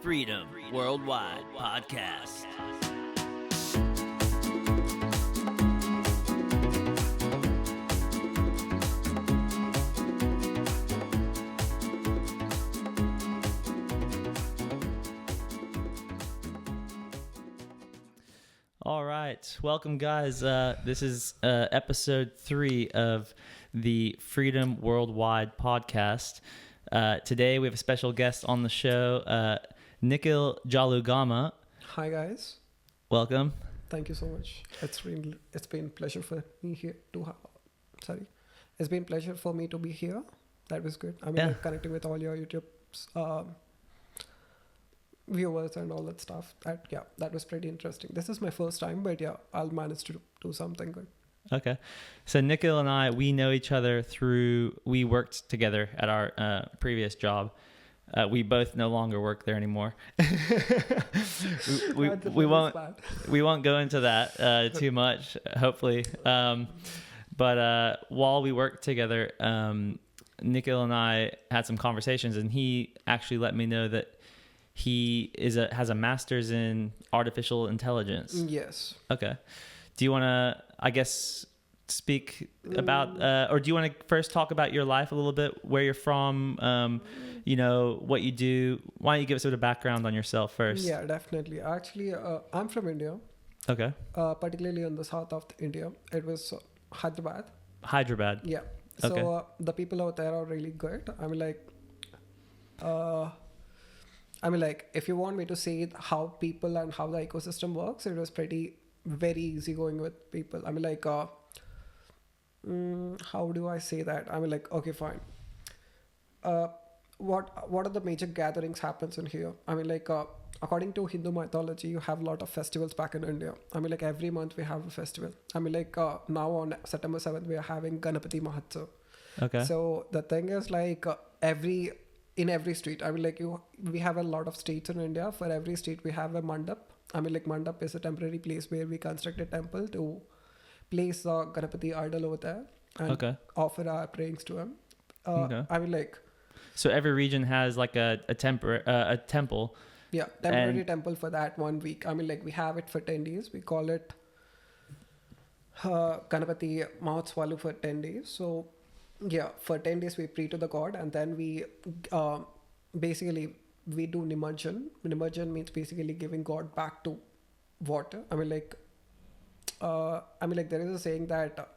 Freedom Worldwide Podcast. All right. Welcome, guys. This is episode 3 of the Freedom Worldwide Podcast. Today, we have a special guest on the show, Nikhil Janugama. Hi, guys. Welcome. Thank you so much. It's been a pleasure for me here It's been a pleasure for me to be here. That was good. I mean, connecting with all your YouTube's viewers and all that stuff. That was pretty interesting. This is my first time, but I'll manage to do something good. Okay. So Nikhil and I, we know each other we worked together at our previous job. We both no longer work there anymore. we won't go into that too much, hopefully. But while we worked together, Nikhil and I had some conversations, and he actually let me know that he has a master's in artificial intelligence. Yes. Okay. Do you want to, I guess, speak about, or do you want to first talk about your life a little bit, where you're from, what you do? Why don't you give us a bit of background on yourself first? Yeah, definitely. Actually, I'm from India. Okay. Particularly in the south of India. It was Hyderabad. Hyderabad. Yeah. So the people out there are really good. If you want me to say how people and how the ecosystem works, it was very easy going with people. How do I say that? Okay, fine. What are the major gatherings happens in here? According to Hindu mythology, you have a lot of festivals back in India. Every month we have a festival. Now on September 7th, we are having Ganapati Mahotsav. Okay. So the thing is in every street, we have a lot of streets in India. For every street, we have a mandap. Mandap is a temporary place where we construct a temple to place the Ganapati idol over there and offer our prayings to him. So every region has like a temple. Yeah, temporary temple for that 1 week. We have it for 10 days. We call it Ganapati Mahotsav for 10 days. So for 10 days we pray to the god, and then we we do Nimarjan. Nimarjan means basically giving God back to water. There is a saying that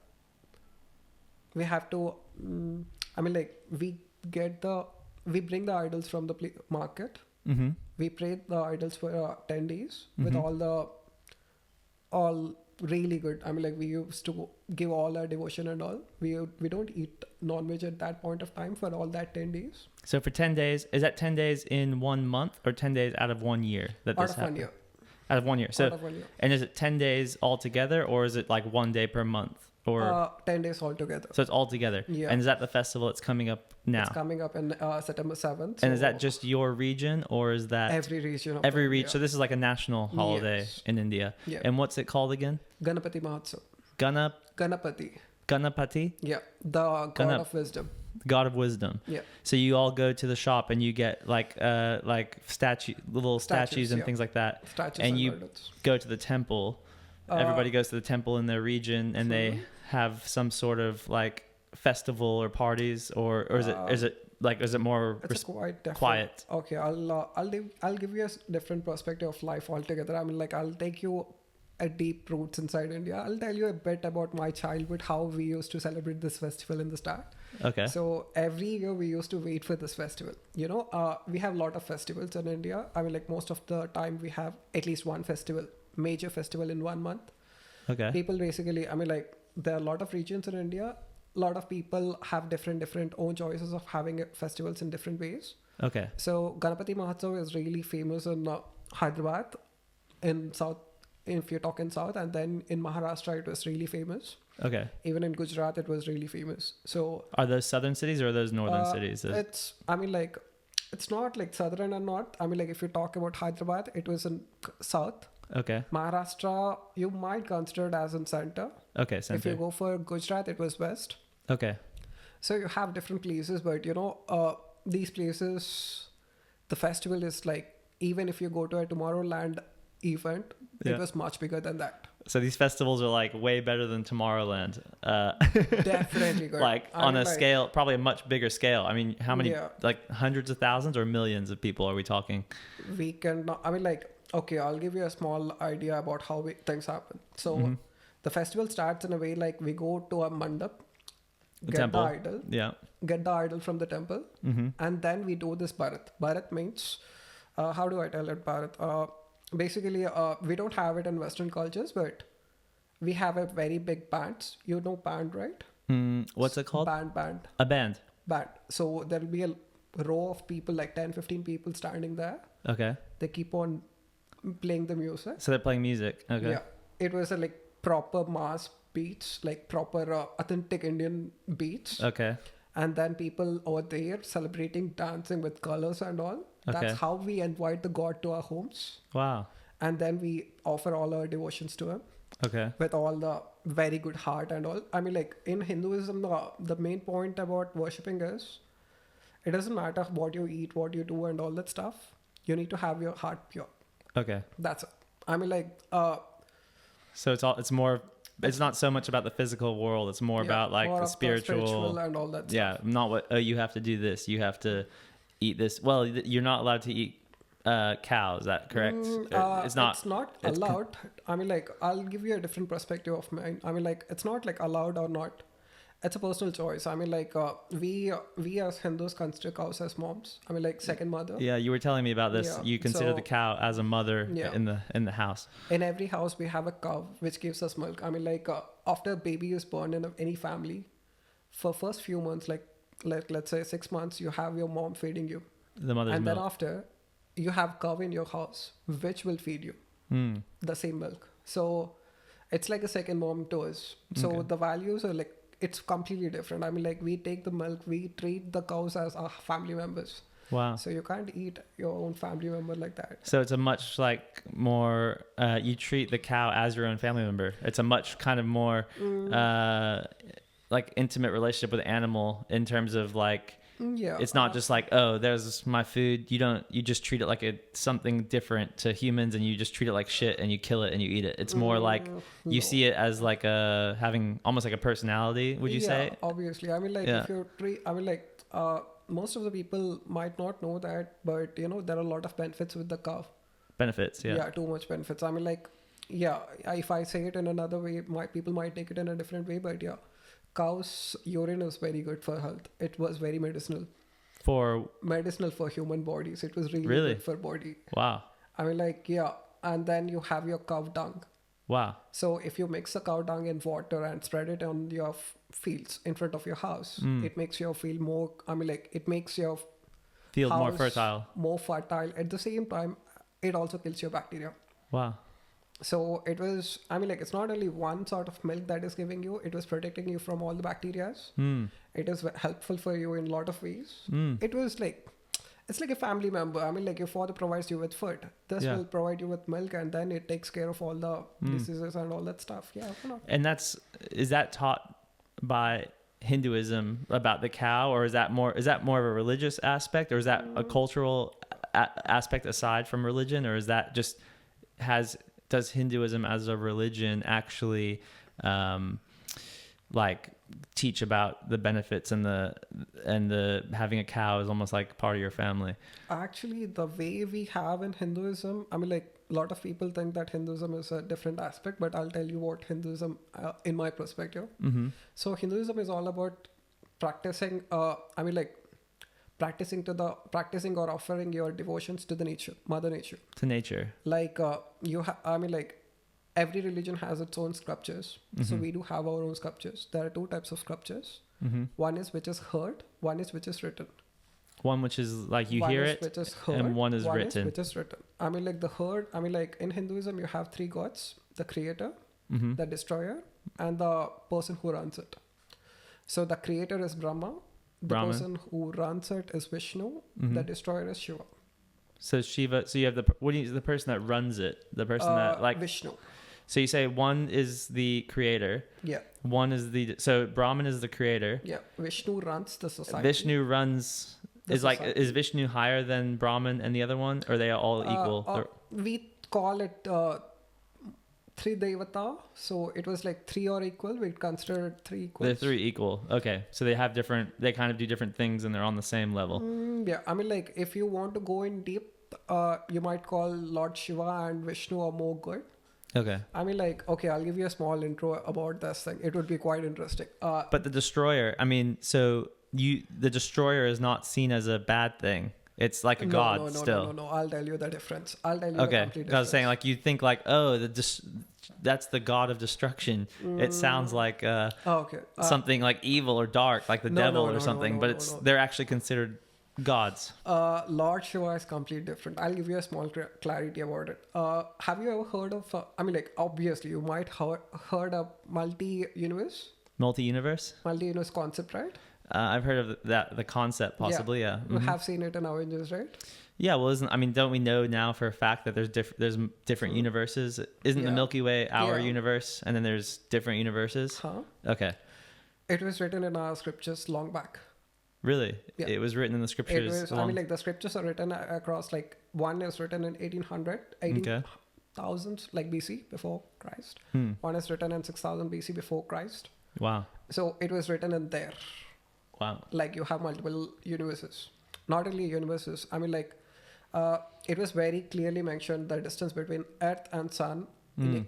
we have to, we bring the idols from the market. Mm-hmm. We pray the idols for 10 days with all really good. We used to give all our devotion and all. We don't eat non-veg at that point of time for all that 10 days. So for 10 days, is that 10 days in 1 month or 10 days out of 1 year that this happened? 1 year. Out of 1 year. So, out of 1 year. And is it 10 days altogether, or is it like 1 day per month? Or 10 days altogether. So it's all together. Yeah. And is that the festival that's coming up now? It's coming up in September 7th. And is that just your region, or is that every region? Every region. So this is like a national holiday in India. Yeah. And what's it called again? Ganapati Mahotsav. Ganapati? Yeah. The god of wisdom. God of wisdom. Yeah. So you all go to the shop and you get like statues and things like that. Statues and you idols. Go to the temple. Everybody goes to the temple in their region, and they have some sort of like festival or parties, or is it more quiet? Okay, I'll give you a different perspective of life altogether. I'll take you a deep roots inside India. I'll tell you a bit about my childhood, how we used to celebrate this festival in the start. Okay. So every year we used to wait for this festival. We have a lot of festivals in India. Most of the time we have at least one major festival in 1 month. Okay. People basically, there are a lot of regions in India. A lot of people have different own choices of having festivals in different ways. Okay. So Ganapati Mahotsav is really famous in Hyderabad, in South, if you're talking South, and then in Maharashtra it was really famous. Okay. Even in Gujarat it was really famous. So are those southern cities or are those northern cities? It's not like southern or north. If you talk about Hyderabad, it was in south. Okay. Maharashtra, you might consider it as in center. Okay, center. If you go for Gujarat, it was west. Okay. So you have different places, but these places, the festival is like even if you go to a Tomorrowland event, Yeah. it was much bigger than that. So these festivals are like way better than Tomorrowland. Definitely good. Like I on mean, a scale, probably a much bigger scale. I mean, how many, Yeah. like hundreds of thousands or millions of people are we talking? We can, I mean, like, okay, I'll give you a small idea about how things happen. So the festival starts in a way like we go to a mandap, get temple. the idol, Yeah. get the idol from the temple, and then we do this Bharat. Bharat means, how do I tell it, Bharat? Basically, we don't have it in Western cultures, but we have a very big band. You know band, right? What's it called? Band. A band. So there'll be a row of people, like 10, 15 people standing there. Okay. They keep on playing the music. So they're playing music. Okay. Yeah. It was a like proper mass beats, like proper authentic Indian beats. Okay. And then people over there celebrating, dancing with colors and all. Okay. That's how we invite the god to our homes. Wow. And then we offer all our devotions to him Okay. with all the very good heart and all. I mean, like in Hinduism, the main point about worshipping is it doesn't matter what you eat, what you do, and all that stuff. You need to have your heart pure. Okay. That's it. I mean, like, So it's not so much about the physical world. It's more about like more the of spiritual and all that yeah, stuff. not what, oh, you have to do this. You have to eat this. Well, you're not allowed to eat cows. Is that correct? It's not. It's not allowed. I mean, like, I'll give you a different perspective of mine. I mean, like, it's not like allowed or not. It's a personal choice. I mean, like, we as Hindus consider cows as moms. I mean, like, second mother. Yeah, you were telling me about this. Yeah, You consider so- the cow as a mother Yeah. in the house. In every house, we have a cow which gives us milk. I mean, like, after a baby is born in any family, for first few months, like let's say 6 months, you have your mom feeding you. The mother's And milk. then after, you have cow in your house, which will feed you the same milk. So it's like a second mom to us. So Okay. the values are like, it's completely different. I mean, like, we take the milk, we treat the cows as our family members. Wow. So you can't eat your own family member like that. So it's a much like more, you treat the cow as your own family member. It's a much kind of more like intimate relationship with the animal in terms of like, Yeah. it's not just like, oh, there's my food. You just treat it like something different to humans, and you just treat it like shit and you kill it and you eat it. It's more like you see it as like having almost like a personality, would you say? Obviously. I mean, like, Yeah. if you treat, I mean, like, most of the people might not know that, but you know, there are a lot of benefits with the cow. Benefits, yeah. Yeah, too much benefits. I mean, like, yeah, if I say it in another way, people might take it in a different way, but yeah, cow's urine is very good for health. It was very medicinal for human bodies. It was really good for body. Wow. I mean, like, yeah, and then you have your cow dung. Wow. So if you mix the cow dung in water and spread it on your fields in front of your house, it makes you feel more, I mean, like, it makes your Field more house fertile. more fertile. At the same time, it also kills your bacteria. Wow. So it was, I mean, like, it's not only one sort of milk that is giving you, it was protecting you from all the bacteria. It is helpful for you in a lot of ways. It was like, it's like a family member. I mean, like, your father provides you with food. This will provide you with milk, and then it takes care of all the diseases and all that stuff. Yeah, why not? And is that taught by Hinduism about the cow, or is that more of a religious aspect, or is that a cultural aspect aside from religion, or is that just does Hinduism as a religion actually like teach about the benefits and the having a cow is almost like part of your family? Actually, the way we have in Hinduism, I mean, like, a lot of people think that Hinduism is a different aspect, but I'll tell you what Hinduism, in my perspective. So Hinduism is all about practicing, I mean, like, practicing or offering your devotions to the nature, Mother Nature. To nature. Like, I mean, like, every religion has its own sculptures. So we do have our own sculptures. There are two types of sculptures. One is which is heard, one is which is written. One which is like you One hear is it, which is heard, and one is written. Which is written. I mean, like, the heard, I mean, like, in Hinduism, you have three gods: the creator, the destroyer, and the person who runs it. So the creator is Brahma. The person who runs it is Vishnu. The destroyer is Shiva. So Shiva. So you have the person that runs it, the person that like Vishnu. So you say one is the creator. Yeah. One is so Brahman is the creator. Yeah. Vishnu runs the society. Vishnu runs the Is like society. is Vishnu higher than Brahman and the other one, or are they all equal? We call it three devata, so it was like three are equal. We considered three equals. They're three equal. Okay, so they have different. They kind of do different things, and they're on the same level. Yeah, I mean, like if you want to go in deep, you might call Lord Shiva and Vishnu are more good. Okay. I mean, like, okay, I'll give you a small intro about this thing. It would be quite interesting. But the destroyer, I mean, so the destroyer is not seen as a bad thing. It's like a god still. No. I'll tell you the difference. I'll tell you the Okay, complete difference. I was saying like you think like, oh, that's the god of destruction. It sounds like something like evil or dark, like the devil or something. But they're actually considered gods. Lord Shiva is completely different. I'll give you a small clarity about it. Have you ever heard of? I mean, like obviously you might heard of multi-universe concept, right? I've heard of the concept possibly. Yeah. You have seen it in Avengers, right? Yeah, well, don't we know now for a fact that there's different universes? Isn't the Milky Way our universe, and then there's different universes? Huh? Okay. It was written in our scriptures long back. Really? Yeah. It was written in the scriptures. I mean, like the scriptures are written across. Like one is written in 18,000 like BC before Christ. One is written in 6,000 BC before Christ. Wow. So it was written in there. Wow. Like you have multiple universes. Not only universes. I mean, like it was very clearly mentioned the distance between Earth and Sun in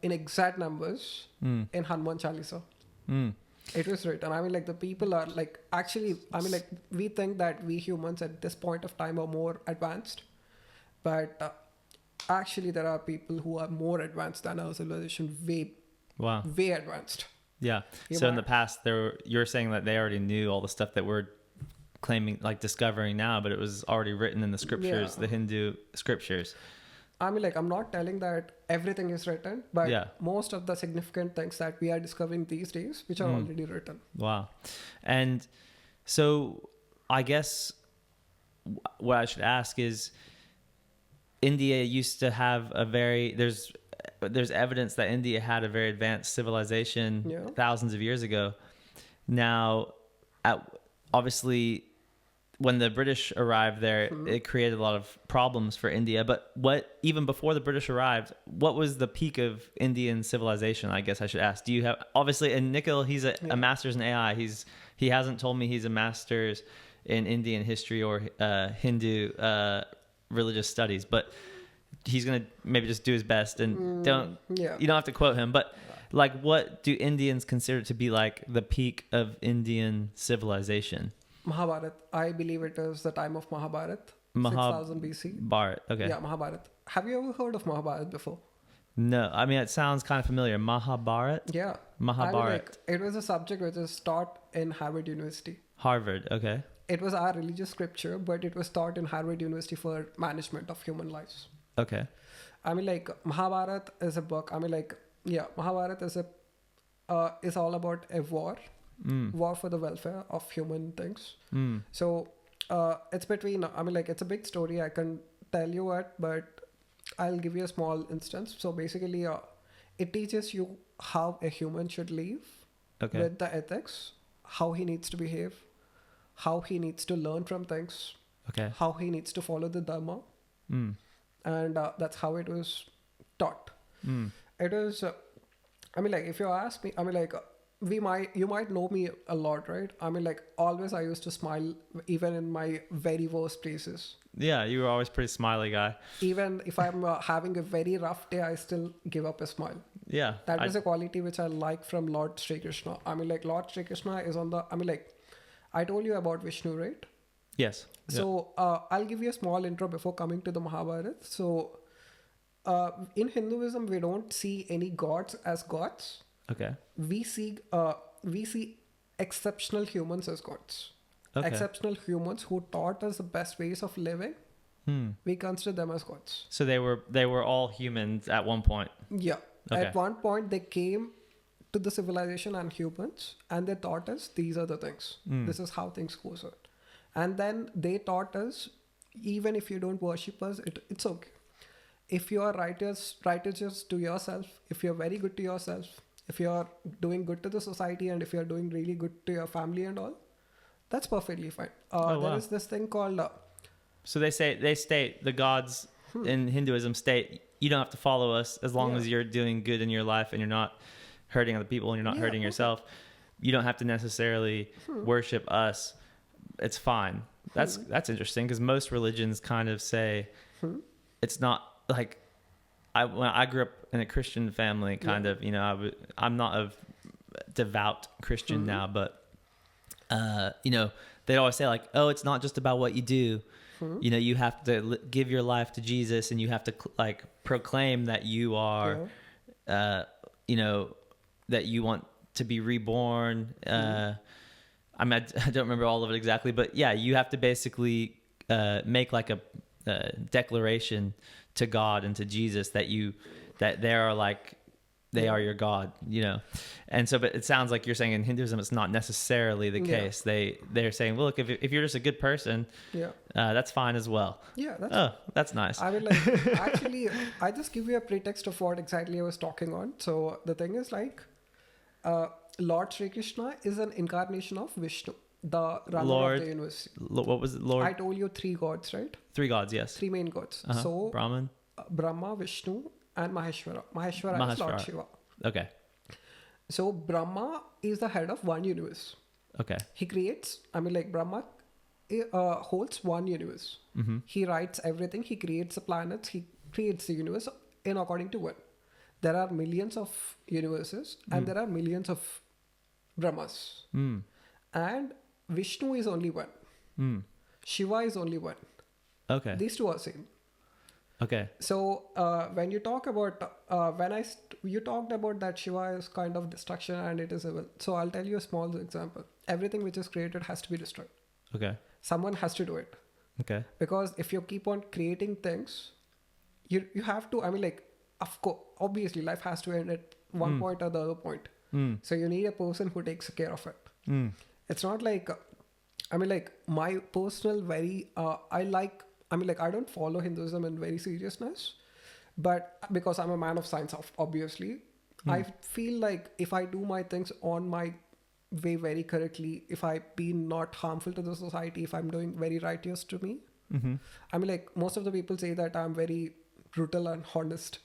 exact numbers in Hanuman Chalisa. It was written. I mean, like the people are like actually. I mean, like we think that we humans at this point of time are more advanced, but actually there are people who are more advanced than our civilization. Way advanced. Yeah. So in the past, you're saying that they already knew all the stuff that we're claiming, like discovering now, but it was already written in the scriptures, the Hindu scriptures. I mean, like, I'm not telling that everything is written, but most of the significant things that we are discovering these days, which are already written. Wow. And so I guess what I should ask is, India used to have there's evidence that India had a very advanced civilization thousands of years ago. Now, obviously, when the British arrived there, it created a lot of problems for India. But even before the British arrived, what was the peak of Indian civilization? I guess I should ask. Do you have and Nikhil? He's a master's in AI. He hasn't told me he's a master's in Indian history or Hindu religious studies, but he's gonna maybe just do his best and you don't have to quote him, but like, what do Indians consider to be like the peak of Indian civilization? Mahabharat. I believe it is the time of Mahabharat. 6,000 BC. Bharat. Okay. Yeah, Mahabharat. Have you ever heard of Mahabharat before? No. I mean, it sounds kind of familiar. Mahabharat? Yeah. Mahabharat. I mean, like, it was a subject which is taught in Harvard University. Harvard. Okay. It was our religious scripture, but it was taught in Harvard University for management of human lives. Okay. I mean, like, Mahabharat is a book. I mean, like, Mahabharat is all about a war. War for the welfare of human things. So it's between, I mean, like, it's a big story. I can tell you it, but I'll give you a small instance. So basically, it teaches you how a human should live with the ethics, how he needs to behave, how he needs to learn from things, how he needs to follow the dharma. And that's how it was taught. It is, I mean, like, if you ask me, I mean, like, you might know me a lot, right? I mean, like, always I used to smile even in my very worst places. Yeah, you were always a pretty smiley guy. Even if I'm having a very rough day, I still give up a smile. Yeah. That was a quality which I like from Lord Sri Krishna. I mean, like, Lord Sri Krishna is I mean, like, I told you about Vishnu, right? Yes. So I'll give you a small intro before coming to the Mahabharata. So in Hinduism, we don't see any gods as gods. Okay. We see exceptional humans as gods. Okay. Exceptional humans who taught us the best ways of living. We consider them as gods. So they were all humans at one point. Yeah. Okay. At one point, they came to the civilization and humans, and they taught us these are the things. This is how things go on. And then they taught us, even if you don't worship us, it's okay. If you are righteous to yourself, if you're very good to yourself, if you're doing good to the society, and if you're doing really good to your family and all, That's perfectly fine. Oh, There wow. is this thing called So they state the gods in Hinduism state you don't have to follow us as long Yeah. as you're doing good in your life and you're not hurting other people and you're not Yeah, hurting perfect. yourself. You don't have to necessarily worship us. It's fine. That's interesting because most religions kind of say it's not like when I grew up in a Christian family, kind of, you know, I'm not a devout Christian now, but you know, they always say like, oh, it's not just about what you do. You know, you have to give your life to Jesus and you have to like proclaim that you are, you know, that you want to be reborn. I mean, I don't remember all of it exactly, but yeah, you have to basically make like a declaration to God and to Jesus that they are like, they are your God, you know? And so, but it sounds like you're saying in Hinduism, it's not necessarily the case. They're saying, well, look, if you're just a good person, that's fine as well. Yeah, That's nice. I will like actually I just give you a pretext of what exactly I was talking on. So the thing is like Lord Sri Krishna is an incarnation of Vishnu, the runner of the universe. What was it, Lord? I told you 3 gods, right? 3 gods, yes. 3 main gods. Uh-huh. So Brahman. Brahma, Vishnu, and Maheshwara. Maheshwara is Lord Shiva. Okay. So Brahma is the head of one universe. Okay. He creates, I mean, like Brahma holds one universe. He writes everything. He creates the planets. He creates the universe in according to one. There are millions of universes and there are millions of Brahmas. And Vishnu is only one. Shiva is only one. Okay. These two are same. Okay. So when you talk about you talked about that Shiva is kind of destruction and it is evil. So I'll tell you a small example. Everything which is created has to be destroyed. Okay. Someone has to do it. Okay. Because if you keep on creating things, you have to. I mean, like, of course, obviously, life has to end at one point or the other point. So you need a person who takes care of it. It's not like, I mean, like my personal I don't follow Hinduism in very seriousness, but because I'm a man of science, obviously, I feel like if I do my things on my way very correctly, if I be not harmful to the society, if I'm doing very righteous to me, I mean, like most of the people say that I'm very brutal and honest,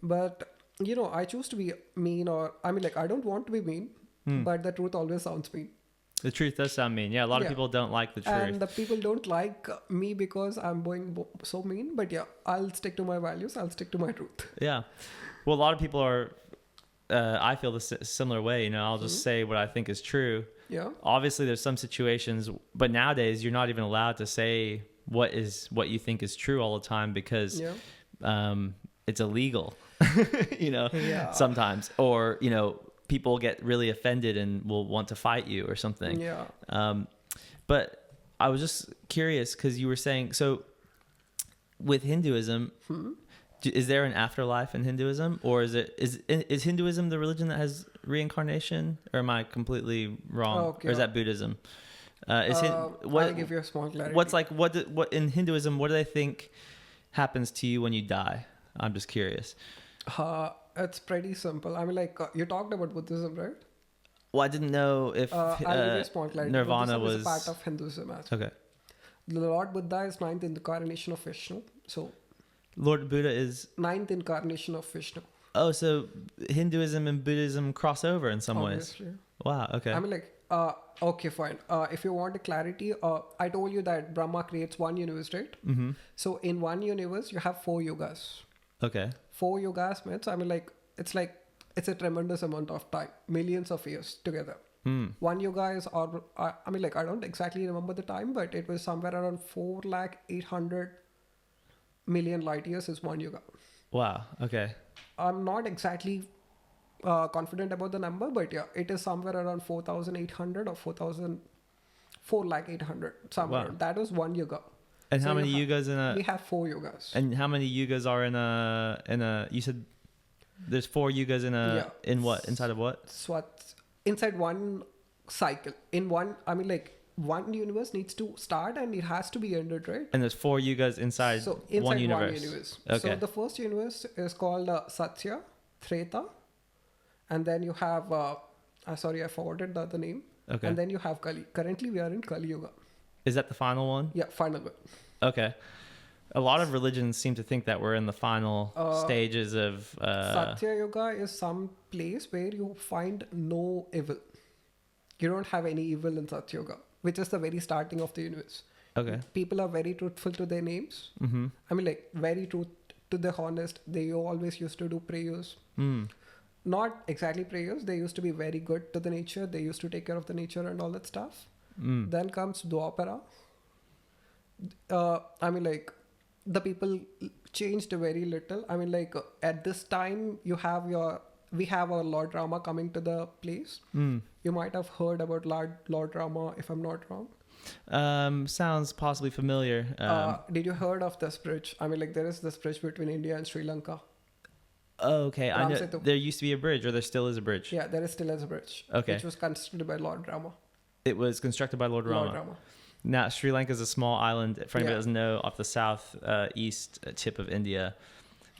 but you know, I choose to be mean, or I mean, like I don't want to be mean, but the truth always sounds mean. The truth does sound mean. Yeah, a lot of people don't like the truth. And the people don't like me because I'm going so mean. But yeah, I'll stick to my values. I'll stick to my truth. Yeah. Well, a lot of people are, I feel the similar way. You know, I'll just say what I think is true. Yeah. Obviously, there's some situations, but nowadays you're not even allowed to say what you think is true all the time because it's illegal, you know, sometimes. Or, you know, people get really offended and will want to fight you or something. Yeah. But I was just curious because you were saying, so with Hinduism, is there an afterlife in Hinduism, or is Hinduism the religion that has reincarnation, or am I completely wrong? Okay. Or is that Buddhism? I'll give you a small clarity. What in Hinduism, what do they think happens to you when you die? I'm just curious. It's pretty simple. I mean, like you talked about Buddhism, right? Well, I didn't know if I'll give you a small clarity. Nirvana Buddhism was is a part of Hinduism as well. Okay. The Lord Buddha is 9th incarnation of Vishnu. So Lord Buddha is 9th incarnation of Vishnu. Oh, so Hinduism and Buddhism cross over in some Obviously. ways. Wow. Okay. I mean, like, okay, fine. If you want a clarity, I told you that Brahma creates one universe, right? So in one universe, you have 4 yugas. Okay. 4 yugas means, I mean, like it's a tremendous amount of time, millions of years together. One yuga is, I mean, like I don't exactly remember the time, but it was somewhere around 4,800,000,000 light years is one yuga. Wow. Okay. I'm not exactly confident about the number, but yeah, it is somewhere around 4,800 or 4,800,000 somewhere. Wow. That was one yuga. And So how many yugas we have 4 yugas. And how many yugas are in a? You said there's 4 yugas in what? Inside of what? So inside one cycle. In one, I mean, like one universe needs to start and it has to be ended, right? And there's 4 yugas inside one universe. Okay. So the first universe is called Satya, Treta, and then you have sorry, I forgot the other name. Okay. And then you have Kali. Currently, we are in Kali Yuga. Is that the final one? Yeah, final one. Okay. A lot of religions seem to think that we're in the final stages of. Satya Yuga is some place where you find no evil. You don't have any evil in Satya Yuga, which is the very starting of the universe. Okay. People are very truthful to their names. Mm-hmm. I mean, like, very truth to the honest. They always used to do prayers. Mm. Not exactly prayers. They used to be very good to the nature. They used to take care of the nature and all that stuff. Mm. Then comes Dwapara. I mean, like, the people changed very little. I mean, like, at this time, we have our Lord Rama coming to the place. Mm. You might have heard about Lord Rama, if I'm not wrong. Sounds possibly familiar. Did you heard of this bridge? I mean, like, there is this bridge between India and Sri Lanka. Okay, I know Setu. there used to be a bridge, or there still is a bridge. Yeah, there is still a bridge. Okay. Which was constructed by Lord Rama. It was constructed by Lord Rama. Lord Rama. Now, Sri Lanka is a small island, for anybody Yeah. that doesn't know, off the south east tip of India.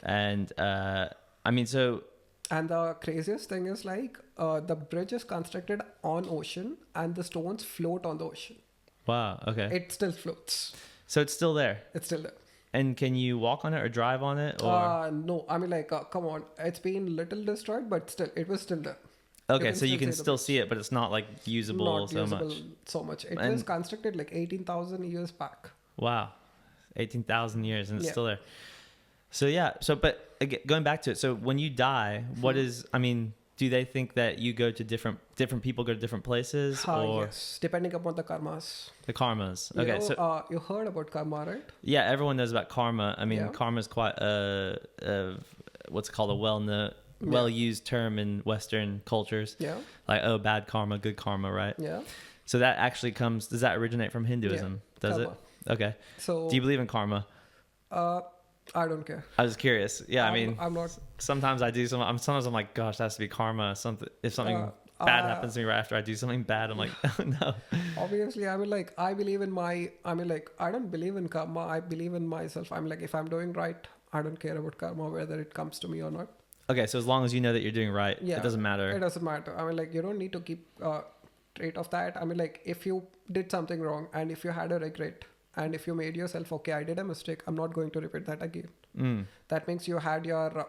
And, I mean, so... And the craziest thing is, like, the bridge is constructed on ocean and the stones float on the ocean. Wow, okay. It still floats. So it's still there? It's still there. And can you walk on it or drive on it? Or No, I mean, like, come on. It's been little destroyed, but still, it was still there. okay, so you can still see it, but it's not, like, usable Not so usable much. so much. It And- was constructed, like, 18,000 years back. Wow. 18,000 years, and it's Yeah. still there. So, yeah. So, but again, going back to it, so when you die, what is, I mean, do they think that you go to different people go to different places, or Yes, depending upon the karmas. the karmas? You Okay, know, so you heard about karma, right? yeah, everyone knows about karma. I mean, Yeah. karma is quite what's called a well-used term in Western cultures. Yeah, Like, oh, bad karma, good karma, right? yeah. So that actually does that originate from Hinduism? Does Karma. it? Okay. So, Do you believe in karma? I don't care. I was curious. Yeah, I mean, I'm not. sometimes I do sometimes I'm like, gosh, that has to be karma. If something bad happens to me right after I do something bad, I'm like, oh no. Obviously, I mean, like, I don't believe in karma. I believe in myself. I'm like, if I'm doing right, I don't care about karma, whether it comes to me or not. Okay, so as long as you know that you're doing right, Yeah, it doesn't matter. It doesn't matter. I mean, like, you don't need to keep trait of that. I mean, like, if you did something wrong and if you had a regret and if you made yourself, okay, I did a mistake, I'm not going to repeat that again. Mm. That means you had your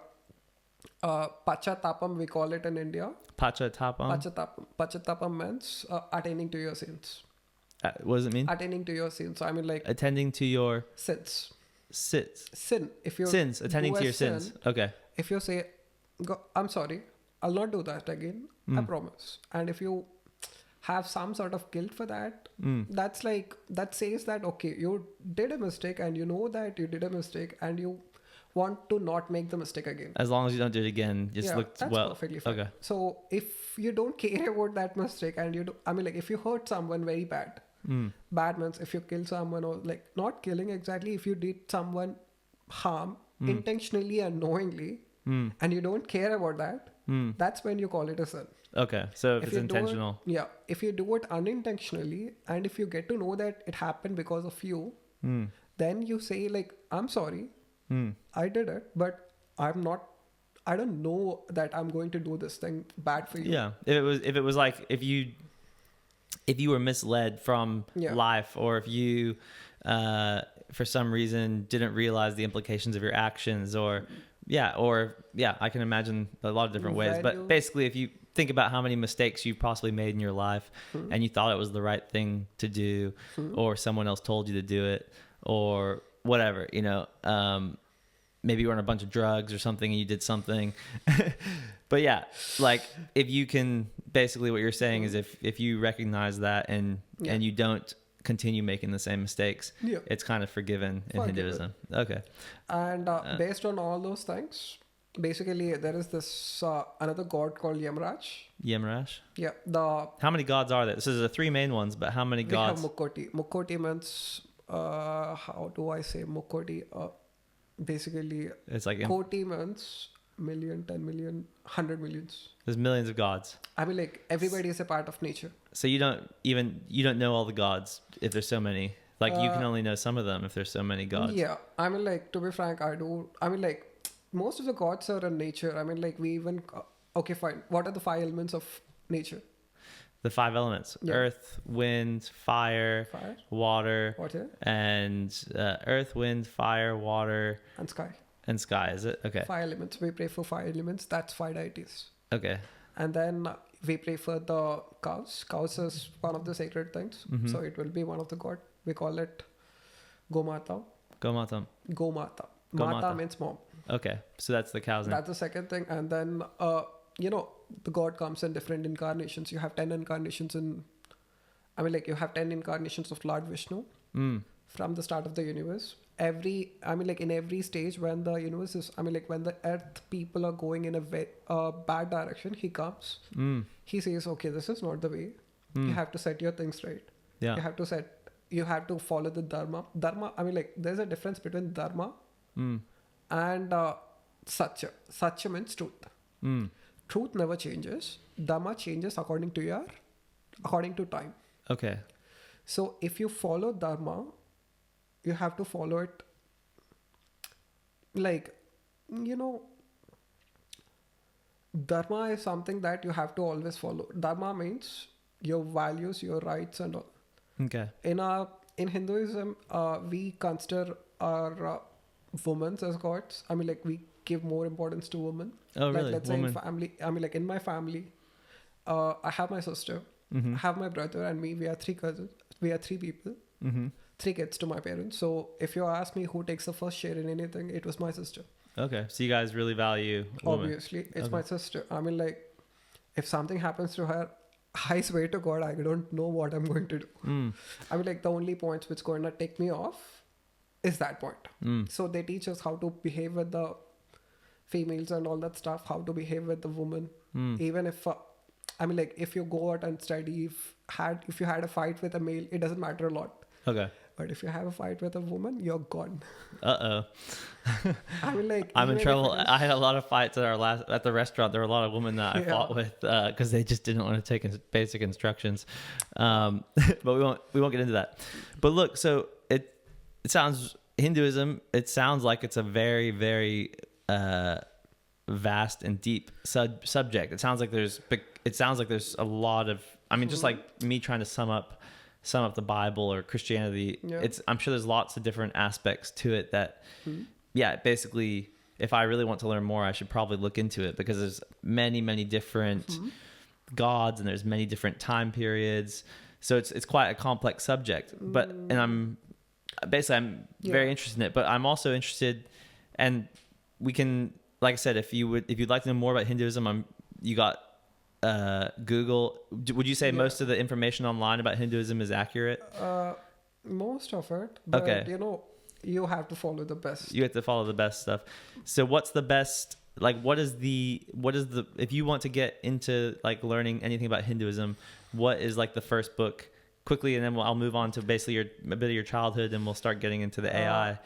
pachatapam, we call it in India. Pachatapam? Pachatapam means attaining to your sins. What does it mean? Attaining to your sins. I mean, like, Attending to your sins. sin. If you Sins. Attending do to a your sins. sin, Okay. if you say, I'm sorry, I'll not do that again. I promise. And if you have some sort of guilt for that, that's like, that says that, okay, you did a mistake and you know that you did a mistake and you want to not make the mistake again. As long as you don't do it again, just look that's well. perfectly fine. Okay. So if you don't care about that mistake and you do, I mean, like, if you hurt someone very bad, bad means if you kill someone, or like, not killing exactly, if you did someone harm intentionally and knowingly, and you don't care about that, that's when you call it a sin. Okay. So if it's you do intentional. if you do it unintentionally and if you get to know that it happened because of you, then you say, like, I'm sorry, I did it, but I don't know that I'm going to do this thing bad for you. Yeah. If it was like, if you were misled from life, or if you for some reason didn't realize the implications of your actions, or I can imagine a lot of different ways. But basically, if you think about how many mistakes you've possibly made in your life and you thought it was the right thing to do, or someone else told you to do it, or whatever, maybe you were on a bunch of drugs or something and you did something. But yeah, like, if you can, basically what you're saying is if you recognize that and you don't continue making the same mistakes, it's kind of forgiven in Hinduism. Okay. And based on all those things, basically there is this another god called Yamraj. Yamraj? Yeah. How many gods are there? This is the three main ones, but how many gods? We have Mukoti. Mukoti means, how do I say Mukoti? Basically, it's like Koti means million, 10 million, 100 millions. There's millions of gods. I mean, like, everybody is a part of nature. So you don't know all the gods if there's so many. Like, you can only know some of them if there's so many gods. Yeah. I mean, like, to be frank, I do. I mean, like, most of the gods are in nature. I mean, like, we even... okay, fine. What are the 5 elements of nature? The 5 elements: Yeah. earth, wind, fire, Fire, water, water, and earth, wind, fire, water, and sky. and sky. Is it okay? 5 elements. We pray for 5 elements. That's 5 deities. Okay. And then we pray for the cows. Cows is one of the sacred things. Mhm. So it will be one of the god. We call it Gomata. Gomatam. Gomata. Gomata. Mata means mom. Okay, so that's the cow's name. That's the second thing. And then, the god comes in different incarnations. You have 10 incarnations you have 10 incarnations of Lord Vishnu from the start of the universe. In every stage when the universe is, when the earth people are going in a bad direction, he comes. He says, okay, this is not the way. You have to set your things right. Yeah. You have to follow the dharma. Dharma, there's a difference between dharma and satya. Satya means truth. Truth never changes. Dharma changes according to time. Okay. So if you follow dharma, you have to follow it dharma is something that you have to always follow. Dharma means your values, your rights and all. Okay. In Hinduism, we consider our women as gods. We give more importance to women. Oh, really? Let's say in family, in my family, I have my sister, I have my brother and me. We are 3 cousins. We are 3 people, 3 kids to my parents. So if you ask me who takes the first share in anything, it was my sister. Okay. So you guys really value women. Obviously, it's my sister. If something happens to her, I swear to God, I don't know what I'm going to do. The only points which going to take me off is that point. So they teach us how to behave with the females and all that stuff, how to behave with the woman. Even if, if you go out and study, if you had a fight with a male, it doesn't matter a lot. Okay. But if you have a fight with a woman, you're gone. Uh-oh. I'm in trouble. I had a lot of fights at the restaurant. There were a lot of women that I fought with because they just didn't want to take basic instructions. But we won't get into that. But look, so it sounds Hinduism. It sounds like it's a very, very vast and deep subject. It sounds like there's a lot of. Just like me trying to sum up the Bible or Christianity, I'm sure there's lots of different aspects to it that, basically, if I really want to learn more, I should probably look into it because there's many, many different gods and there's many different time periods. So it's quite a complex subject, and I'm very interested in it, but I'm also interested, and we can, like I said, if you'd like to know more about Hinduism, you got Google. Would you say most of the information online about Hinduism is accurate? Most of it, but you have to follow the best. You have to follow the best stuff. So what's the best, what is the if you want to get into learning anything about Hinduism, what is the first book quickly, and then I'll move on to basically a bit of your childhood and we'll start getting into the AI.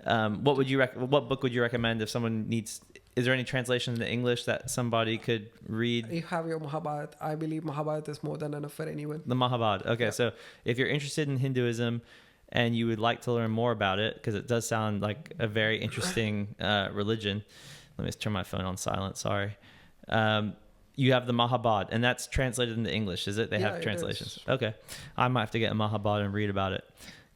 What book would you recommend if someone needs? Is there any translation into English that somebody could read? You have your Mahabharata. I believe Mahabharata is more than enough for anyone. The Mahabharata. Okay, so if you're interested in Hinduism and you would like to learn more about it, because it does sound like a very interesting religion. Let me just turn my phone on silent. Sorry. You have the Mahabharata, and that's translated into English, is it? They have translations. Okay. I might have to get a Mahabharata and read about it.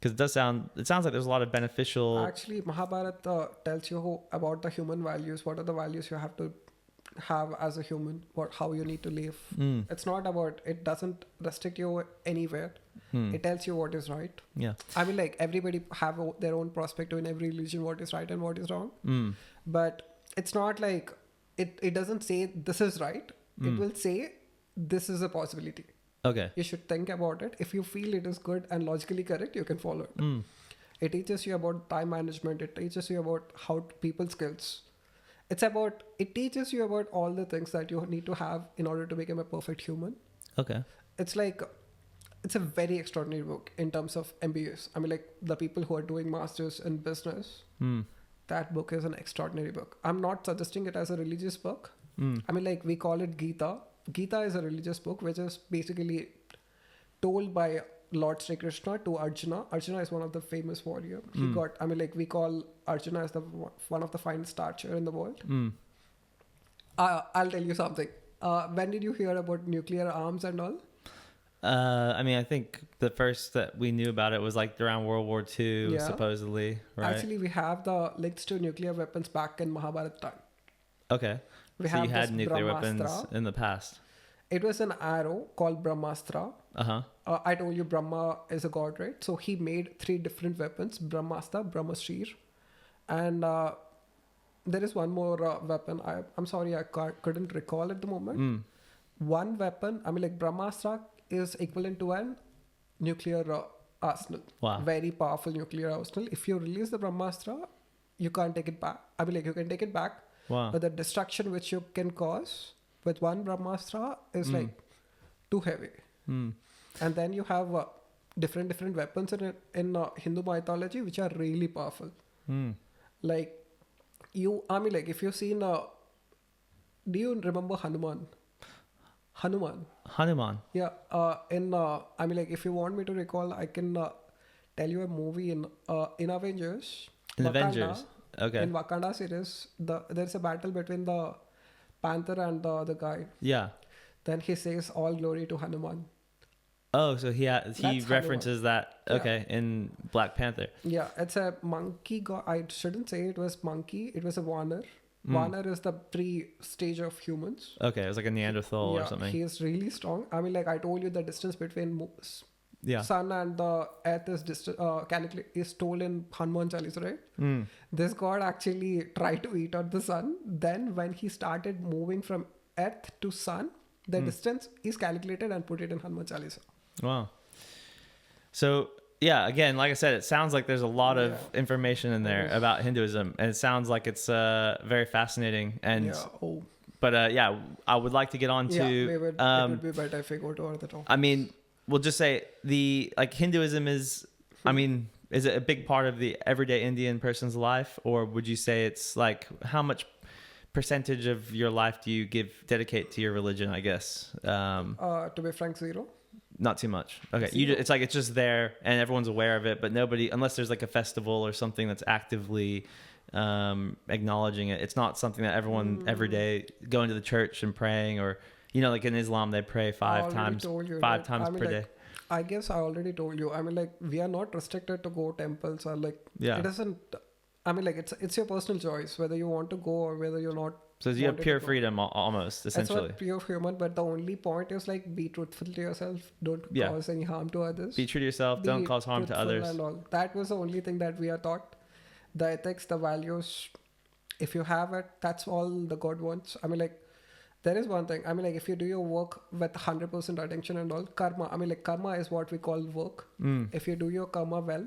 Because it sounds like there's a lot of beneficial. Actually, Mahabharata tells you about the human values. What are the values you have to have as a human? How you need to live. It's not about. It doesn't restrict you anywhere. It tells you what is right. Yeah. Everybody have their own perspective in every religion. What is right and what is wrong. But it's not like it doesn't say this is right. It will say this is a possibility. Okay. You should think about it. If you feel it is good and logically correct, you can follow it. It teaches you about time management. It teaches you about how people skills. It teaches you about all the things that you need to have in order to become a perfect human. Okay. It's a very extraordinary book in terms of MBAs. The people who are doing masters in business, that book is an extraordinary book. I'm not suggesting it as a religious book. We call it Gita. Gita is a religious book which is basically told by Lord Sri Krishna to Arjuna. Arjuna is one of the famous warrior. He got, we call Arjuna as one of the finest archer in the world. Mm. I'll tell you something. When did you hear about nuclear arms and all? I mean, I think the first that we knew about it was like around World War II, Yeah. supposedly, right? Actually, we have the links to nuclear weapons back in Mahabharat time. Okay. We So you have this had nuclear weapons Brahmastra. in the past. It was an arrow called Brahmastra. Uh-huh. I told you Brahma is a god, right? So he made 3 different weapons: Brahmastra, Brahmashir, and there is one more weapon. I'm sorry, I couldn't recall at the moment. Mm. One weapon, I mean, like Brahmastra is equivalent to an nuclear arsenal. Wow. Very powerful nuclear arsenal. If you release the Brahmastra, you can't take it back. I mean, like you can take it back, Wow. but the destruction which you can cause with one Brahmastra is like too heavy. Mm. And then you have different weapons in Hindu mythology which are really powerful. Mm. Like I mean, like if you've seen, do you remember Hanuman? Hanuman. Yeah. I mean, like if you want me to recall, I can tell you a movie in Avengers. In Wakanda. Avengers. Okay. In Wakanda series, there's a battle between the Panther and the other guy. Yeah. Then he says, "All glory to Hanuman." Oh, so he That's references that, Yeah. okay, in Black Panther. Yeah, it's a monkey god. I shouldn't say it was monkey. It was a Warner. Warner is the pre-stage of humans. Okay, it was like a Neanderthal or something. He is really strong. I mean, like I told you, the distance between Yeah. sun and the earth is told in Hanuman Chalisa, right? Mm. This god actually tried to eat out the sun. Then when he started moving from earth to sun, the distance is calculated and put it in Hanuman Chalisa. Wow. So, yeah, again, like I said, it sounds like there's a lot of information in there about Hinduism, and it sounds like it's very fascinating. And but I would like to get on to. It would be better if we go to the top. I mean, we'll just say Hinduism is. I mean, is it a big part of the everyday Indian person's life, or would you say it's like how much percentage of your life do you dedicate to your religion? I guess. To be frank, 0. Not too much. Okay. Zero. It's like it's just there and everyone's aware of it, but nobody, unless there's like a festival or something that's actively acknowledging it. It's not something that everyone every day going to the church and praying, or, like in Islam, they pray five times per day. I guess I already told you. I mean, like we are not restricted to go temples or like, it doesn't, I mean, like it's your personal choice whether you want to go or whether you're not. So you have pure freedom almost, essentially. That's what pure human, but the only point is like be truthful to yourself. Don't cause any harm to others. Be true to yourself. Don't cause harm to others. And all. That was the only thing that we are taught. The ethics, the values, if you have it, that's all the God wants. I mean, like there is one thing. I mean, like if you do your work with 100% attention and all, karma. I mean, like karma is what we call work. If you do your karma well,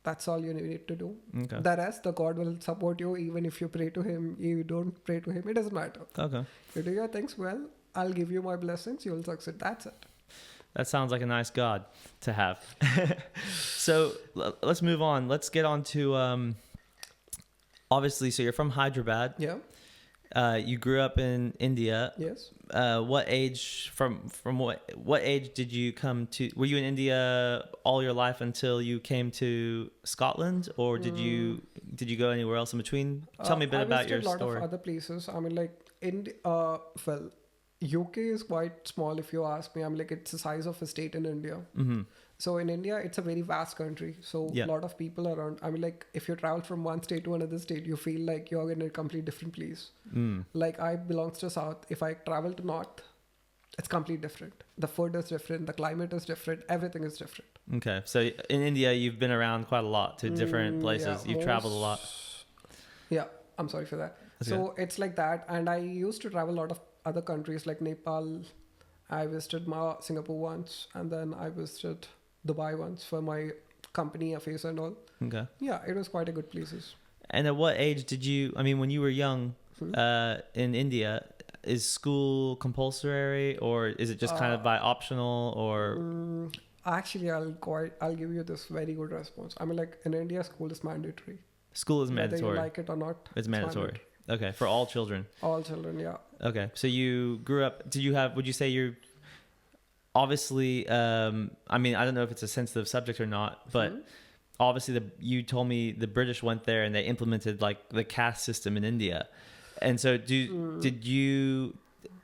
that's all you need to do. Okay. The rest, the God will support you even if you pray to Him, you don't pray to Him. It doesn't matter. Okay. If you do your things well, I'll give you my blessings. You'll succeed. That's it. That sounds like a nice God to have. So let's move on. Let's get on to, obviously, so you're from Hyderabad. Yeah. You grew up in India. Yes. What age what age did you come to? Were you in India all your life until you came to Scotland, or did you go anywhere else in between? Tell me a bit about your story. I visited a lot of other places. I mean, like UK is quite small if you ask me. I mean, like it's the size of a state in India. Mm-hmm. So in India, it's a very vast country. So a lot of people around. I mean, like if you travel from one state to another state, you feel like you're in a completely different place. Like I belongs to South. If I travel to North, it's completely different. The food is different. The climate is different. Everything is different. Okay. So in India, you've been around quite a lot to different places. You've traveled a lot. Yeah. I'm sorry for that. It's like that. And I used to travel a lot of other countries like Nepal. I visited Singapore once, and then I visited Dubai once for my company affairs and all. Okay. Yeah, it was quite a good places. And at what age did you, I mean, when you were young in India, is school compulsory, or is it just kind of by optional, or? Actually, I'll give you this very good response. I mean, like in India, school is mandatory. School is mandatory. Whether you like it or not. It's mandatory. Okay. For all children. All children. Yeah. Okay. So you grew up, would you say you're, obviously, I mean, I don't know if it's a sensitive subject or not, but obviously you told me the British went there and they implemented like the caste system in India. And so did you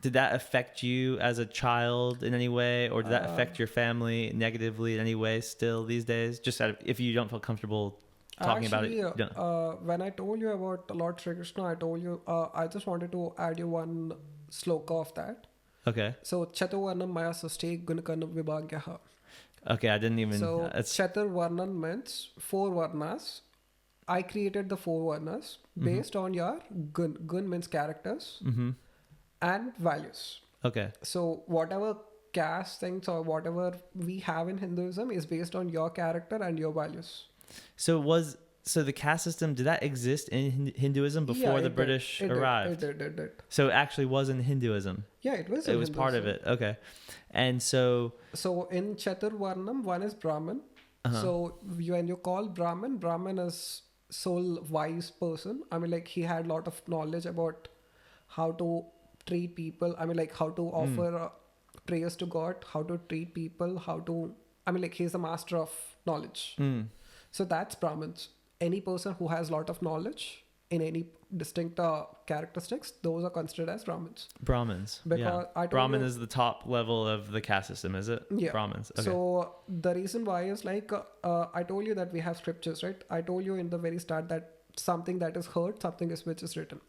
did that affect you as a child in any way, or did that affect your family negatively in any way still these days? Just if you don't feel comfortable talking about it. When I told you about Lord Sri Krishna, I told you, I just wanted to add you one sloka of that. Okay. So, Chaturvarnam Maya Sasti Gunakarnam Vibhagyaha. Okay, I didn't even... So, Chaturvarnam means 4 varnas. I created the 4 varnas based on your gun. Gun means characters and values. Okay. So, whatever caste things or whatever we have in Hinduism is based on your character and your values. So the caste system, did that exist in Hinduism before the British arrived? It did. So it actually was in Hinduism. Yeah, it was. It was part of it. Okay. And so in Chaturvarnam, one is Brahmin. So when you call Brahmin is sole wise person. I mean, like he had a lot of knowledge about how to treat people. I mean, like how to offer prayers to God, how to treat people, he's the master of knowledge. So that's Brahmins. Any person who has a lot of knowledge in any distinct characteristics, those are considered as Brahmins. Because Brahmin is the top level of the caste system, is it? Yeah. Brahmins. Okay. So the reason why is like, I told you that we have scriptures, right? I told you in the very start that something that is heard, something is which is written.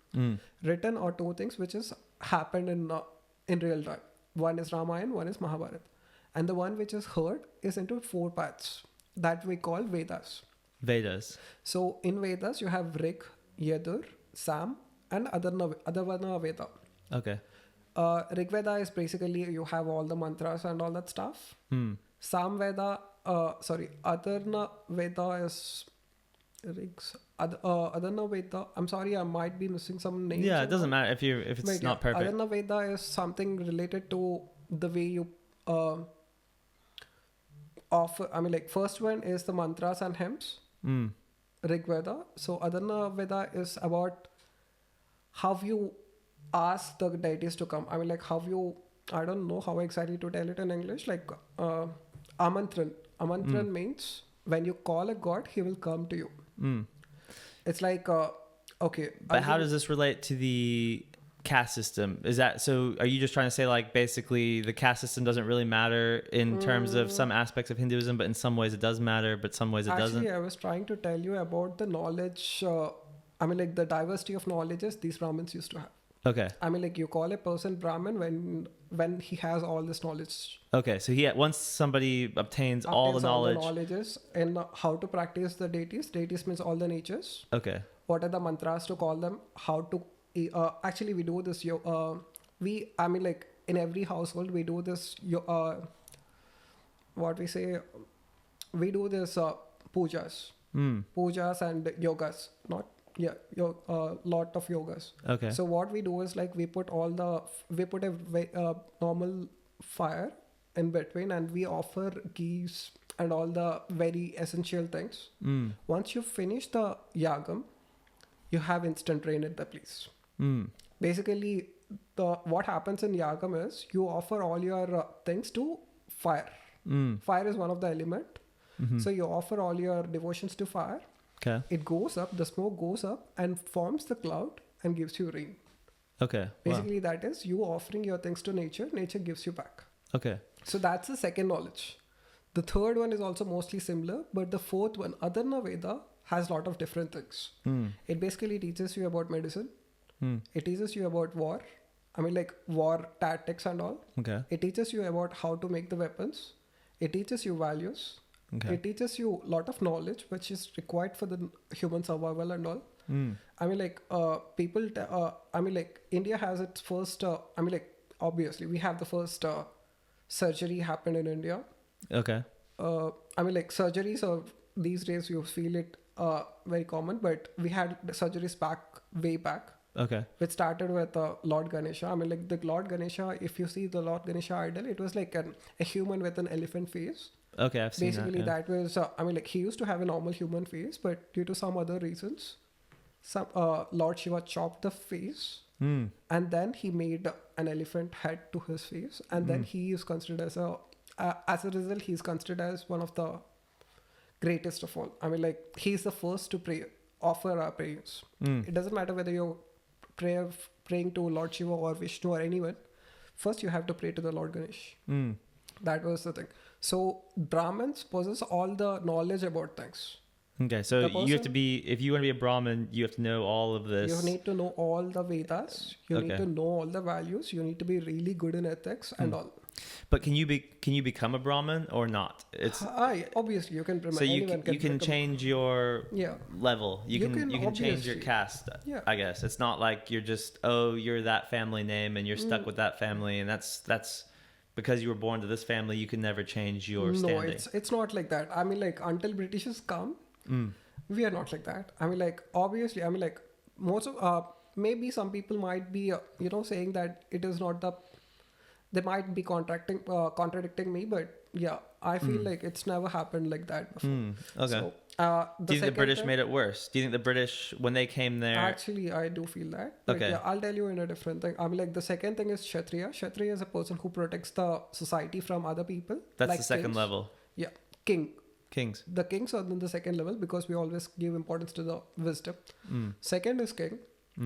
Written are 2 things which is happened in real time. One is Ramayana, one is Mahabharata. And the one which is heard is into 4 parts that we call Vedas. So in Vedas, you have Rig, Yadur, Sam, and Adharvana Veda. Okay. Rig Veda is basically you have all the mantras and all that stuff. Sam Veda, Adharvana Veda is Adharvana Veda. I'm sorry, I might be missing some names. Yeah, it doesn't matter if it's not perfect. Adharvana Veda is something related to the way you offer. I mean, like first one is the mantras and hymns. Rig Veda. So Adharvana Veda is about how you ask the deities to come. I mean, like how you, I don't know how exactly to tell it in English, like amantran. Amantran means when you call a god, he will come to you. It's like, okay. But how does this relate to the caste system? Is that so? Are you just trying to say like basically the caste system doesn't really matter in terms of some aspects of Hinduism, but in some ways it does matter, but some ways it doesn't? Actually, I was trying to tell you about the knowledge. I mean, like the diversity of knowledges these Brahmins used to have. Okay. I mean, like you call a person Brahmin when he has all this knowledge. Okay, so once somebody obtains all the knowledge, knowledges and how to practice the deities. Deities means all the natures. Okay. What are the mantras to call them? How to actually we do this. I mean, like in every household we do this. What we say, we do this pujas, pujas and yogas. Lot of yogas. Okay. So what we do is like we put a normal fire in between and we offer geese and all the very essential things. Once you finish the yagam, you have instant rain at the place. Basically, what happens in yagam is you offer all your things to fire. Fire is one of the element. So you offer all your devotions to fire. Okay. It goes up, the smoke goes up and forms the cloud and gives you rain. Okay. Basically, that is you offering your things to nature. Nature gives you back. Okay. So that's the second knowledge. The third one is also mostly similar, but the fourth one, Adharvana Veda, has a lot of different things. It basically teaches you about medicine. It teaches you about war. I mean, like war tactics and all. Okay. It teaches you about how to make the weapons. It teaches you values. Okay. It teaches you a lot of knowledge which is required for the human survival and all. I mean, like India has its first. Obviously, we have the first surgery happened in India. Okay. I mean, like surgeries are these days you feel it very common, but we had the surgeries way back. Okay. Which started with Lord Ganesha. I mean, like the Lord Ganesha. If you see the Lord Ganesha idol, it was like a human with an elephant face. Okay, I've seen Basically, that was, he used to have a normal human face, but due to some other reasons, Lord Shiva chopped the face and then he made an elephant head to his face. And then he is considered as a result, he's considered as one of the greatest of all. I mean, like he's the first to offer our prayers. It doesn't matter whether you're praying to Lord Shiva or Vishnu or anyone. First, you have to pray to the Lord Ganesh. Mm. That was the thing. So Brahmins possess all the knowledge about things. Okay, so The you have to person- be, if you want to be a Brahmin, you have to know all of this. You need to know all the Vedas. You need Okay. to know all the values. You need to be really good in ethics and all. But can you become a Brahmin or not? It's Obviously you can. so you anyone you can become- change your Yeah. level. You can change your obviously. caste. Yeah. I guess it's not like you're just you're that family name and you're stuck with that family, and that's because you were born to this family. You can never change your standing. No, it's not like that. I mean, like until Britishers come, we are not like that. I mean, like obviously, I mean, like most of maybe some people might be saying that it is not the. They might be contradicting me, but yeah, I feel like it's never happened like that before. Okay. So, Do you think the British made it worse? Do you think the British, when they came there? Actually, I do feel that. But Okay. yeah, I'll tell you in a different thing. I mean, like the second thing is Kshatriya. Kshatriya is a person who protects the society from other people. That's like the second kings. level. Yeah, king. Kings. The kings are in the second level because we always give importance to the wisdom. Second is king.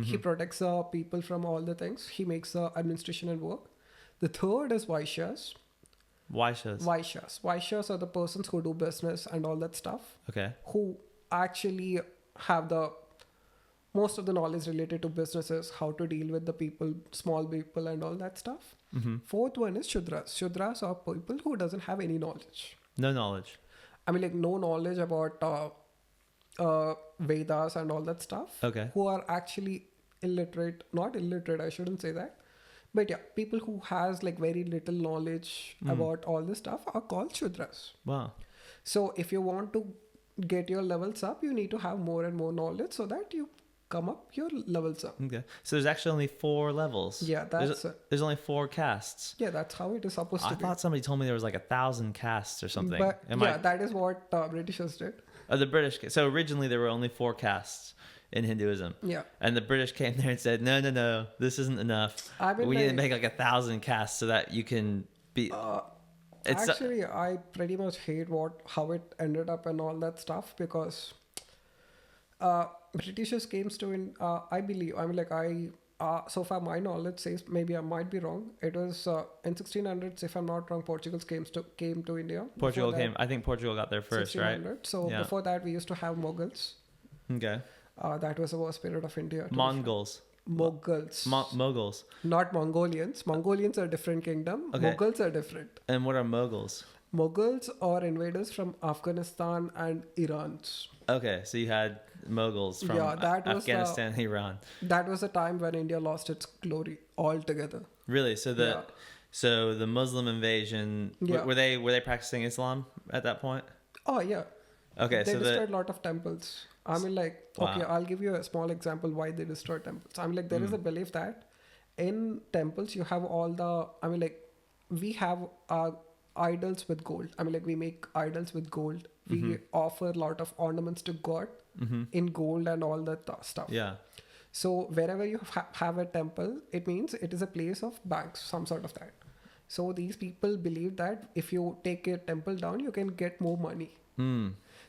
He protects the people from all the things. He makes the administration and work. The third is Vaishyas. Vaishyas. Vaishyas are the persons who do business and all that stuff. Okay. Who actually have the most of the knowledge related to businesses, how to deal with the people, small people and all that stuff. Fourth one is Shudras. Shudras are people who doesn't have any knowledge. No knowledge. I mean, like no knowledge about Vedas and all that stuff. Okay. Who are actually illiterate, not illiterate, I shouldn't say that. But yeah, people who has like very little knowledge about all this stuff are called Shudras. Wow. So if you want to get your levels up, you need to have more and more knowledge so that you come up your levels up. Okay. So there's actually only 4 levels. Yeah, that's it. There's only 4 castes. Yeah, that's how it is supposed I to be. thought somebody told me there was like 1,000 castes or something. But that is what Britishers did. The British. So originally there were only 4 castes in Hinduism. Yeah. And the British came there and said, no, this isn't enough. I mean, we need to make like 1,000 castes so that you can be. Actually, I pretty much hate how it ended up and all that stuff because Britishers came to I believe, I mean, like so far my knowledge says, maybe I might be wrong. It was in 1600s, if I'm not wrong, Portugal came to India. Portugal came. I think Portugal got there first, right? So before that, we used to have Mughals. Okay. That was the worst period of India. Mongols. Mughals. Mughals. Not Mongolians. Mongolians are a different kingdom. Okay. Mughals are different. And what are Mughals? Mughals are invaders from Afghanistan and Iran. Okay, so you had Mughals from Afghanistan and Iran. That was the time when India lost its glory altogether. Really? So the Muslim invasion, were they practicing Islam at that point? Oh yeah. Okay, they so destroyed a lot of temples. I mean, like, okay, I'll give you a small example why they destroyed temples. I mean, like, there is a belief that in temples you have all the, I mean, like, we have idols with gold. I mean, like, we make idols with gold. We offer a lot of ornaments to God in gold and all that stuff. Yeah. So wherever you have a temple, it means it is a place of banks, some sort of that. So these people believe that if you take a temple down, you can get more money.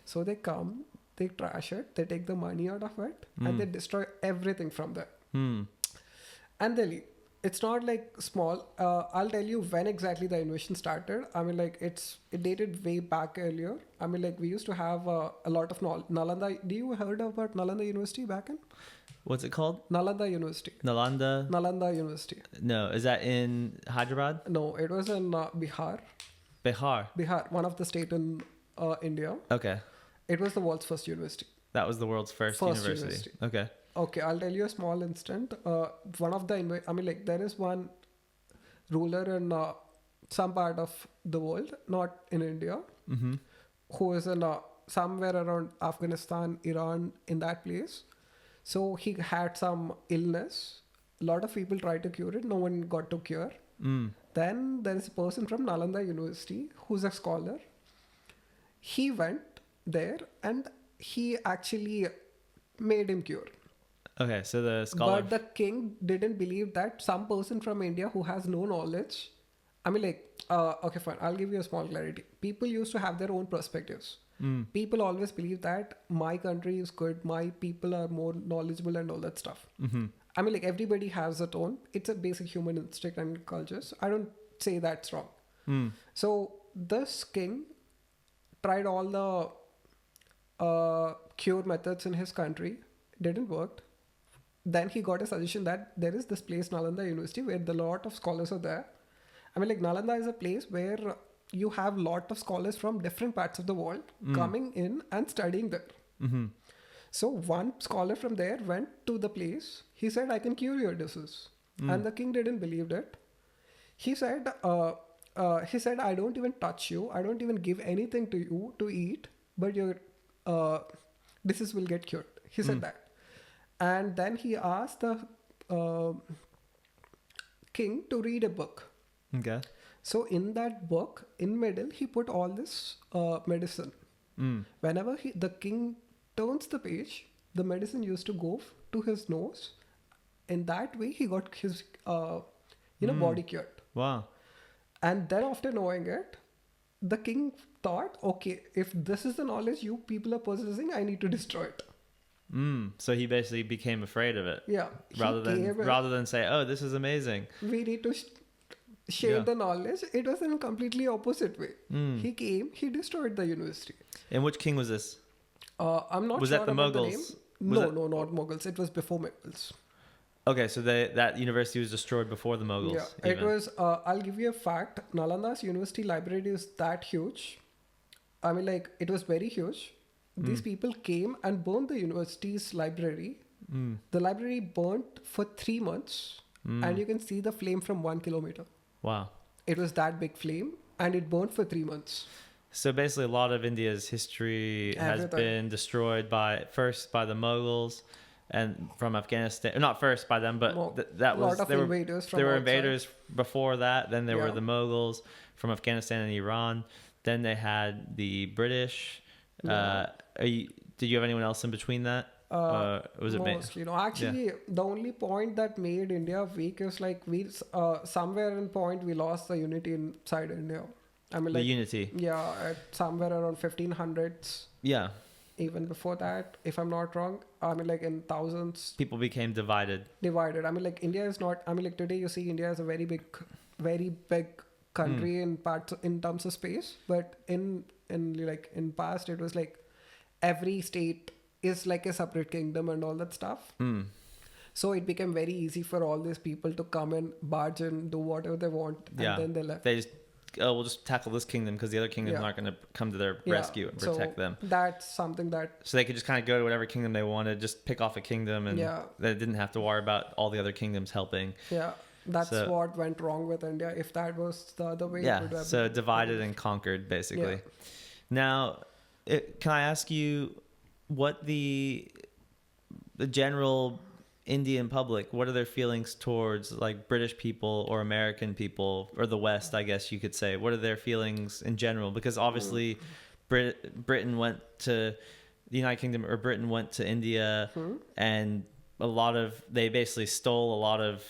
So they come, they trash it, they take the money out of it, and they destroy everything from there. And they leave. It's not like small. I'll tell you when exactly the invasion started. I mean, like it dated way back earlier. I mean, like we used to have a lot of Nalanda. Do you heard about Nalanda University back in? What's it called? Nalanda University. Nalanda University. No, is that in Hyderabad? No, it was in Bihar. Bihar, one of the state in India. Okay. It was the world's first university. That was the world's first university. Okay, I'll tell you a small instant. One of the, I mean, like there is one ruler in some part of the world, not in India, who is in somewhere around Afghanistan, Iran, in that place. So he had some illness. A lot of people tried to cure it. No one got to cure. Then there is a person from Nalanda University who's a scholar. He went there and he actually made him cure. Okay, so the scholar... But the king didn't believe that some person from India who has no knowledge... I mean, like, okay, fine. I'll give you a small clarity. People used to have their own perspectives. People always believe that my country is good, my people are more knowledgeable and all that stuff. I mean, like everybody has a tone. It's a basic human instinct and cultures. I don't say that's wrong. So this king tried all the cure methods in his country, didn't work. Then he got a suggestion that there is this place, Nalanda University, where the lot of scholars are there. I mean, like Nalanda is a place where you have lot of scholars from different parts of the world coming in and studying there. So one scholar from there went to the place. He said, "I can cure your disease," and the king didn't believe it. He said, "I don't even touch you. I don't even give anything to you to eat, but your disease will get cured." He said that, and then he asked the king to read a book. Okay. So in that book, in middle, he put all this medicine. Whenever the king turns the page, the medicine used to go to his nose. In that way, he got his body cured. Wow. And then after knowing it, the king thought, okay, if this is the knowledge you people are possessing, I need to destroy it. So he basically became afraid of it. Yeah. Rather than say, "Oh, this is amazing." We need to share the knowledge. It was in a completely opposite way. He came, he destroyed the university. And which king was this? I'm not Was sure that the about Mughals? the name. No, not Mughals. It was before Mughals. Okay, so that university was destroyed before the Mughals. Yeah, it was. I'll give you a fact. Nalanda's university library is that huge. I mean, like, it was very huge. These people came and burned the university's library. The library burnt for 3 months, and you can see the flame from 1 kilometer. Wow. It was that big flame, and it burned for 3 months. So basically, a lot of India's history has been destroyed first by the Mughals, and from Afghanistan. Not first by them, but that was invaders. There were invaders before that. Then there were the Mughals from Afghanistan and Iran. Then they had the British. Did you have anyone else in between that? Was it mostly? No, actually, the only point that made India weak is like somewhere in point we lost the unity inside India. I mean, like, the unity. Yeah, at somewhere around 1500s. Yeah. Even before that, if I'm not wrong. I mean, like in thousands. People became divided. I mean, like India is not. I mean, like today you see India is a very big country in terms of space, but in past it was like every state is like a separate kingdom and all that stuff. So it became very easy for all these people to come and barge and do whatever they want, and then they left. They just, we'll just tackle this kingdom because the other kingdoms aren't going to come to their rescue and protect them. That's something that... So they could just kind of go to whatever kingdom they wanted, just pick off a kingdom, and they didn't have to worry about all the other kingdoms helping. Yeah, that's what went wrong with India. If that was the other way... Yeah, so divided and conquered, basically. Yeah. Now, can I ask you what the general Indian public, what are their feelings towards like British people or American people or the West, I guess you could say? What are their feelings in general? Because obviously Britain went to the United Kingdom, or Britain went to India, and they basically stole a lot of,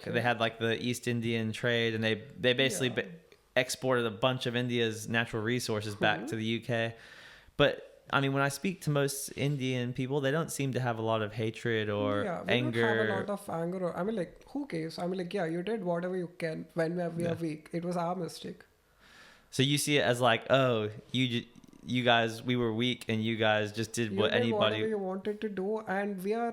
they had like the East Indian trade, and they basically exported a bunch of India's natural resources back to the UK. But I mean, when I speak to most Indian people, they don't seem to have a lot of hatred or anger. Don't have a lot of anger. I mean, like, who cares? I mean, like, you did whatever you can when we are weak. It was our mistake. So you see it as like, oh, you guys, we were weak, and you guys just did whatever you wanted to do, and we are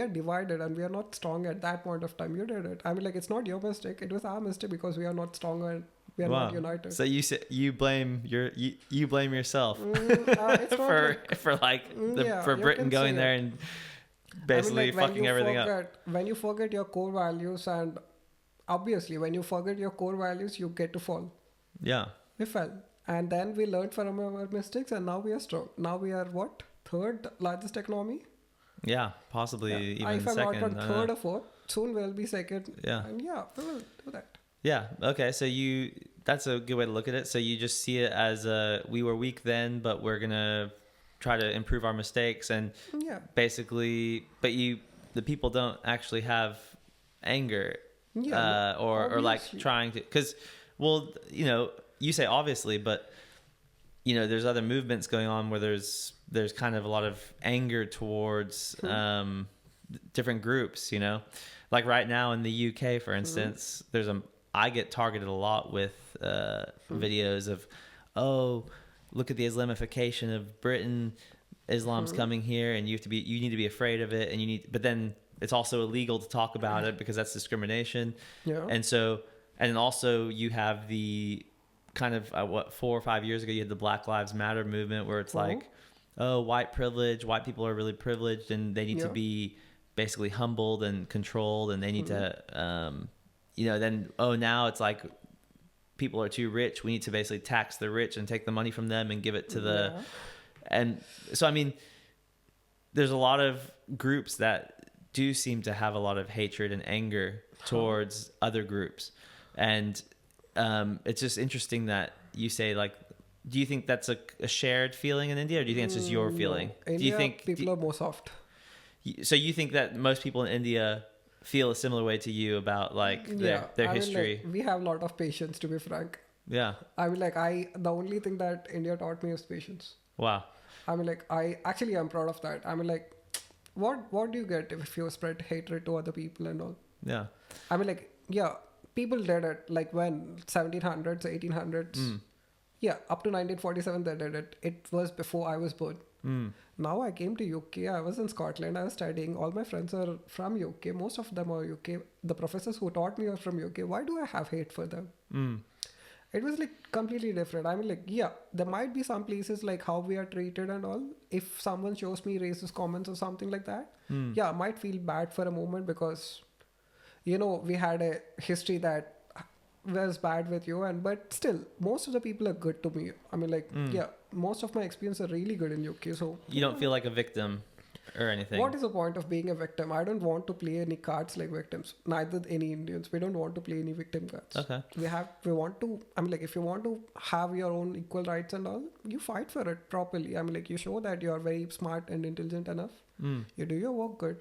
divided, and we are not strong at that point of time. You did it. I mean, like, it's not your mistake. It was our mistake because we are not stronger and we are not united. So you blame yourself it's for Britain going there and basically fucking everything up. When you forget your core values, and obviously when you forget your core values, you get to fall. Yeah. We fell. And then we learned from our mistakes, and now we are strong. Now we are what? Third largest economy? Yeah, possibly even if I'm second. Not third or fourth. Soon we'll be second. Yeah. And we will do that. Yeah. Okay. So that's a good way to look at it. So you just see it as we were weak then, but we're going to try to improve our mistakes. And basically, but the people don't actually have anger or like trying to, because, well, you say obviously, but there's other movements going on where there's kind of a lot of anger towards different groups, like right now in the UK, for instance, I get targeted a lot with videos of, oh, look at the Islamification of Britain. Islam's coming here, and you need to be afraid of it, but then it's also illegal to talk about it because that's discrimination. Yeah. And also you have the kind of 4 or 5 years ago, you had the Black Lives Matter movement where it's like, oh, white people are really privileged and they need to be basically humbled and controlled, and they need to, now it's like people are too rich. We need to basically tax the rich and take the money from them and give it to and so, I mean, there's a lot of groups that do seem to have a lot of hatred and anger towards other groups. And it's just interesting that you say, like, do you think that's a shared feeling in India, or do you think it's just your feeling? India, do you think people are more soft? So you think that most people in India feel a similar way to you about like their history? We have a lot of patience, to be frank. Yeah. The only thing that India taught me is patience. Wow. I'm proud of that. What do you get if you spread hatred to other people and all? Yeah. People did it like when 1700s, 1800s. Yeah, up to 1947 they did it. It was before I was born. Now I came to UK. I was in Scotland. I was studying. All my friends are from UK. Most of them are UK. The professors who taught me are from UK. Why do I have hate for them? It was like completely different. There might be some places like how we are treated and all. If someone shows me racist comments or something like that, I might feel bad for a moment because, we had a history that was bad with you, but still, most of the people are good to me. Most of my experience are really good in UK. So you don't feel like a victim or anything. What is the point of being a victim? I don't want to play any cards like victims. Neither any Indians. We don't want to play any victim cards. Okay. We want to, if you want to have your own equal rights and all, you fight for it properly. You show that you are very smart and intelligent enough. You do your work good.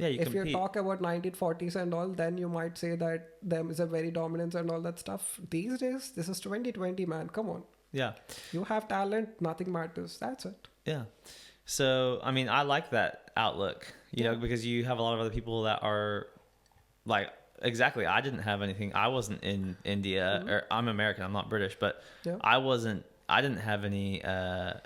If you talk about 1940s and all, then you might say that there is a very dominance and all that stuff. These days, this is 2020, man. Come on. Yeah. You have talent. Nothing matters. That's it. Yeah. So, I like that outlook, because you have a lot of other people that are like, exactly. I didn't have anything. I wasn't in India, or I'm American. I'm not British, but I didn't have any, I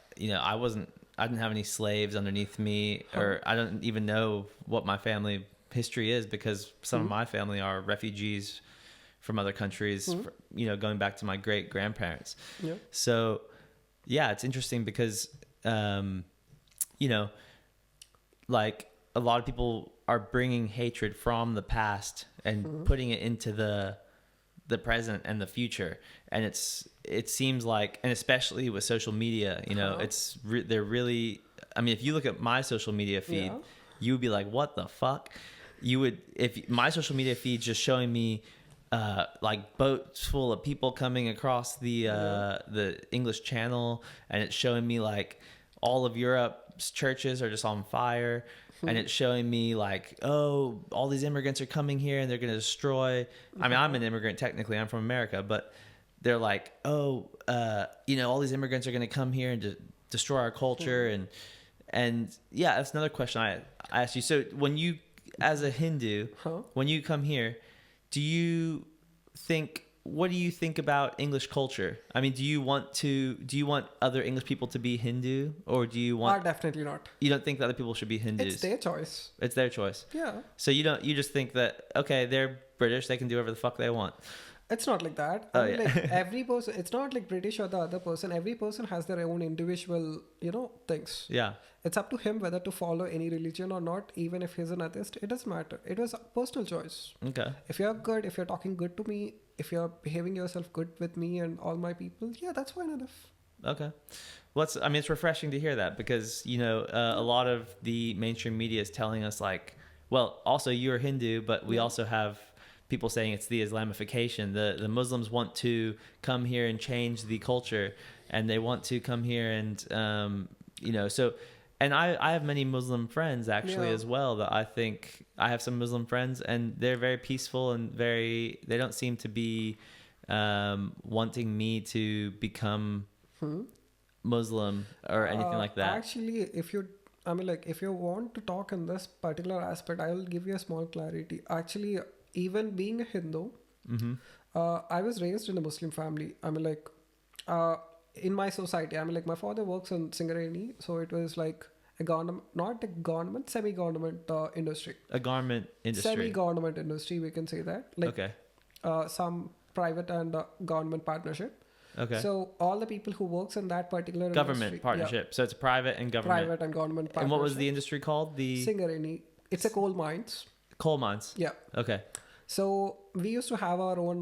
didn't have any slaves underneath me, or I don't even know what my family history is because some of my family are refugees from other countries, going back to my great grandparents. Yeah. So, it's interesting because, like a lot of people are bringing hatred from the past and putting it into the present and the future. And it seems like, and especially with social media, they're really, if you look at my social media feed, you would be like, what the fuck? If my social media feed just showing me like boats full of people coming across the English Channel, and it's showing me like all of Europe's churches are just on fire, and it's showing me like, oh, all these immigrants are coming here and they're going to destroy. I'm an immigrant technically, I'm from America, but they're like, oh, all these immigrants are going to come here and destroy our culture, and that's another question I asked you. So when you, as a Hindu, when you come here, what do you think about English culture? Do you want other English people to be Hindu, or do you want? Definitely not. You don't think that other people should be Hindus? It's their choice. It's their choice. Yeah. So you just think that, okay, they're British, they can do whatever the fuck they want. It's not like that. Every person, it's not like British or the other person. Every person has their own individual, things. Yeah. It's up to him whether to follow any religion or not, even if he's an atheist. It doesn't matter. It was a personal choice. Okay. If you're good, if you're talking good to me, if you're behaving yourself good with me and all my people, that's fine enough. Okay. Well, it's refreshing to hear that because, a lot of the mainstream media is telling us like, well, also you're Hindu, but we also have people saying it's the Islamification. The Muslims want to come here and change the culture, and they want to come here and, and I have many Muslim friends actually as well that I think I have some Muslim friends, and they're very peaceful and they don't seem to be wanting me to become Muslim or anything like that. Actually, I mean, like, if you want to talk in this particular aspect, I will give you a small clarity. Actually, even being a Hindu, Mm-hmm. I was raised in a Muslim family. I mean, like, uh, in my society, I mean, like, my father works in Singareni, so it was like a government, not a government, semi-government industry. A garment industry. Semi-government industry, we can say that. Like, Okay. some private and government partnership. Okay. So all the people who works in that particular Government industry, partnership. So it's private and government. private and government partnership. And what was the industry called? The Singareni. It's a coal mines. coal mines. Yeah. Okay. So we used to have our own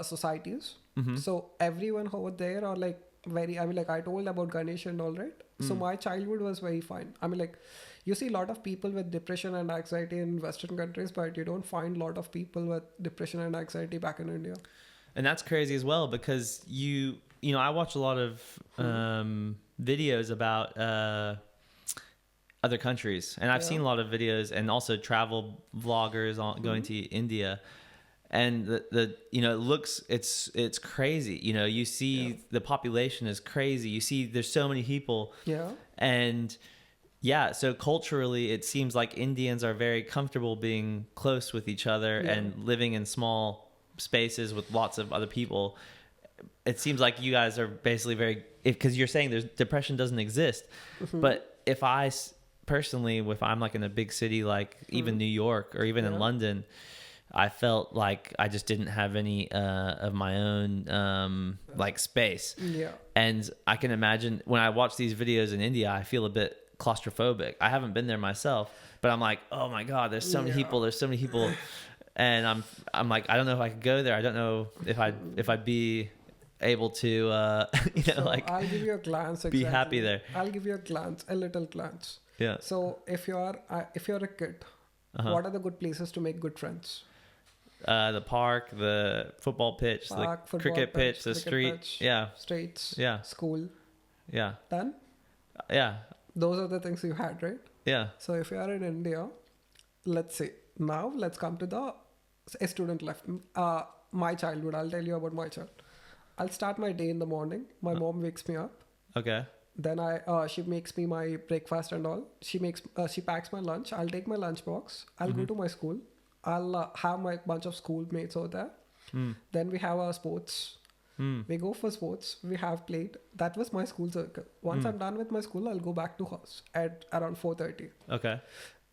societies. Mm-hmm. So everyone over there are like very. I mean, like I told about Ganesh and all, right? So my childhood was very fine. I mean, like you see a lot of people with depression and anxiety in Western countries, but you don't find a lot of people with depression and anxiety back in India. And that's crazy as well because you know, I watch a lot of videos about other countries, and I've seen a lot of videos and also travel vloggers going to India, and the you know, it's crazy. You know, you see the population is crazy. You see there's so many people. Yeah. And yeah, so culturally it seems like Indians are very comfortable being close with each other and living in small spaces with lots of other people. It seems like you guys are basically very, because you're saying there's depression doesn't exist, but if personally, if I'm like in a big city like even New York or even in London, I felt like I just didn't have any of my own like space. Yeah. And I can imagine when I watch these videos in India, I feel a bit claustrophobic. I haven't been there myself, but I'm like, oh my God, there's so many people. There's so many people. And I'm like, I don't know if I could go there. I don't know if I'd be able to, you know, So like I'll give you a glance. be happy there. I'll give you a glance, a little glance. Yeah. So if you're a kid, what are the good places to make good friends? The park, the football pitch, the cricket pitch, the street. Yeah. Streets. Yeah. School. Yeah. Done? Yeah. Those are the things you had, right? Yeah. So if you are in India, let's say, now let's come to a student left. My childhood, I'll tell you about my child. I'll start my day in the morning. My mom wakes me up. Okay. Then she makes me my breakfast and all. She packs my lunch. I'll take my lunch box. I'll go to my school. I'll have my bunch of schoolmates over there. Then we have our sports. We go for sports. We have played. That was my school circle. Once I'm done with my school, I'll go back to house at around 4:30. Okay.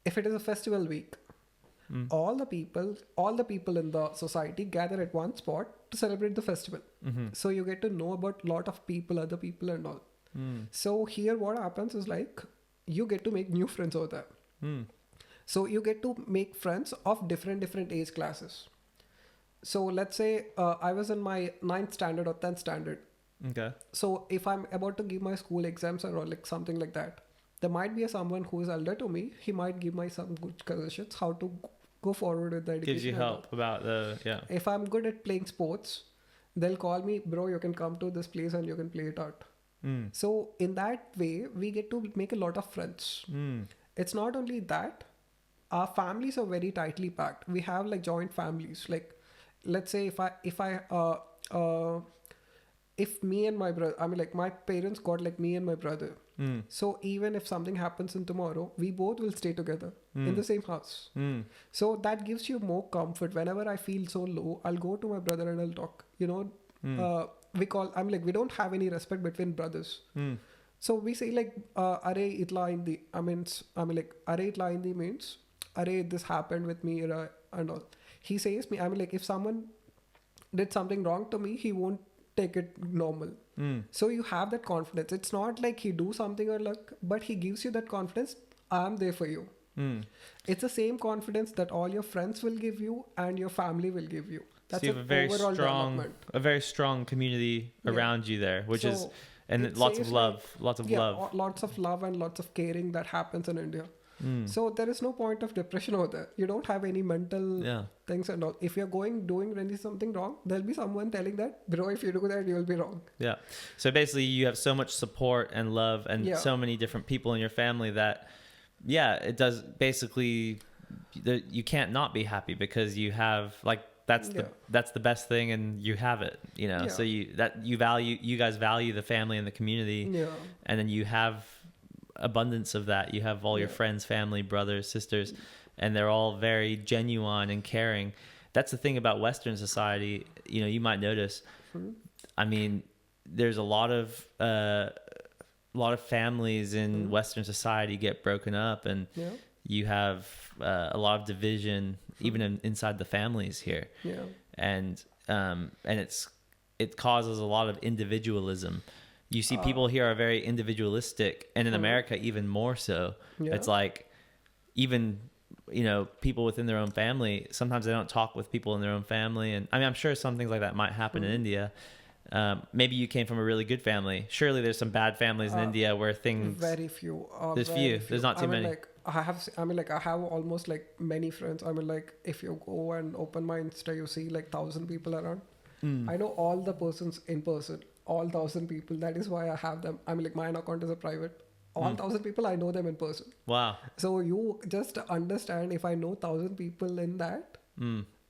If it is a festival week, all the people in the society gather at one spot to celebrate the festival. So you get to know about a lot of people, other people and all. So here what happens is like you get to make new friends over there. So you get to make friends of different age classes. So let's say I was in my 9th standard or 10th standard. Okay. So if I'm about to give my school exams or like something like that, there might be someone who is elder to me. He might give me some good suggestions how to go forward with the education. Gives you help about If I'm good at playing sports, they'll call me, bro, you can come to this place and you can play it out. So in that way, we get to make a lot of friends. It's not only that, our families are very tightly packed. We have like joint families. Like, let's say if me and my brother, I mean like my parents got like me and my brother. So even if something happens in tomorrow, we both will stay together in the same house. So that gives you more comfort. Whenever I feel so low, I'll go to my brother and I'll talk. You know, we don't have any respect between brothers. So we say like, are itla indi. I mean like, are itla indi means, are this happened with me and all. He says me, I mean like, if someone did something wrong to me, he won't take it normal. So you have that confidence. It's not like he do something or like, but he gives you that confidence. I'm there for you. It's the same confidence that all your friends will give you and your family will give you. That's so you have a very strong community around you there, which is, and lots of love. Lots of love and lots of caring that happens in India. So there is no point of depression over there. You don't have any mental things and all. If you're doing really something wrong, there'll be someone telling that, bro, if you do that, you'll be wrong. Yeah. So basically you have so much support and love and so many different people in your family that, it does basically, you can't not be happy because you have like, that's the best thing and you have it, you know. So you guys value the family and the community, and then you have abundance of that. You have all your friends, family, brothers, sisters, and they're all very genuine and caring. That's the thing about Western society. You know, you might notice. I mean, there's a lot of families in Western society get broken up, and you have a lot of division even inside the families here. And it causes a lot of individualism. You see people here are very individualistic, and in America even more so. It's like even, you know, people within their own family, sometimes they don't talk with people in their own family. And I mean, I'm sure some things like that might happen in India. Maybe you came from a really good family. Surely there's some bad families in India where things... Very few. There's few. There's not too many. I have almost like many friends. I mean, like if you go and open my Insta, you see like 1,000 people around. I know all the persons in person, all 1,000 people. That is why I have them. I mean, like my account is a private. All 1,000 people, I know them in person. Wow. So you just understand, if I know 1,000 people in that,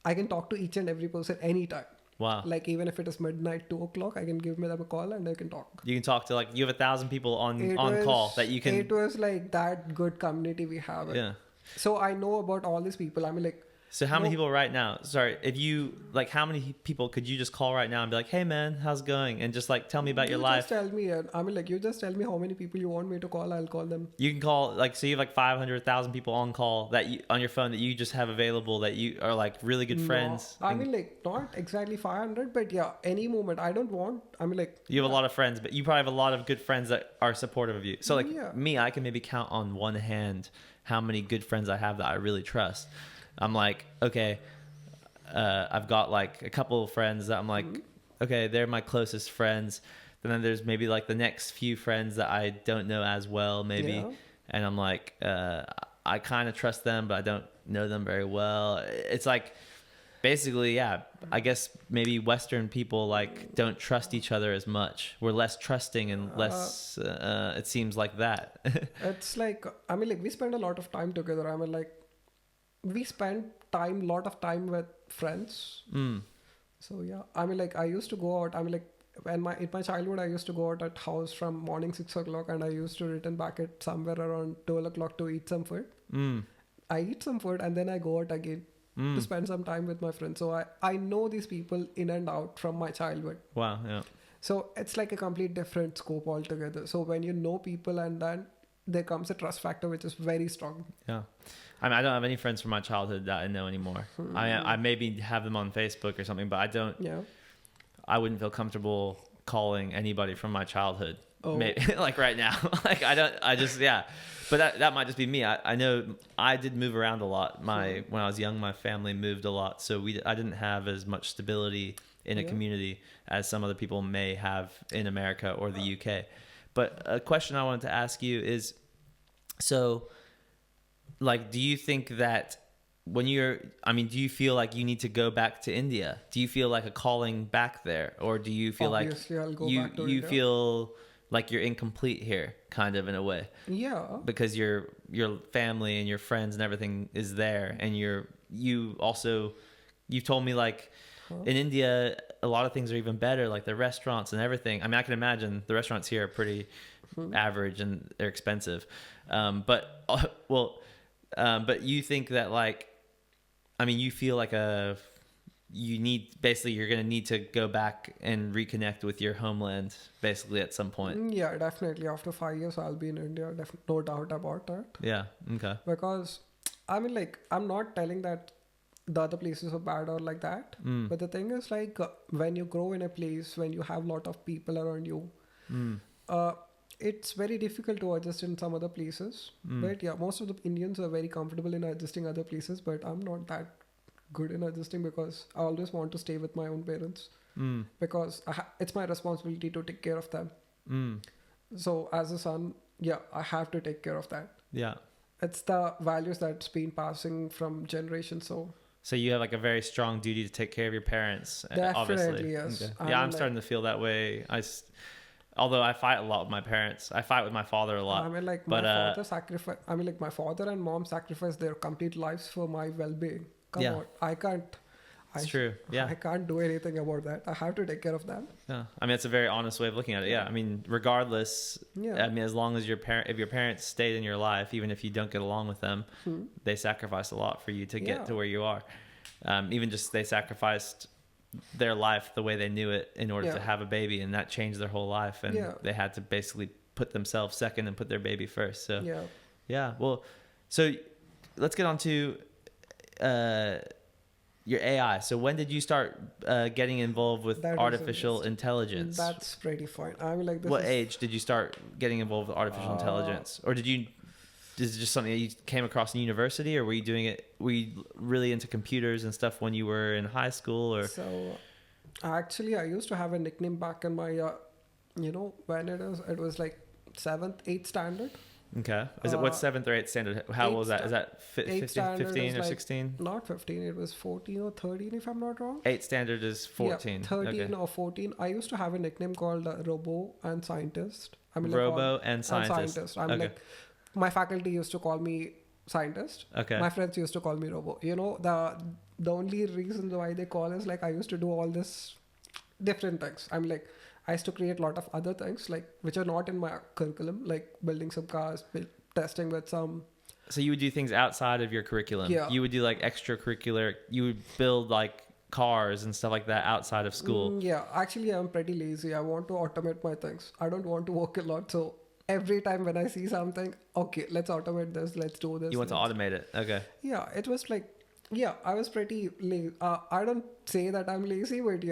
I can talk to each and every person anytime. Wow. Like even if it is midnight, 2:00, I can give them a call and I can talk. You can talk to, like, you have 1,000 people on call that you can... It was like that good community we have. Yeah. So I know about all these people. I mean, like... So how many people right now, sorry, if you, like, how many people could you just call right now and be like, hey man, how's it going? And just like, tell me about your life. Just tell me, I mean, like, you just tell me how many people you want me to call, I'll call them. You can call, like, so you have like 500,000 people on call that you, on your phone, that you just have available, that you are like really good friends. I mean, like, not exactly 500, but yeah, any moment. I don't want, I mean, like... You have a lot of friends, but you probably have a lot of good friends that are supportive of you. So like me, I can maybe count on one hand how many good friends I have that I really trust. I'm like, okay... I've got like a couple of friends that I'm like, okay, they're my closest friends. And then there's maybe like the next few friends that I don't know as well, maybe. Yeah. And I'm like, I kind of trust them, but I don't know them very well. It's like, basically, yeah, I guess maybe Western people like don't trust each other as much. We're less trusting and less, it seems like that. It's like, I mean, like we spend a lot of time together. I mean, like we spend lot of time with friends. So yeah, I mean, like I used to go out. I mean, like in my childhood, I used to go out at house from morning 6:00, and I used to return back at somewhere around 12:00 to eat some food. I eat some food and then I go out again to spend some time with my friends. So I know these people in and out from my childhood. Wow. Yeah. So it's like a complete different scope altogether. So when you know people, and then there comes a trust factor which is very strong. Yeah. I mean, I don't have any friends from my childhood that I know anymore. I maybe have them on Facebook or something, but I don't. Yeah. I wouldn't feel comfortable calling anybody from my childhood. Oh. Maybe, like right now. Like I just yeah. But that might just be me. I know I did move around a lot. When I was young, my family moved a lot, so I didn't have as much stability in a community as some other people may have in America or the UK. But a question I wanted to ask you is, so, like, do you think that do you feel like you need to go back to India? Do you feel like a calling back there? Or do you feel Obviously, like I'll go back to you India. Feel like you're incomplete here, kind of in a way? Yeah. Because your family and your friends and everything is there, and you've told me like in India, a lot of things are even better, like the restaurants and everything. I mean, I can imagine the restaurants here are pretty average and they're expensive. But you think that, like, I mean, you feel like you're going to need to go back and reconnect with your homeland basically at some point. Yeah, definitely. After 5 years, I'll be in India. No doubt about that. Yeah. Okay. Because, I mean, like, I'm not telling that the other places are bad or like that. But the thing is, like, when you grow in a place, when you have a lot of people around you, it's very difficult to adjust in some other places. But yeah, most of the Indians are very comfortable in adjusting other places, but I'm not that good in adjusting because I always want to stay with my own parents because it's my responsibility to take care of them. So as a son, yeah, I have to take care of that. Yeah. It's the values that's been passing from generation. So you have like a very strong duty to take care of your parents. Definitely, obviously. Yes. Okay. Yeah, I'm starting to feel that way. Although I fight a lot with my parents. I fight with my father a lot. I mean, like, my father and mom sacrificed their complete lives for my well-being. Come on. I can't It's true. Yeah. I can't do anything about that. I have to take care of them. Yeah. I mean, it's a very honest way of looking at it. Yeah. I mean, regardless, Yeah. I mean, as long as if your parents stayed in your life, even if you don't get along with them, they sacrificed a lot for you to get to where you are. Even just they sacrificed their life the way they knew it in order to have a baby, and that changed their whole life. And they had to basically put themselves second and put their baby first. So yeah. Well, so let's get on to your AI. So when did you start getting involved with artificial intelligence? That's pretty fine. I mean, like, what age did you start getting involved with artificial intelligence? Or is it just something that you came across in university, or were you really into computers and stuff when you were in high school? Or so actually, I used to have a nickname back in my when it was like 7th, 8th standard. Okay. What's 7th or 8th standard? How old was that? Is that 15 or 16? Not 15. It was 14 or 13, if I'm not wrong. 8th standard is 14. Yeah, 13 or 14. I used to have a nickname called Robo and Scientist. I mean, Robo and Scientist. I'm like, my faculty used to call me Scientist. Okay. My friends used to call me Robo. The only reason why they call is like I used to do all this different things. I'm like, I used to create a lot of other things like which are not in my curriculum, like building some cars, testing with some. So you would do things outside of your curriculum. Yeah. You would do like extracurricular. You would build like cars and stuff like that outside of school. Yeah, actually, I'm pretty lazy. I want to automate my things. I don't want to work a lot. So every time when I see something, okay, let's automate this. Let's do this. You want to automate it. Okay. Yeah, it was like, I was pretty lazy. I don't say that I'm lazy, but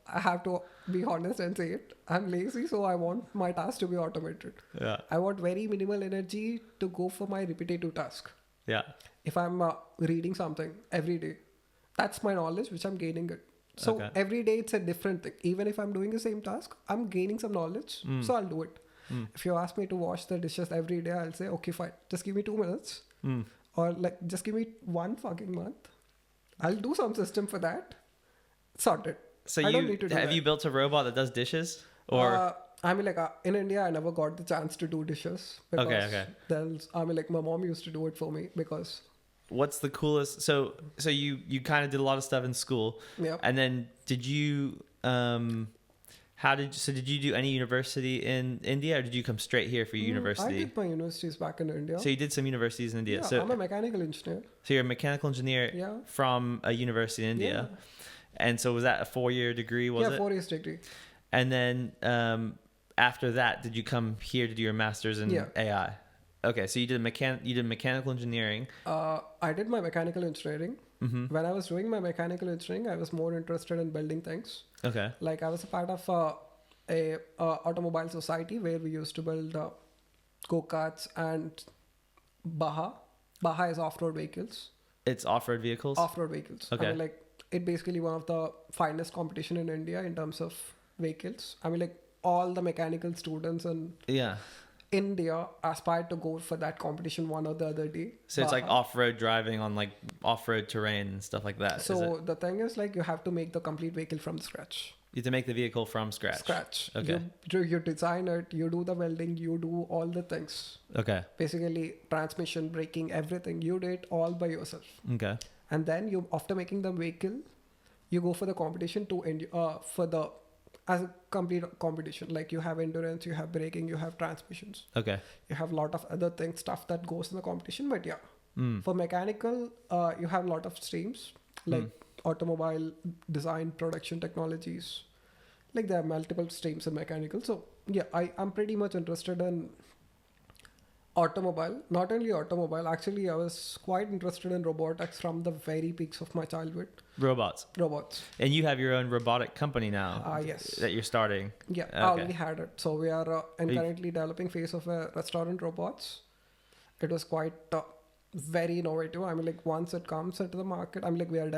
I have to be honest and say it. I'm lazy, so I want my task to be automated. Yeah. I want very minimal energy to go for my repetitive task. Yeah. If I'm reading something every day, that's my knowledge, which I'm gaining it. So every day it's a different thing. Even if I'm doing the same task, I'm gaining some knowledge. So I'll do it. If you ask me to wash the dishes every day, I'll say, okay, fine. Just give me 2 minutes. Or like, just give me 1 fucking month. I'll do some system for that. Sort it. So have you built a robot that does dishes? Or I mean, like in India, I never got the chance to do dishes. Okay. I mean, like my mom used to do it for me because. What's the coolest? So you kind of did a lot of stuff in school. Yeah. And then did you did you do any university in India, or did you come straight here for your university? I did my universities back in India. So you did some universities in India. Yeah, so I'm a mechanical engineer. So you're a mechanical engineer from a university in India. Yeah. And so was that a 4-year degree, was it? Yeah, 4 years degree. And then after that, did you come here to do your master's in AI? Okay, so you did mechanical engineering. I did my mechanical engineering. Mm-hmm. When I was doing my mechanical engineering, I was more interested in building things. Okay. Like I was a part of a automobile society where we used to build go-karts and Baja. Baja is off-road vehicles. It's off-road vehicles? Off-road vehicles. Okay. I mean, like, it basically one of the finest competition in India in terms of vehicles. I mean, like, all the mechanical students in India aspired to go for that competition one or the other day. So it's like off-road driving on like off-road terrain and stuff like that. So the thing is, like, you have to make the complete vehicle from scratch. You have to make the vehicle from scratch. Okay. You design it, you do the welding, you do all the things. Okay. Basically, transmission, braking, everything. You do it all by yourself. Okay. And then after making the vehicle, you go for the competition as a complete competition. Like you have endurance, you have braking, you have transmissions. Okay. You have a lot of other stuff that goes in the competition. But for mechanical, you have a lot of streams like automobile design, production technologies. Like there are multiple streams in mechanical. So I'm pretty much interested in automobile. Not only automobile, actually I was quite interested in robotics from the very peaks of my childhood. Robots. And you have your own robotic company now. Yes. That you're starting. Yeah, okay. I already had it. So we are currently developing phase of restaurant robots. It was quite very innovative. I mean, like once it comes into the market, I mean, like we are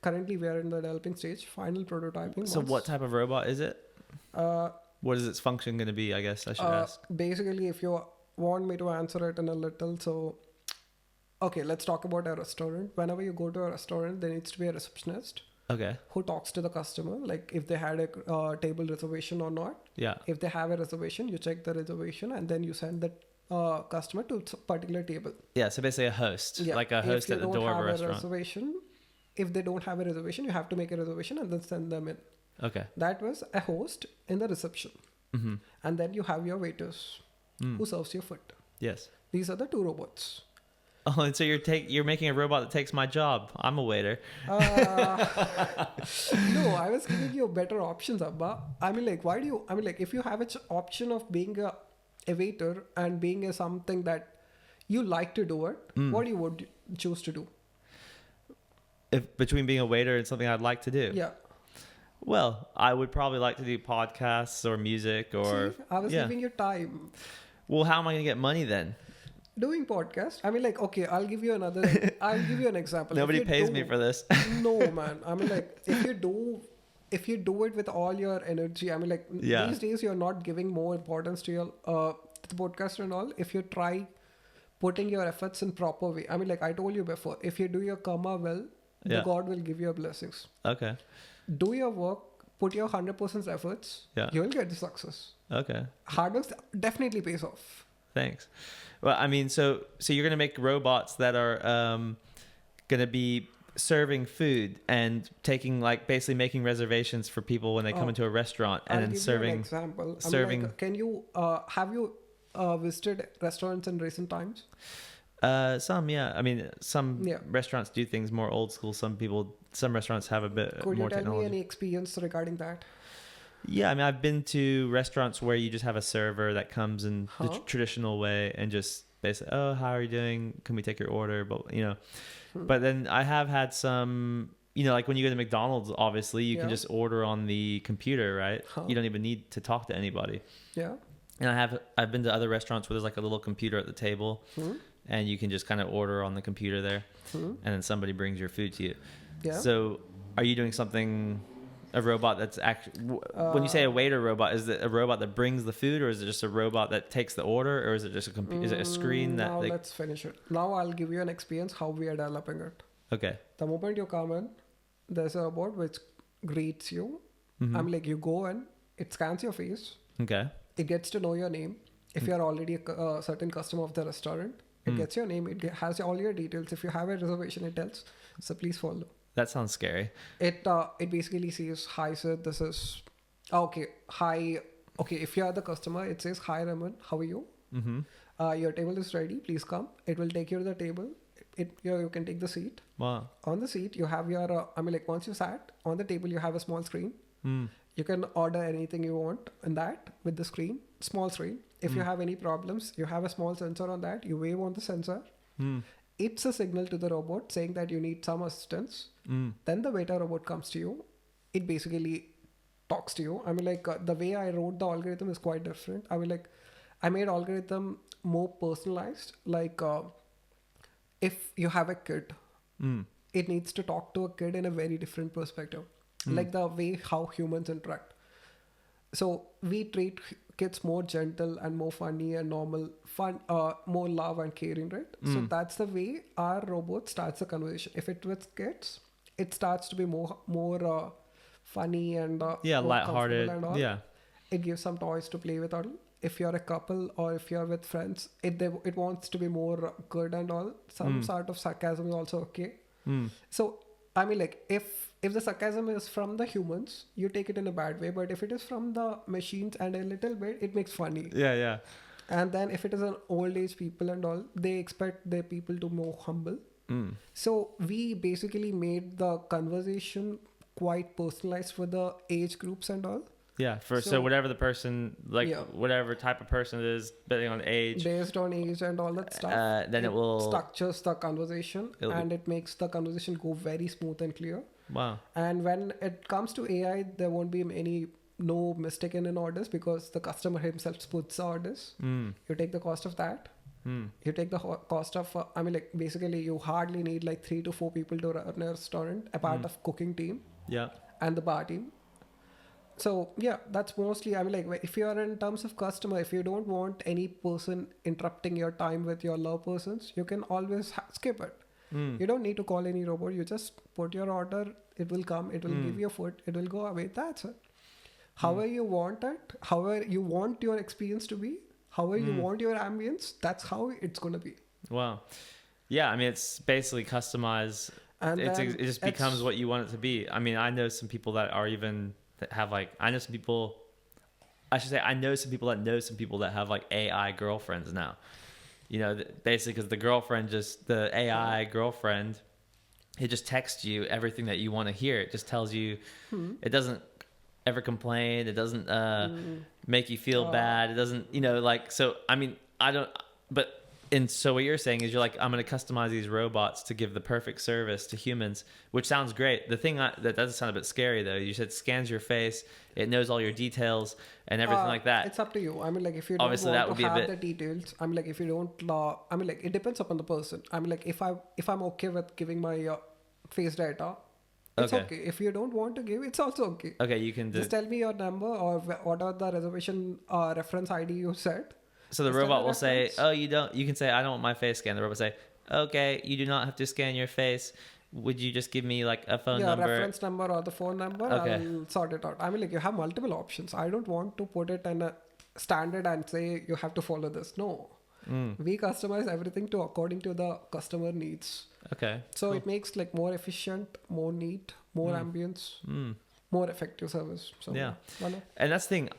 currently we are in the developing stage, final prototyping. So what type of robot is it? What is its function going to be, I guess I should ask? Basically, if you want me to answer it in a little, so okay, let's talk about a restaurant. Whenever you go to a restaurant, there needs to be a receptionist who talks to the customer, like if they had a table reservation or not. If they have a reservation, you check the reservation and then you send the customer to a particular table. So basically a host, like a host at the door of a restaurant. If you don't have a reservation, if they don't have a reservation, you have to make a reservation and then send them in. Okay. That was a host in the reception. Mm-hmm. And then you have your waiters who serves your food. Yes. These are the two robots. Oh, and so you're making a robot that takes my job. I'm a waiter. No, I was giving you better options, Abba. I mean, like, if you have an option of being a waiter and being something that you like to do it, what you would choose to do? If between being a waiter and something I'd like to do. Yeah. Well, I would probably like to do podcasts or music or. See, I was giving you time. Well, how am I going to get money then? Doing podcast. I mean, like, okay, I'll give you an example. Nobody pays me for this. No, man. I mean, like, if you do it with all your energy, I mean, like, these days you're not giving more importance to your the podcast and all. If you try putting your efforts in proper way, I mean, like I told you before, if you do your karma well, the God will give you blessings. Okay. Do your work, put your 100% efforts, you will get the success. Okay. Hard work definitely pays off. Thanks. Well, I mean, so you're going to make robots that are going to be serving food and taking, like, basically making reservations for people when they come into a restaurant and then serving. You an example. Serving. I mean, like, can you have you visited restaurants in recent times? Some, yeah. I mean, some restaurants do things more old school. Some restaurants have a bit more technology. Could you tell me any experience regarding that? Yeah, I mean, I've been to restaurants where you just have a server that comes in the traditional way and just basically, oh, how are you doing? Can we take your order? But but then I have had some, like when you go to McDonald's, obviously you can just order on the computer, right? You don't even need to talk to anybody. Yeah. And I've been to other restaurants where there's like a little computer at the table, and you can just kind of order on the computer there, and then somebody brings your food to you. Yeah. So, are you doing something? A robot that's actually, when you say a waiter robot, is it a robot that brings the food, or is it just a robot that takes the order, or is it just is it a screen that? Now let's finish it. Now I'll give you an experience how we are developing it. Okay. The moment you come in, there's a robot which greets you. I'm like, you go in, it scans your face. Okay. It gets to know your name. If you're already a certain customer of the restaurant, it gets your name. It has all your details. If you have a reservation, it tells. So please follow. That sounds scary. It basically says, hi sir, this is okay. Hi, okay. If you are the customer, it says, hi Raman, how are you? Your table is ready. Please come. It will take you to the table. You can take the seat. Wow. On the seat, you have your. Once you sat on the table, you have a small screen. You can order anything you want in that with the screen, small screen. If you have any problems, you have a small sensor on that. You wave on the sensor. It's a signal to the robot saying that you need some assistance. Then the waiter robot comes to you. It basically talks to you. The way I wrote the algorithm is quite different. I made algorithm more personalized. If you have a kid, it needs to talk to a kid in a very different perspective. Like the way how humans interact. So we treat kids more gentle and more funny and normal, more love and caring, right? So that's the way our robot starts a conversation. If it with kids, it starts to be more funny and lighthearted and all. Yeah, it gives some toys to play with. All. If you're a couple or if you're with friends, it wants to be more good and all. Some sort of sarcasm is also okay. So if the sarcasm is from the humans, you take it in a bad way. But if it is from the machines and a little bit, it makes funny. Yeah. And then if it is an old age people and all, they expect their people to be more humble. So we basically made the conversation quite personalized for the age groups and all. Yeah, so whatever the person, whatever type of person it is, depending on age. Based on age and all that stuff. Then it will... structures the conversation and it makes the conversation go very smooth and clear. Wow. And when it comes to AI, there won't be no mistaken in orders because the customer himself puts the orders. You take the cost of that. You take the cost of, basically you hardly need 3 to 4 people to run a restaurant, a part of cooking team. Yeah. And the bar team. So yeah, that's mostly, if you are in terms of customer, if you don't want any person interrupting your time with your loved persons, you can always skip it. You don't need to call any robot. You just put your order. It will come. It will give you food. It will go away. That's it. However you want it, however you want your experience to be, however you want your ambience, that's how it's going to be. Wow. Yeah, it's basically customized. And then it just becomes what you want it to be. I mean, I know some people that are even that have like I know some people. I should say I know some people that have like AI girlfriends now. You know, basically because the AI girlfriend, it just texts you everything that you want to hear. It just tells you. It doesn't ever complain. It doesn't make you feel bad. It doesn't, like, so, I mean, I don't, but, and so what you're saying is you're like, I'm going to customize these robots to give the perfect service to humans, which sounds great. The thing that does sound a bit scary though. You said scans your face. It knows all your details and everything like that. It's up to you. I mean, like, if you don't Obviously, want to have the details, I mean, like, if you don't, I mean, like, it depends upon the person. I mean, like, if I'm okay with giving my face data, it's okay. If you don't want to give, it's also okay. Okay, you can just tell me your number or whatever the reservation reference ID you set. So the robot will say, "Oh, you don't." You can say, "I don't want my face scanned." The robot will say, "Okay, you do not have to scan your face. Would you just give me like a phone number?" Yeah, reference number or the phone number. Okay. I'll sort it out. I mean, like, you have multiple options. I don't want to put it in a standard and say you have to follow this. No. We customize everything according to the customer needs. Okay. So cool. It makes like more efficient, more neat, more ambience, more effective service. So yeah. And that's the thing.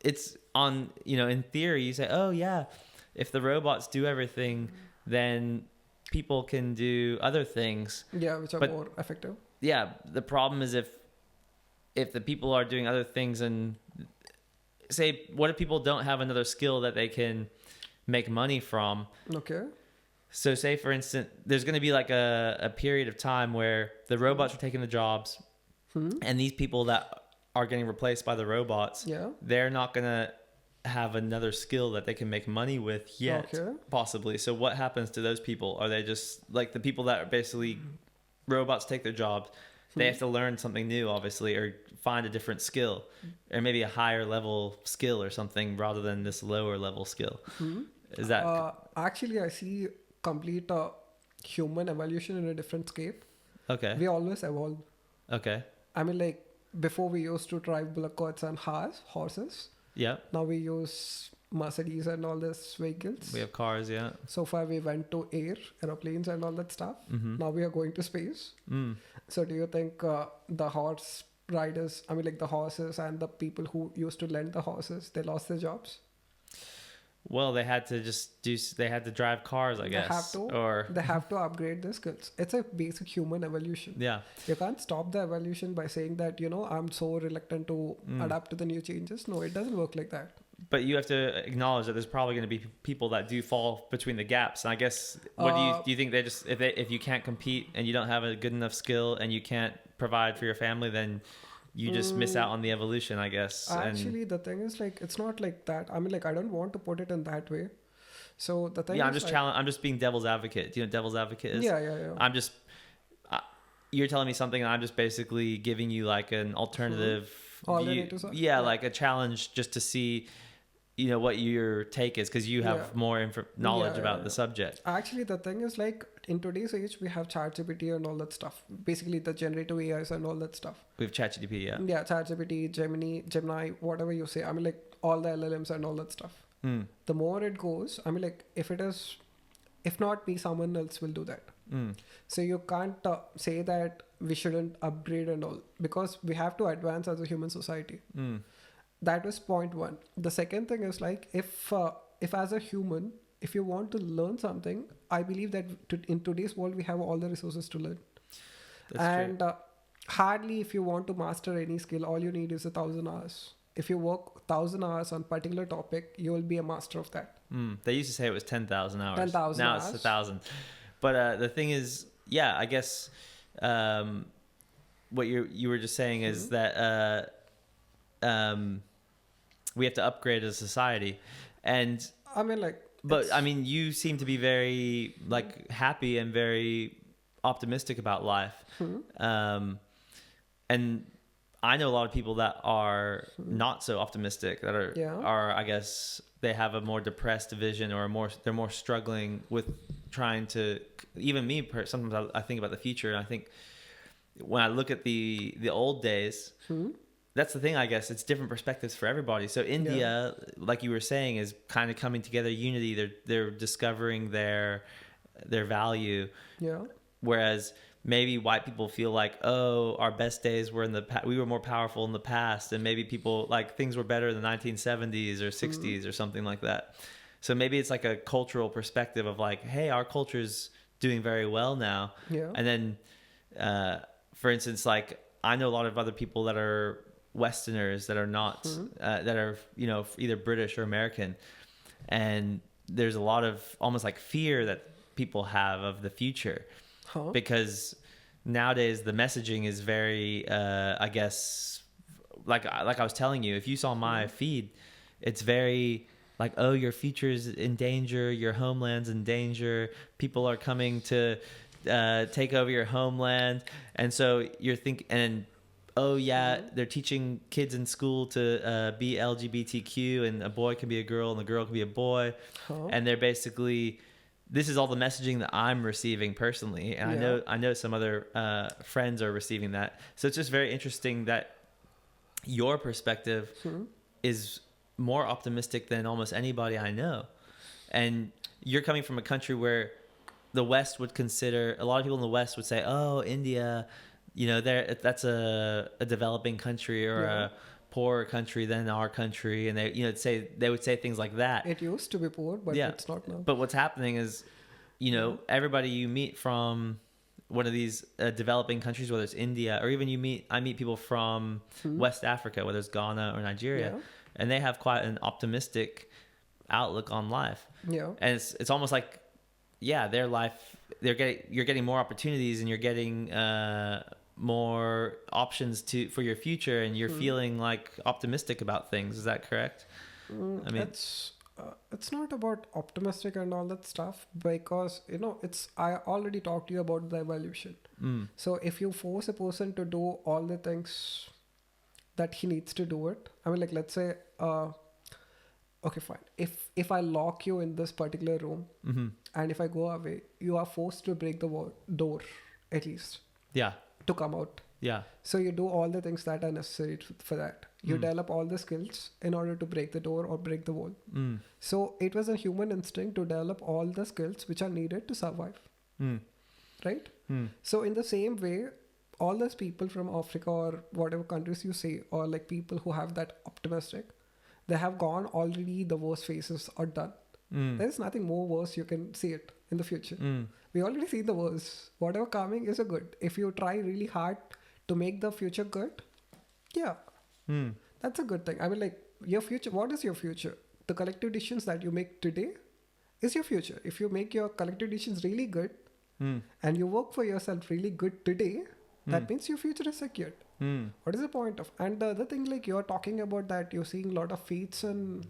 It's on, in theory, you say, oh yeah, if the robots do everything, then people can do other things. Yeah, which are more effective. Yeah. The problem is if the people are doing other things and say, what if people don't have another skill that they can make money from? Okay. So say, for instance, there's going to be like a period of time where the robots are taking the jobs and these people that are getting replaced by the robots, they're not going to have another skill that they can make money with yet, possibly. So what happens to those people? Are they just like the people that are basically robots take their jobs? They have to learn something new, obviously, or find a different skill, or maybe a higher level skill or something rather than this lower level skill. Is that actually? I see complete human evolution in a different scape. Okay. We always evolve. Okay. I mean, like, before we used to drive bullock carts and horses. Yeah. Now we use Mercedes and all these vehicles. We have cars, yeah. So far we went to airplanes and all that stuff. Now we are going to space. So do you think the horse riders, I mean, like the horses and the people who used to lend the horses, they lost their jobs? Well, they had to drive cars, I guess. They have to upgrade their skills. It's a basic human evolution. Yeah. You can't stop the evolution by saying that, I'm so reluctant to adapt to the new changes. No, it doesn't work like that. But you have to acknowledge that there's probably going to be people that do fall between the gaps. And I guess, what do you think they just, if you can't compete and you don't have a good enough skill and you can't provide for your family, then you just miss out on the evolution, I guess. Actually, the thing is, like, it's not like that. I mean, like, I don't want to put it in that way. So the thing is, I'm just being devil's advocate. Do you know what devil's advocate is? Yeah. I'm just, you're telling me something and I'm just basically giving you like an alternative view. Yeah, like a challenge just to see, what your take is, because you have more knowledge about the subject. Actually, the thing is, like, in today's age, we have ChatGPT and all that stuff. Basically, the generative AIs and all that stuff. We have ChatGPT, yeah. Yeah, ChatGPT, Gemini, whatever you say. I mean, like, all the LLMs and all that stuff. The more it goes, I mean, like, if not me, someone else will do that. So you can't say that we shouldn't upgrade and all, because we have to advance as a human society. That was point one. The second thing is, like, if as a human, if you want to learn something, I believe that in today's world, we have all the resources to learn. That's true. Hardly if you want to master any skill, all you need is 1,000 hours. If you work 1,000 hours on a particular topic, you will be a master of that. They used to say it was 10,000 hours. 10,000 now hours. It's 1,000. But the thing is, yeah, I guess what you were just saying is that we have to upgrade as a society. And I mean, like, but I mean, you seem to be very like happy and very optimistic about life. And I know a lot of people that are not so optimistic, that are I guess they have a more depressed vision, or they're more struggling with trying to, even me, sometimes I think about the future, and I think when I look at the old days, that's the thing, I guess, it's different perspectives for everybody. So India, like you were saying, is kind of coming together, unity. They're discovering their value. Yeah. Whereas maybe white people feel like, oh, our best days were we were more powerful in the past, and maybe people like things were better in the 1970s or 60s or something like that. So maybe it's like a cultural perspective of like, hey, our culture's doing very well now. Yeah. And then, for instance, like I know a lot of other people that are Westerners that are not, that are, you know, either British or American. And there's a lot of almost like fear that people have of the future. Because nowadays the messaging is very, I guess, like I was telling you, if you saw my feed, it's very like, oh, your future's in danger, your homeland's in danger, people are coming to take over your homeland. And so you're thinking, and oh yeah, they're teaching kids in school to be LGBTQ, and a boy can be a girl and a girl can be a boy. And they're basically, this is all the messaging that I'm receiving personally, and I know some other friends are receiving that. So it's just very interesting that your perspective is more optimistic than almost anybody I know, and you're coming from a country where the West would consider, a lot of people in the West would say, oh, India, you know, that's a developing country or a poorer country than our country, and they would say things like that. It used to be poor, but it's not now. But what's happening is, you know, everybody you meet from one of these developing countries, whether it's India or even I meet people from West Africa, whether it's Ghana or Nigeria, and they have quite an optimistic outlook on life. And it's almost like, their life, you're getting more opportunities, and you're getting more options for your future, and you're feeling like optimistic about things. Is that correct? I mean, it's not about optimistic and all that stuff, because, you know, I already talked to you about the evolution. So if you force a person to do all the things that he needs to do it, I mean, like, let's say, okay, fine. If I lock you in this particular room, and if I go away, you are forced to break the door at least. To come out. So you do all the things that are necessary for that. You develop all the skills in order to break the door or break the wall. So it was a human instinct to develop all the skills which are needed to survive. Right? So in the same way, all those people from Africa or whatever countries you say, or like people who have that optimistic, they have gone already, the worst phases are done. There's nothing more worse, you can see it in the future. We already see the worst. Whatever coming is a good. If you try really hard to make the future good, that's a good thing. I mean, like, your future, what is your future? The collective decisions that you make today is your future. If you make your collective decisions really good and you work for yourself really good today, that means your future is secured. What is the point of? And the other thing, like, you're talking about that you're seeing a lot of feats and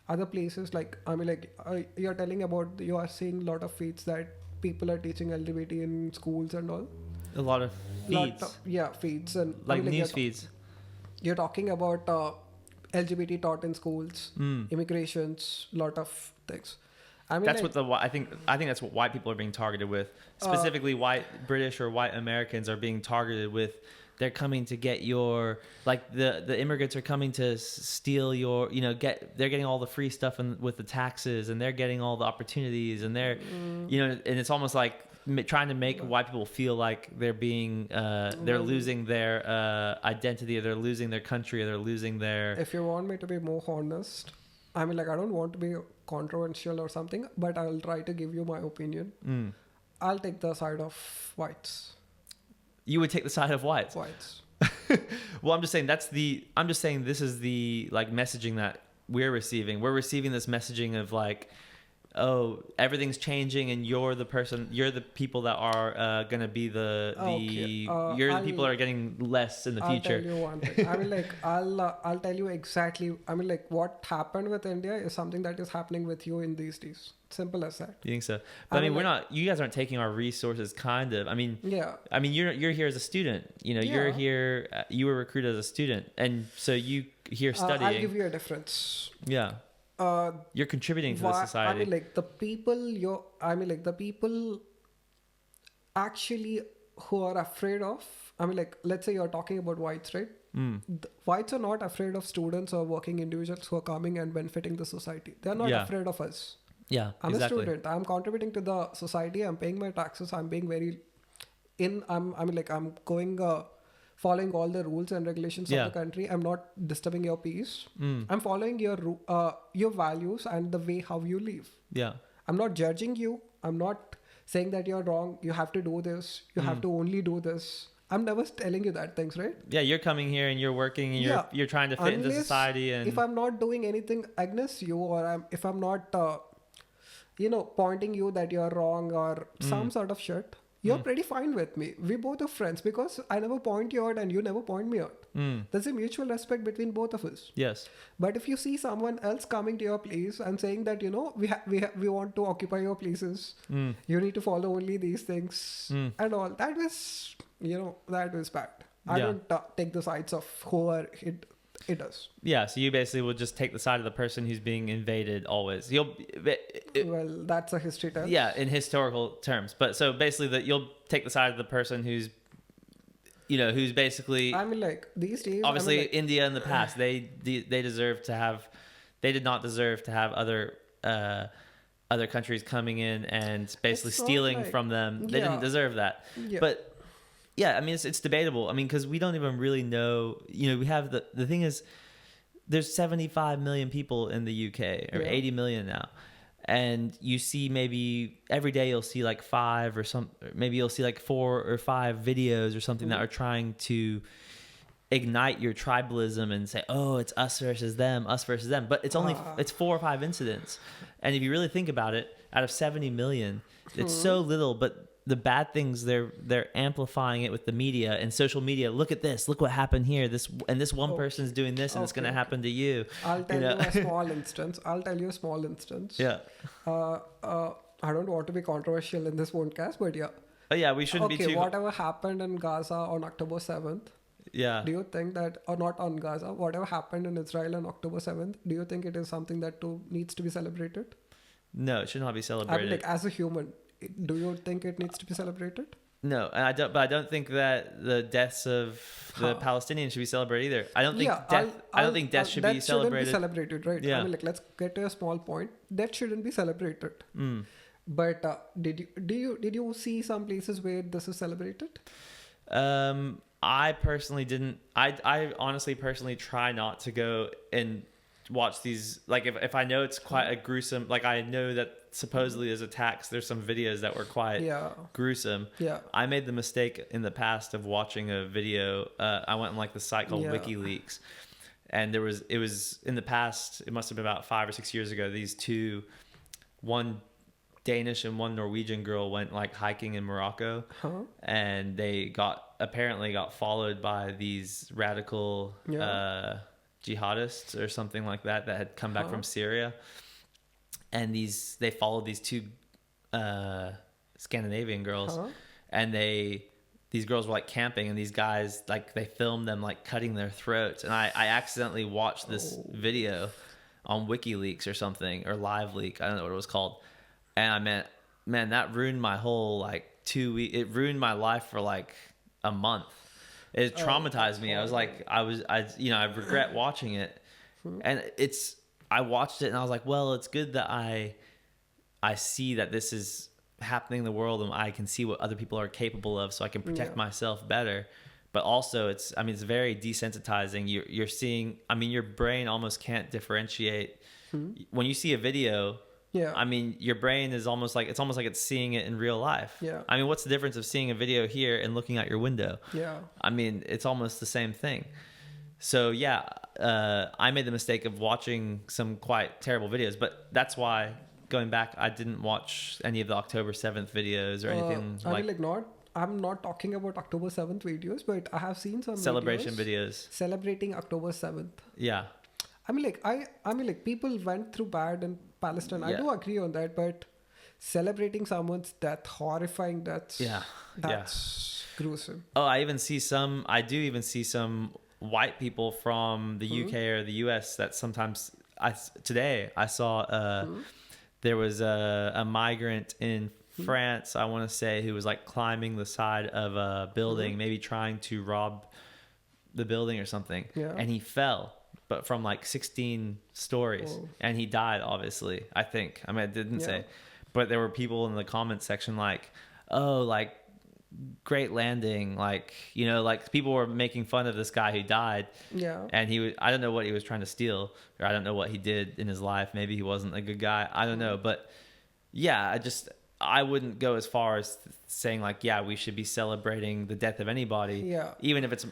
other places, like, I mean, like, you're telling about, you are seeing a lot of feats that people are teaching LGBT in schools and all. A lot of feeds. Feeds. And like, I mean, news feeds. You're talking about LGBT taught in schools, immigrations, lot of things. I mean, that's like, I think that's what white people are being targeted with. Specifically, white British or white Americans are being targeted with. They're coming to get your, like, the immigrants are coming to steal your, you know, they're getting all the free stuff with the taxes, and they're getting all the opportunities, and they're, you know, and it's almost like trying to make white people feel like they're being, they're losing their identity, or they're losing their country, or they're losing their... If you want me to be more honest, I mean, like, I don't want to be controversial or something, but I'll try to give you my opinion. I'll take the side of whites. You would take the side of whites. Well, I'm just saying this is the, like, messaging that we're receiving. We're receiving this messaging of, like, oh, everything's changing, and you're the people that are going to be the people that are getting less in the future. I'll tell you one thing. I mean, like, I'll tell you exactly. I mean, like, what happened with India is something that is happening with you in these days. Simple as that. You think so? But I mean, you guys aren't taking our resources, kind of. I mean, I mean, you're here as a student. You know, you're here. You were recruited as a student, and so you here studying. I'll give you a difference. You're contributing to the society. I mean, like, the people actually who are afraid of, I mean, like, let's say you're talking about whites, right? The whites are not afraid of students or working individuals who are coming and benefiting the society. They're not afraid of us. Yeah, I'm a student. I'm contributing to the society. I'm paying my taxes. I'm being very I'm going following all the rules and regulations Yeah. of the country. I'm not disturbing your peace. Mm. I'm following your values and the way how you live. Yeah. I'm not judging you. I'm not saying that you're wrong. You have to do this. You have to only do this. I'm never telling you that things, right? Yeah, you're coming here and you're working and you're trying to fit into Unless society. And if I'm not doing anything against you, or if I'm not, pointing you that you're wrong or some sort of shit, you're pretty fine with me. We both are friends because I never point you out and you never point me out. There's a mutual respect between both of us. Yes. But if you see someone else coming to your place and saying that, we want to occupy your places, you need to follow only these things and all, that was bad. I don't take the sides of whoever it does. Yeah, so you basically will just take the side of the person who's being invaded always. Well, that's a history term. Yeah, in historical terms. But so basically that you'll take the side of the person who's basically, I mean, like these days, obviously India in the past, they did not deserve to have other countries coming in and basically stealing from them. They didn't deserve that. Yeah. But yeah, I mean, it's debatable. I mean, because we don't even really know. We have the thing is, there's 75 million people in the UK, or 80 million now. And you see maybe every day you'll see like 5 or maybe you'll see like 4 or 5 videos or something that are trying to ignite your tribalism and say, oh, it's us versus them. But it's only, it's 4 or 5 incidents. And if you really think about it, out of 70 million, it's so little, but the bad things, they're amplifying it with the media and social media. Look at this. Look what happened here. This one person's doing this, and it's going to happen to you. I'll tell you a small instance. Yeah. I don't want to be controversial in this podcast, but yeah. Oh yeah, we shouldn't be too. Okay, whatever happened in Gaza on October 7th. Yeah. Do you think that, or not on Gaza, whatever happened in Israel on October 7th, do you think it is something that needs to be celebrated? No, it should not be celebrated. I mean, like, as a human, do you think it needs to be celebrated? No, and I don't. But I don't think that the deaths of the Palestinians should be celebrated either. I don't think I don't think death should be celebrated. Shouldn't be celebrated, right? Yeah. I mean, like, let's get to a small point. That shouldn't be celebrated. But did you see some places where this is celebrated? I personally didn't. I honestly personally try not to go and watch these. Like if I know it's quite a gruesome, like I know that supposedly there's attacks, there's some videos that were quite gruesome. Yeah. I made the mistake in the past of watching a video. I went on like the site called WikiLeaks, and it was in the past, it must have been about 5 or 6 years ago, these two, one Danish and one Norwegian girl went like hiking in Morocco, and they apparently got followed by these radical jihadists or something like that had come back from Syria, and they followed these two Scandinavian girls, and these girls were like camping, and these guys, like, they filmed them like cutting their throats, and I accidentally watched this video on WikiLeaks or something, or Live Leak, I don't know what it was called, and I meant, man, that ruined my whole like 2 weeks. It ruined my life for like a month. It traumatized me. I was like, I regret watching it, and I watched it and I was like, well, it's good that I see that this is happening in the world, and I can see what other people are capable of, so I can protect myself better. But also it's very desensitizing. You're seeing, your brain almost can't differentiate when you see a video. Yeah. Your brain is almost like it's seeing it in real life. Yeah. What's the difference of seeing a video here and looking out your window? Yeah. It's almost the same thing. So yeah, I made the mistake of watching some quite terrible videos, but that's why, going back, I didn't watch any of the October 7th videos or anything I'm not talking about October 7th videos, but I have seen some celebration videos celebrating October 7th. Yeah. People went through bad in Palestine. Yeah. I do agree on that, but celebrating someone's death, horrifying deaths, that's gruesome. Oh, I do even see some white people from the UK or the US that sometimes, today I saw there was a migrant in France, I want to say, who was like climbing the side of a building, maybe trying to rob the building or something, and he fell, but from like 16 stories, and he died, obviously, I think. It didn't say, but there were people in the comment section like, oh, like, great landing. Like, like people were making fun of this guy who died. Yeah. And I don't know what he was trying to steal, or I don't know what he did in his life. Maybe he wasn't a good guy. I don't know. But yeah, I wouldn't go as far as saying like, yeah, we should be celebrating the death of anybody. Yeah. Even if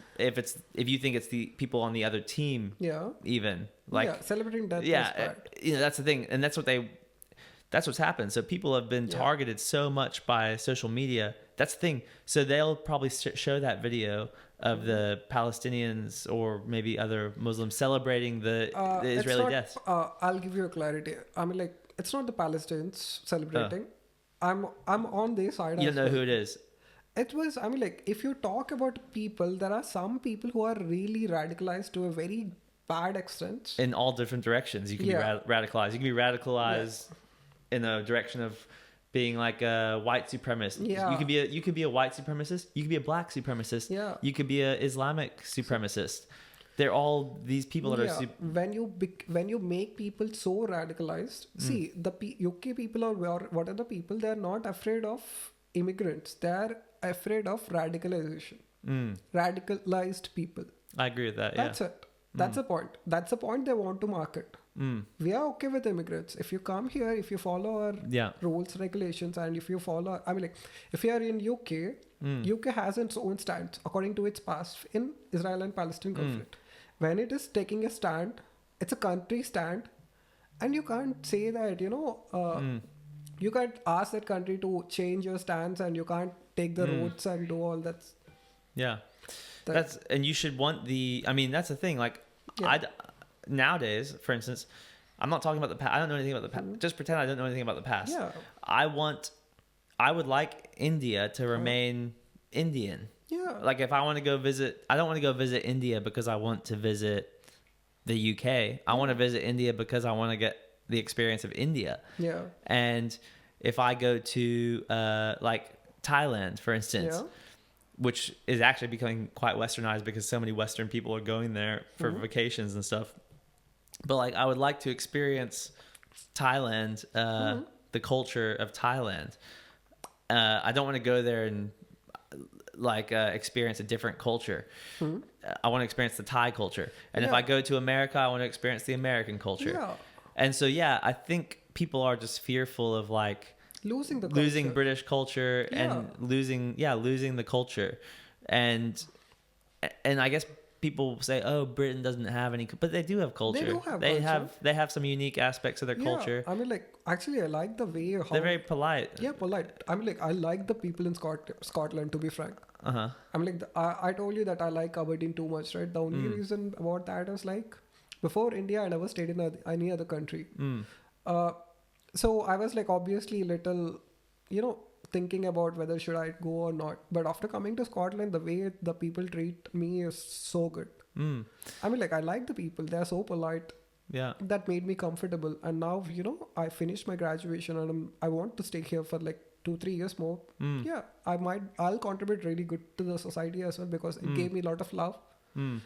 you think it's the people on the other team. Yeah. Even like, yeah, celebrating death. Yeah. That's the thing. And that's what's happened. So people have been targeted so much by social media. That's the thing. So they'll probably show that video of the Palestinians or maybe other Muslims celebrating the Israeli deaths. I'll give you a clarity. I mean, like, it's not the Palestinians celebrating. I'm on their side. You don't know who it is. It was, I mean, like, if you talk about people, there are some people who are really radicalized to a very bad extent. In all different directions. You can be radicalized. You can be radicalized in a direction of being like a white supremacist. Yeah. You could be a white supremacist. You could be a black supremacist. Yeah. You could be a Islamic supremacist. They're all these people that are when you make people so radicalized. See, the UK people or what are the people? They're not afraid of immigrants. They're afraid of radicalization. Radicalized people. I agree with that. That's it. That's a point. That's a point they want to market. We are okay with immigrants. If you come here, if you follow our rules, regulations, and if you follow, I mean, like, if you are in UK, UK has its own stance according to its past in Israel and Palestine conflict. When it is taking a stand, it's a country stand, and you can't say that, you can't ask that country to change your stance, and you can't take the roads and do all that. Yeah. And you should want that's the thing. Like, nowadays, for instance, I'm not talking about the past. I don't know anything about the past. Just pretend I don't know anything about the past. Yeah. I would like India to remain Indian. Yeah. Like, if I want to go visit, I don't want to go visit India because I want to visit the UK. I want to visit India because I want to get the experience of India. Yeah. And if I go to like Thailand, for instance, which is actually becoming quite westernized because so many Western people are going there for vacations and stuff. But like, I would like to experience Thailand, the culture of Thailand. I don't want to go there and like experience a different culture. I want to experience the Thai culture. And if I go to America, I want to experience the American culture. Yeah. And so, I think people are just fearful of like losing British culture and losing the culture. And I guess people say, oh, Britain doesn't have any, but they do have culture. They do have culture. They have some unique aspects of their culture. I mean, like, actually, I like the way how they're very polite. Yeah, polite. I mean, like, I like the people in Scotland, to be frank. I mean, like, I told you that I like Aberdeen too much, right? The only reason about that is, like, before India, I never stayed in any other country. So I was like, obviously, little, thinking about whether should I go or not. But after coming to Scotland, the way the people treat me is so good. I mean, like, I like the people. They're so polite. Yeah. That made me comfortable. And now, I finished my graduation and I want to stay here for like 2-3 years more. Yeah, I'll contribute really good to the society as well because it gave me a lot of love.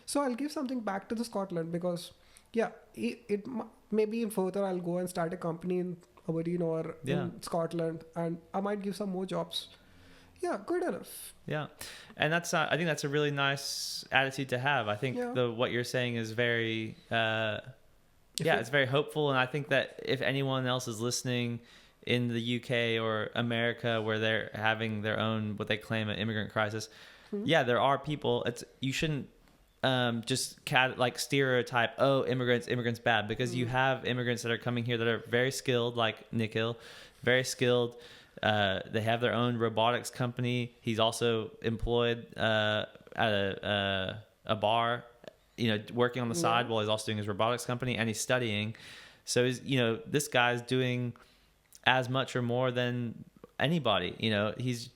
So I'll give something back to the Scotland because, it maybe in further I'll go and start a company in Aberdeen or in Scotland, and I might give some more jobs. Yeah, good enough. Yeah, and I think that's a really nice attitude to have. I think what you're saying is very, it's very hopeful, and I think that if anyone else is listening in the UK or America where they're having their own what they claim an immigrant crisis, there are people. You shouldn't just stereotype, oh, immigrants bad, because you have immigrants that are coming here that are very skilled, like Nikhil, very skilled. They have their own robotics company. He's also employed at a bar, working on the side while he's also doing his robotics company, and he's studying. So he's, this guy's doing as much or more than anybody. He's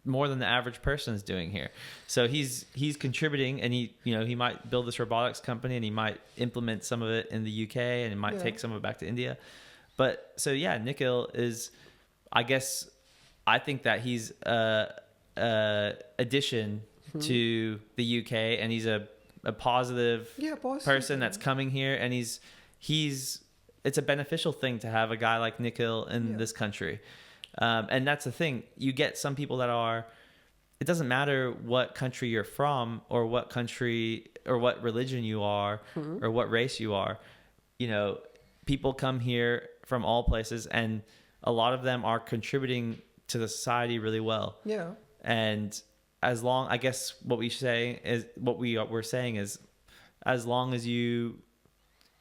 more than the average person is doing here. So he's contributing, and he might build this robotics company, and he might implement some of it in the UK, and he might take some of it back to India. But so Nikhil is, I guess, I think that he's a addition to the UK, and he's a positive person that's coming here, and it's a beneficial thing to have a guy like Nikhil in this country. And that's the thing. You get some people that are it doesn't matter what country you're from or what country or what religion you are or what race you are. You know, people come here from all places, and a lot of them are contributing to the society really well. Yeah. And as long, I guess what we're saying is, as long as you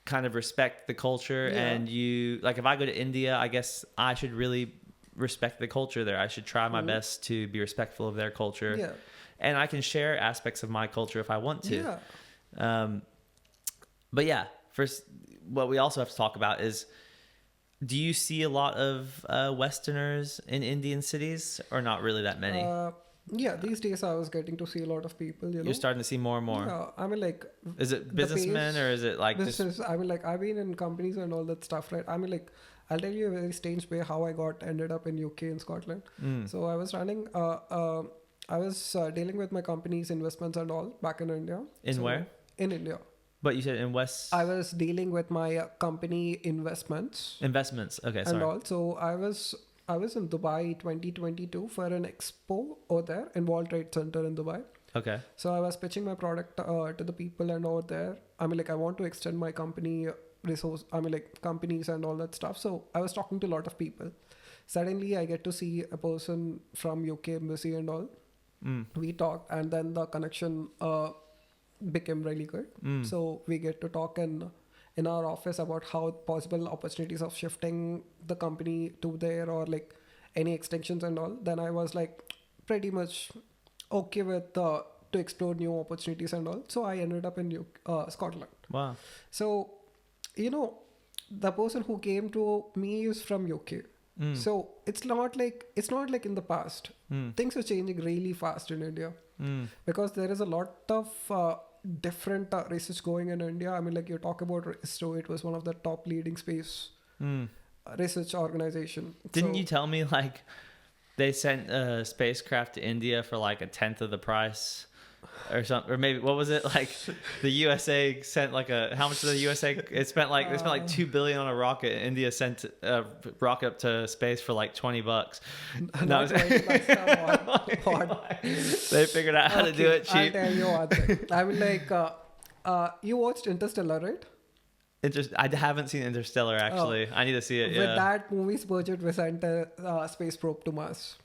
kind of respect the culture and you, like, if I go to India, I guess I should really respect the culture there. I should try my best to be respectful of their culture. Yeah. And I can share aspects of my culture if I want to. Yeah. But yeah, first, what we also have to talk about is, do you see a lot of Westerners in Indian cities, or not really that many? Yeah, these days I was getting to see a lot of people, You're starting to see more and more. Yeah, I mean, like, is it businessmen or is it like business? I mean, like, I've been in companies and all that stuff, right? I mean, like, I'll tell you a very strange way how I ended up in UK and Scotland. So I was running, I was dealing with my company's investments and all back in India. Where? In India. But you said in West. I was dealing with my company investments. Okay, sorry. And all. So I was in Dubai 2022 for an expo over there in World Trade Center in Dubai. Okay. So I was pitching my product to the people and over there. I mean, like, I want to extend my company companies and all that stuff. So I was talking to a lot of people. Suddenly I get to see a person from UK embassy and all. We talked, and then the connection became really good. So we get to talk in our office about how possible opportunities of shifting the company to there, or like any extensions and all. Then I was like pretty much okay with to explore new opportunities and all. So I ended up in Scotland. Wow. So, you know, the person who came to me is from UK. So it's not like in the past. Things are changing really fast in India because there is a lot of different research going in India. I mean, like, you talk about ISRO, it was one of the top leading space research organization. Didn't you tell me, like, they sent a spacecraft to India for like 1/10 of the price or something, or maybe, what was it, like, the USA sent like how much did the USA they spent like $2 billion on a rocket, and India sent a rocket up to space for like $20. No, they figured out how to do it cheap. I'll tell you one thing. I mean, like, you watched Interstellar, right? I haven't seen Interstellar, actually. I need to see it. With that movie's budget, we sent a space probe to Mars.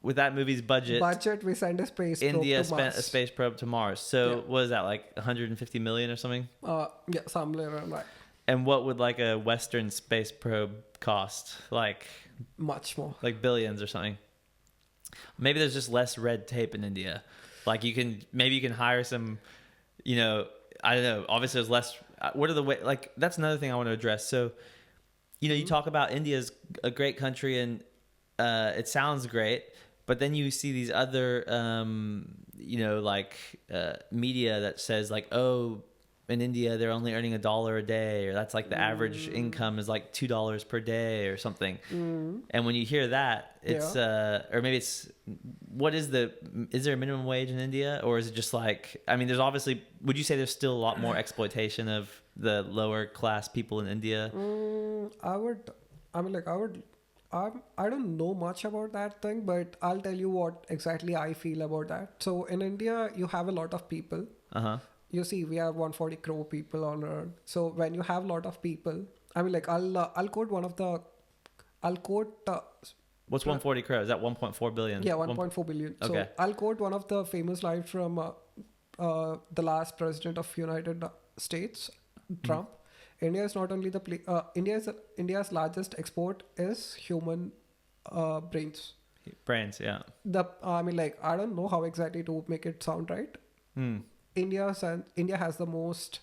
With that movie's budget, we sent a space probe to Mars. India spent a space probe to Mars. So what is that, like 150 million or something? Yeah, somewhere around that. And what would like a Western space probe cost? Like much more. Like billions or something. Maybe there's just less red tape in India. Like you can hire some, you know, I don't know. Obviously there's less. What are the way? Like that's another thing I want to address. So, you know, you talk about India's a great country and it sounds great. But then you see these other, you know, like media that says like, oh, in India, they're only earning $1 a day, or that's like the average income is like $2 per day or something. And when you hear that, it's, or maybe it's, is there a minimum wage in India, or is it just like, I mean, there's obviously, would you say there's still a lot more exploitation of the lower class people in India? I don't know much about that thing, but I'll tell you what exactly I feel about that. So in India, you have a lot of people. You see, we have 140 crore people on Earth. So when you have a lot of people, I mean, like I'll quote one of the, what's 140 crore? Is that 1.4 billion? Yeah, 1.4 billion. Okay. So I'll quote one of the famous lines from the last president of United States, Trump. India is not only India's largest export is human brains. Brains, yeah. I mean, like, I don't know how exactly to make it sound right. India has the most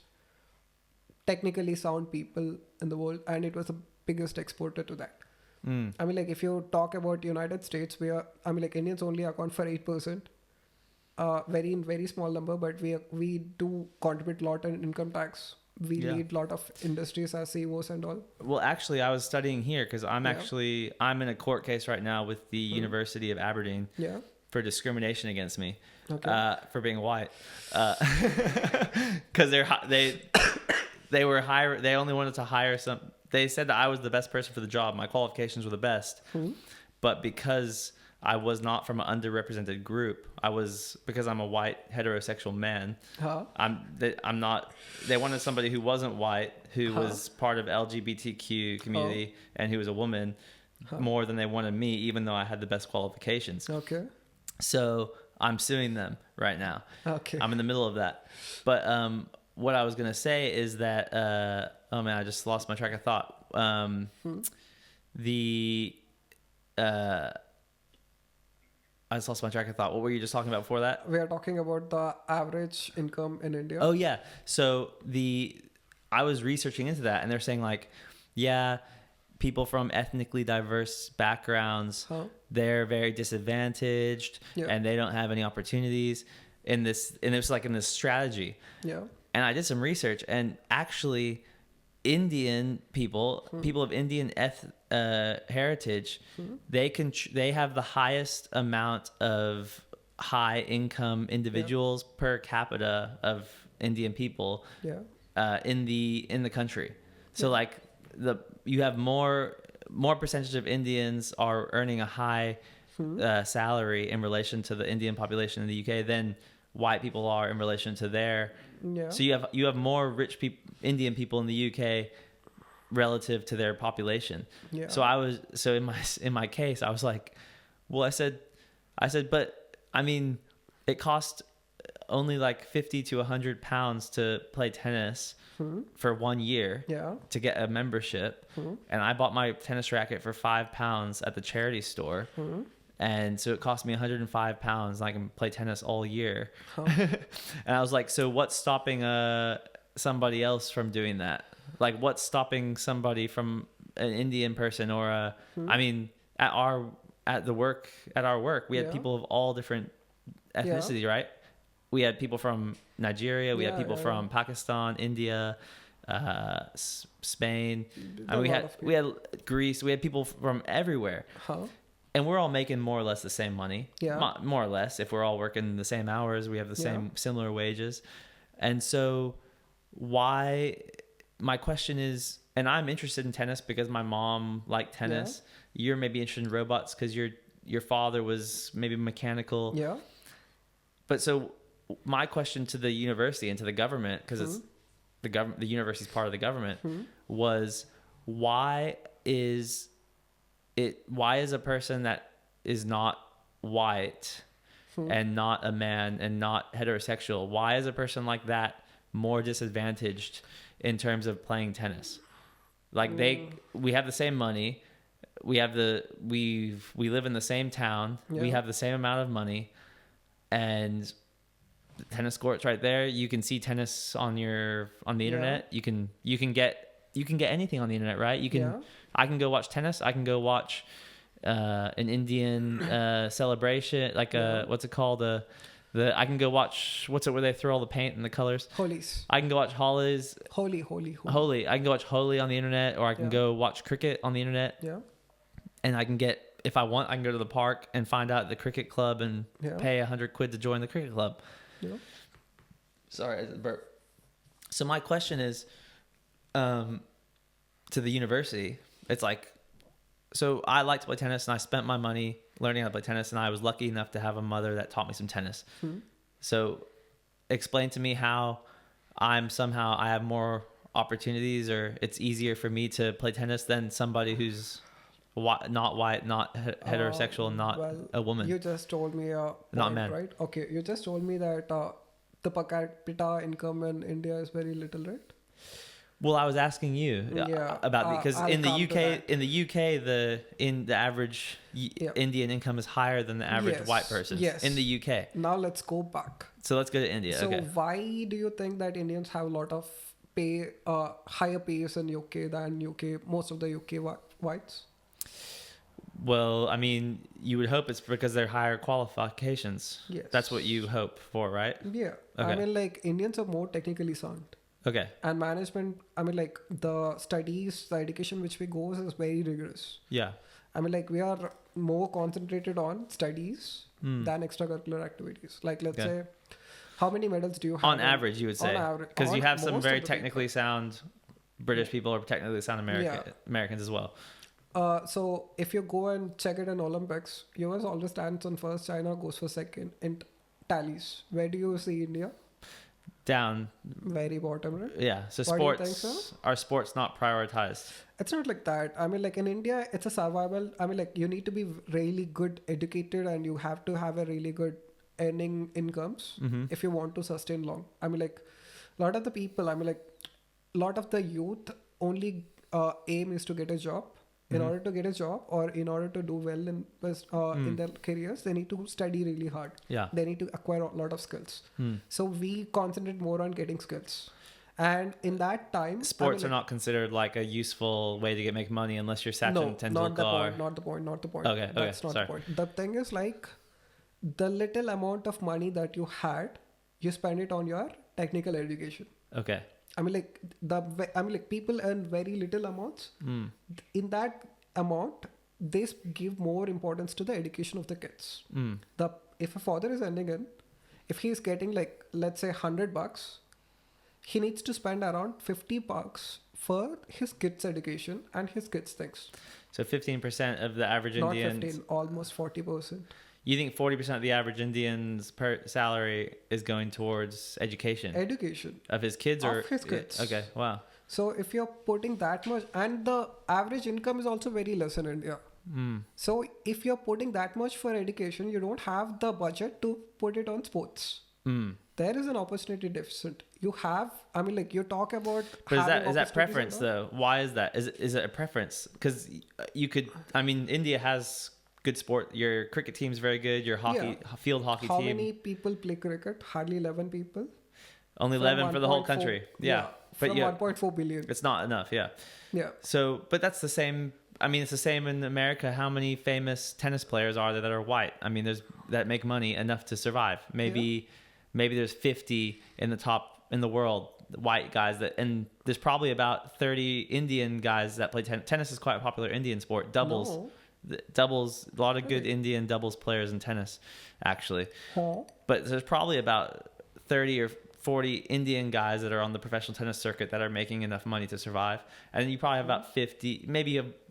technically sound people in the world, and it was the biggest exporter to that. I mean, like, if you talk about United States, Indians only account for 8%. Very small number, but we do contribute a lot in income tax. We lead a lot of industries as CEOs and all. Well, actually, I was studying here because I'm in a court case right now with the University of Aberdeen for discrimination against me for being white. Because they only wanted to hire they said that I was the best person for the job. My qualifications were the best. But because I was not from an underrepresented group. Because I'm a white heterosexual man. Huh? I'm not. They wanted somebody who wasn't white, who was part of LGBTQ community, and who was a woman, more than they wanted me, even though I had the best qualifications. Okay. So I'm suing them right now. Okay. I'm in the middle of that. But what I was gonna say is that oh man, I just lost my track of thought. I just lost my track of thought. What were you just talking about before that? We are talking about the average income in India. Oh yeah. So I was researching into that, and they're saying like, yeah, people from ethnically diverse backgrounds, they're very disadvantaged, and they don't have any opportunities in this. And it was like in this strategy. Yeah. And I did some research, and actually, Indian people of Indian heritage, they have the highest amount of high income individuals per capita of Indian people in the country. So like you have more percentage of Indians are earning a high salary in relation to the Indian population in the UK than white people are in relation to their. Yeah. So you have more rich Indian people in the UK relative to their population. Yeah. So in my case I was like, well, I said, but I mean, it cost only like 50 to 100 pounds to play tennis for 1 year to get a membership. And I bought my tennis racket for £5 at the charity store. And so it cost me 105 pounds, and I can play tennis all year. And I was like, so what's stopping somebody else from doing that? Like, what's stopping somebody from an Indian person or I mean, at our work, we had people of all different ethnicity, right? We had people from Nigeria, we had people from Pakistan, India, Spain, and we had Greece, we had people from everywhere. And we're all making more or less the same money. Yeah. More or less. If we're all working the same hours, we have the similar wages. And so my question is, and I'm interested in tennis because my mom liked tennis. Yeah. You're maybe interested in robots because your father was maybe mechanical. Yeah. But so my question to the university and to the government, because it's the university is part of the government, was why is a person that is not white and not a man and not heterosexual, why is a person like that more disadvantaged in terms of playing tennis? Like we have the same money, we live in the same town, we have the same amount of money, and the tennis court's right there. You can see tennis on the internet. You can get anything on the internet, right? I can go watch tennis. I can go watch an Indian celebration, like what's it called? I can go watch where they throw all the paint and the colors. Holies. I can go watch Holi. I can go watch Holi on the internet, or I can go watch cricket on the internet. Yeah. And I can if I want, I can go to the park and find out the cricket club and pay £100 to join the cricket club. Yeah. Sorry, I burp. So my question is, to the university, it's like, so I like to play tennis and I spent my money learning how to play tennis, and I was lucky enough to have a mother that taught me some tennis. So explain to me how I have more opportunities, or it's easier for me to play tennis than somebody who's not white, not heterosexual, not a woman. You just told me not man, right? Okay, you just told me that the per capita income in India is very little, right? Well, I was asking you about because in the UK, the average Indian income is higher than the average white person in the UK. Now let's go back. So let's go to India. So why do you think that Indians have a lot of higher pays in UK than most of the UK whites? Well, I mean, you would hope it's because they're higher qualifications. Yes. That's what you hope for, right? Yeah. Okay. I mean, like, Indians are more technically sound. Okay. And management, I mean, like, the education which we go is very rigorous. Yeah. I mean, like, we are more concentrated on studies than extracurricular activities. Like, let's say, how many medals do you have? On average, you would say. On average. Because you have some very technically sound British people or technically sound Americans as well. So if you go and check it in Olympics, US always stands on first, China goes for second in tallies. Where do you see India? Down. Very bottom, right? Yeah. So Why do you think sports, are sports not prioritized? It's not like that. I mean, like in India, it's a survival. I mean, like you need to be really good educated and you have to have a really good earning incomes if you want to sustain long. I mean, like a lot of the people, I mean, like a lot of the youth only aim is to get a job. In order to get a job or in order to do well in their careers, they need to study really hard. Yeah. They need to acquire a lot of skills. So we concentrate more on getting skills. And in that time, sports are not considered like a useful way to make money unless you're Sachin Tendulkar. Not the point. Okay, That's not sorry. the point. The thing is like the little amount of money that you had, you spend it on your technical education. Okay. I mean, like people earn very little amounts. In that amount, they give more importance to the education of the kids. If a father is earning in, if he's getting like, let's say $100, he needs to spend around $50 for his kids' education and his kids' things. So 15% of the average Indian. Not 15, almost 40%. You think 40% of the average Indian's per salary is going towards education? Education. Of his kids or? Of his kids. Okay, wow. So if you're putting that much, and the average income is also very less in India. So if you're putting that much for education, you don't have the budget to put it on sports. There is an opportunity deficit. You have, I mean, like you talk about. But is that preference though? Why is that? Is it a preference? Because you could, I mean, India has good sport. Your cricket team's very good. Your field hockey team. How many people play cricket? Hardly 11 people. Only 11 for the whole country. Yeah. But 1.4 billion. It's not enough. Yeah. Yeah. So, but that's the same. I mean, it's the same in America. How many famous tennis players are there that are white? I mean, that make money enough to survive. Maybe there's 50 in the world, white guys and there's probably about 30 Indian guys that play tennis. Tennis is quite a popular Indian sport. Doubles, a lot of good Indian doubles players in tennis, actually. But there's probably about 30 or 40 Indian guys that are on the professional tennis circuit that are making enough money to survive. And then you probably have about 50,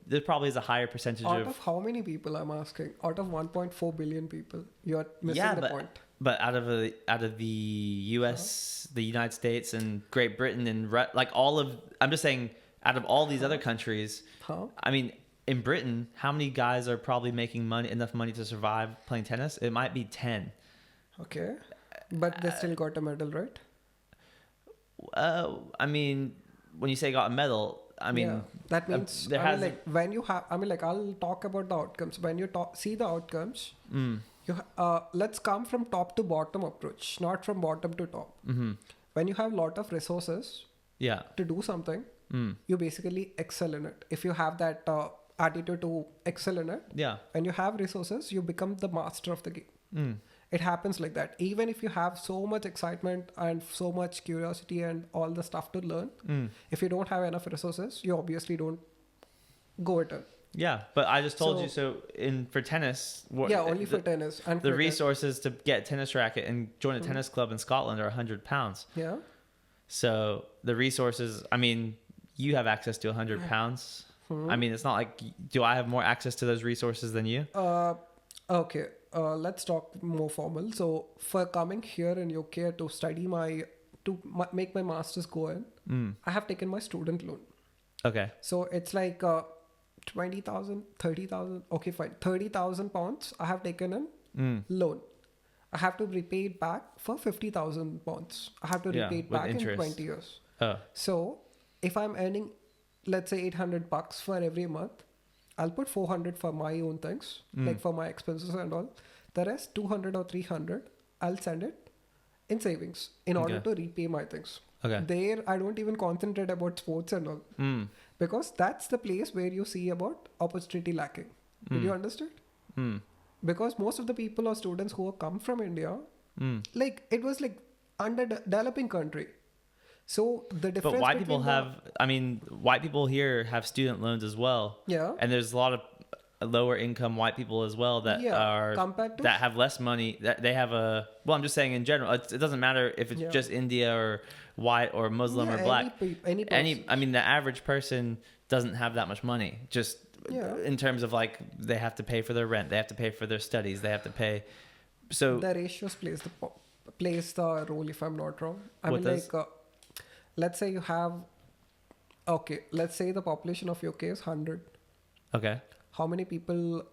there probably is a higher percentage out of how many people I'm asking? Out of 1.4 billion people, you're missing the point. But out of the US, the United States, and Great Britain, and like I'm just saying, out of all these other countries, I mean, in Britain, how many guys are probably making enough money to survive playing tennis? It might be 10. Okay, but they still got a medal, right? I mean, when you say got a medal, I mean that means when you have. I mean, like I'll talk about the outcomes. When you see the outcomes. Let's come from top to bottom approach, not from bottom to top. When you have a lot of resources to do something, you basically excel in it. If you have that attitude to excel in it, when you have resources, you become the master of the game. It happens like that. Even if you have so much excitement and so much curiosity and all the stuff to learn, if you don't have enough resources, you obviously don't go at it. Yeah, but I just told you, so for tennis... only for tennis. And the resources to get a tennis racket and join a tennis club in Scotland are £100. Yeah. So the resources, I mean, you have access to £100. I mean, it's not like, do I have more access to those resources than you? Okay, let's talk more formal. So for coming here in UK to study make my master's go in, I have taken my student loan. Okay. So it's like... 20,000, 30,000. Okay, fine. 30,000 pounds I have taken in loan. I have to repay it back for 50,000 pounds. I have to repay it back interest. In 20 years. So if I'm earning, let's say $800 for every month, I'll put 400 for my own things, like for my expenses and all. The rest, 200 or 300, I'll send it in savings in order to repay my things. Okay. There, I don't even concentrate about sports and all. Because that's the place where you see about opportunity lacking. Did you understand? Because most of the people or students who come from India, like it was like developing country. So the difference. But white people white people here have student loans as well. Yeah. And there's a lot of lower income white people as well that that have less money. That they have I'm just saying in general, it doesn't matter if it's just India or white or Muslim or black. I mean, the average person doesn't have that much money. Just Yeah. in terms of like they have to pay for their rent, they have to pay for their studies, they have to pay. So The ratios plays the role, if I'm not wrong. I What mean, does? like, let's say you have, okay, let's say the population of UK is 100. Okay. How many people,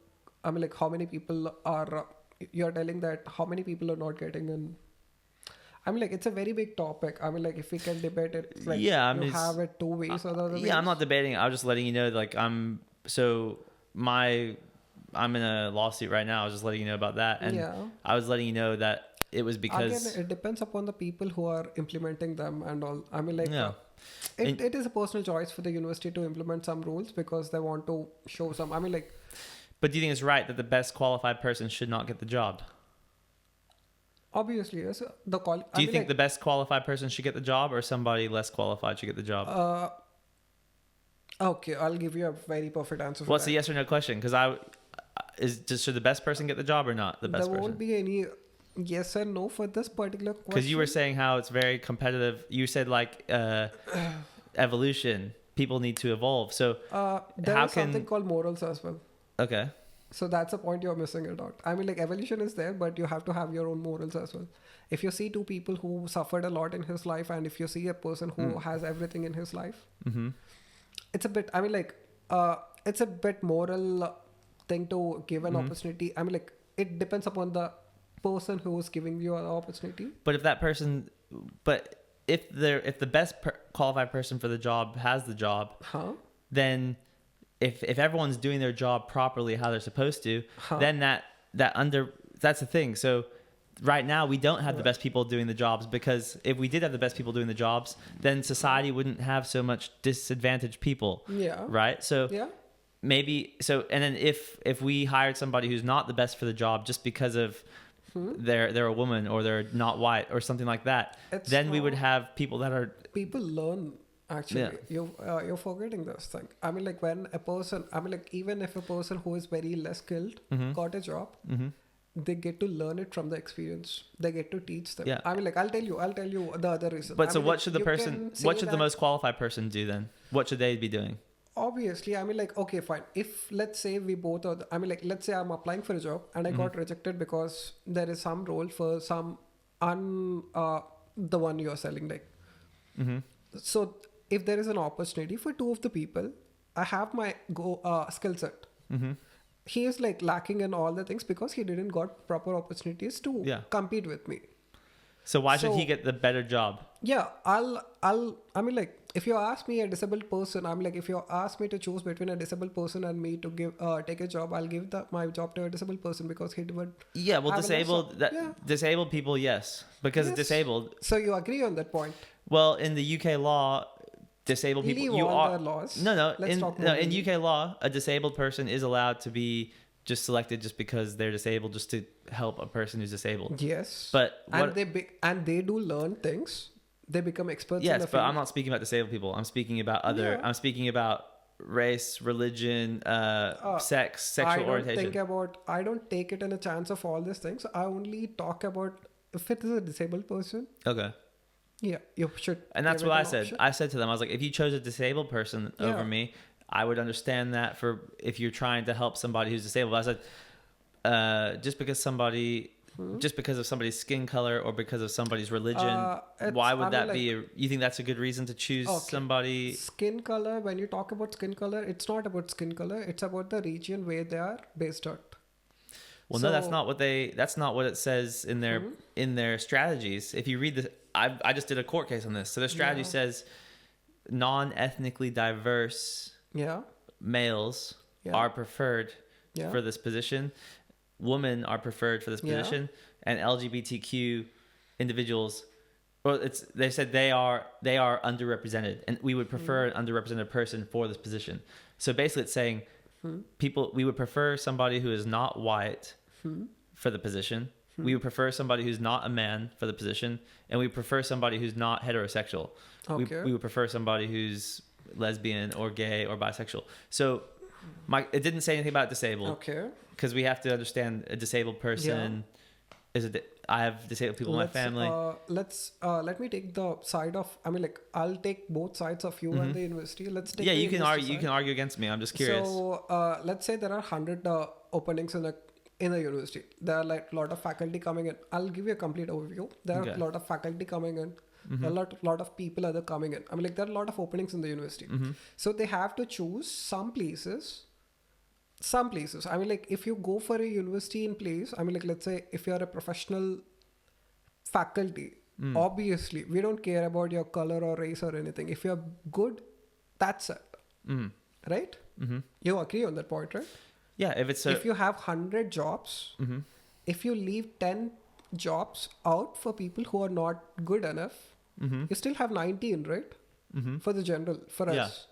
I mean, like, how many people are, you're telling that how many people are not getting in? I mean, like, it's a very big topic. I mean, like, if we can debate it, like, Yeah, I you mean, have it two ways or the other ways. yeah, I'm not debating. I was just letting you know, like I'm in a lawsuit right now. I was just letting you know about that, and Yeah. I was letting you know that it was because Again, it depends upon the people who are implementing them and all. I mean, like, yeah. it is a personal choice for the university to implement some rules because they want to show some. I mean, like, But do you think it's right that the best qualified person should not get the job? obviously, yes. Do you think the best qualified person should get the job, or somebody less qualified should get the job? Okay, I'll give you a very perfect answer. What's the yes or no question? Because should the best person get the job or not the best There person? won't be any yes and no for this particular question. Because you were saying how it's very competitive. You said like evolution. People need to evolve. So there how is something called morals as well. okay. So that's a point you're missing it out. I mean, like, evolution is there, but you have to have your own morals as well. If you see two people who suffered a lot in his life, and if you see a person who has everything in his life, it's a bit, I mean, like, it's a bit moral thing to give an opportunity. I mean, like, it depends upon the person who is giving you an opportunity. But if the best qualified person for the job has the job, then if everyone's doing their job properly how they're supposed to, then that's the thing. So right now we don't have the best people doing the jobs, because if we did have the best people doing the jobs, then society wouldn't have so much disadvantaged people. Yeah. Right. So Yeah. maybe so. And then if we hired somebody who's not the best for the job just because of they're a woman or they're not white or something like that, then we would have people that are people learn. Actually, you're forgetting this thing. I mean, like, when a person, I mean, like, even if a person who is very less skilled got a job, they get to learn it from the experience. They get to teach them. Yeah. I mean, like, I'll tell you the other reason. But I so mean, what like, should the you person, can say what should the that- most qualified person do then? What should they be doing? Obviously, I mean, like, okay, fine. If let's say we both are, I mean, like, let's say I'm applying for a job and I got rejected because there is some role for some the one you're selling, like. So if there is an opportunity for two of the people, I have my skill set. He is like lacking in all the things because he didn't got proper opportunities to compete with me. So why should he get the better job? Yeah, I mean, like, if you ask me a disabled person, I'm like, if you ask me to choose between a disabled person and me to take a job, I'll give my job to a disabled person because he would. Yeah, well, disabled people, yes, because it's disabled. So you agree on that point? Well, in the UK law, disabled people, Leave you all are the laws. no. Let's talk more In UK law, a disabled person is allowed to be just selected just because they're disabled, just to help a person who's disabled. Yes, but they do learn things. They become experts. Yes, in the but field. I'm not speaking about disabled people. I'm speaking about other. Yeah. I'm speaking about race, religion, sex, sexual orientation. I don't take it in a chance of all these things. I only talk about if it is a disabled person. Okay. Yeah, you should. And that's give what it I an said. option. I said to them, I was like, if you chose a disabled person over me, I would understand that. For if you're trying to help somebody who's disabled, I said, just because of somebody's skin color or because of somebody's religion, why would that be? You think that's a good reason to choose somebody? Skin color. When you talk about skin color, it's not about skin color. It's about the region where they are based at. Well, no, that's not what it says in their strategies. If you read I just did a court case on this. So the strategy says non-ethnically diverse males are preferred for this position. Women are preferred for this position, and LGBTQ individuals. Well, they said they are underrepresented, and we would prefer an underrepresented person for this position. So basically, it's saying we would prefer somebody who is not white for the position. We would prefer somebody who's not a man for the position, and we prefer somebody who's not heterosexual. We would prefer somebody who's lesbian or gay or bisexual. So it didn't say anything about disabled. Okay. Because we have to understand a disabled person Is it I have disabled people in my family? Let me take the side of. I mean, like I'll take both sides of you and the university. Let's take. Yeah, the you can university argue. You side. can argue against me. I'm just curious. So let's say there are 100 openings in the university. There are like a lot of faculty coming in. I'll give you a complete overview. There are a lot of faculty coming in. A lot of people are coming in. I mean, like there are a lot of openings in the university. So they have to choose some places. I mean, like if you go for a university in place, I mean, like let's say if you're a professional faculty, obviously we don't care about your color or race or anything. If you're good, that's it. Right? You agree on that point, right? Yeah, if you have 100 jobs, if you leave 10 jobs out for people who are not good enough, you still have 19, right? For the general, for us.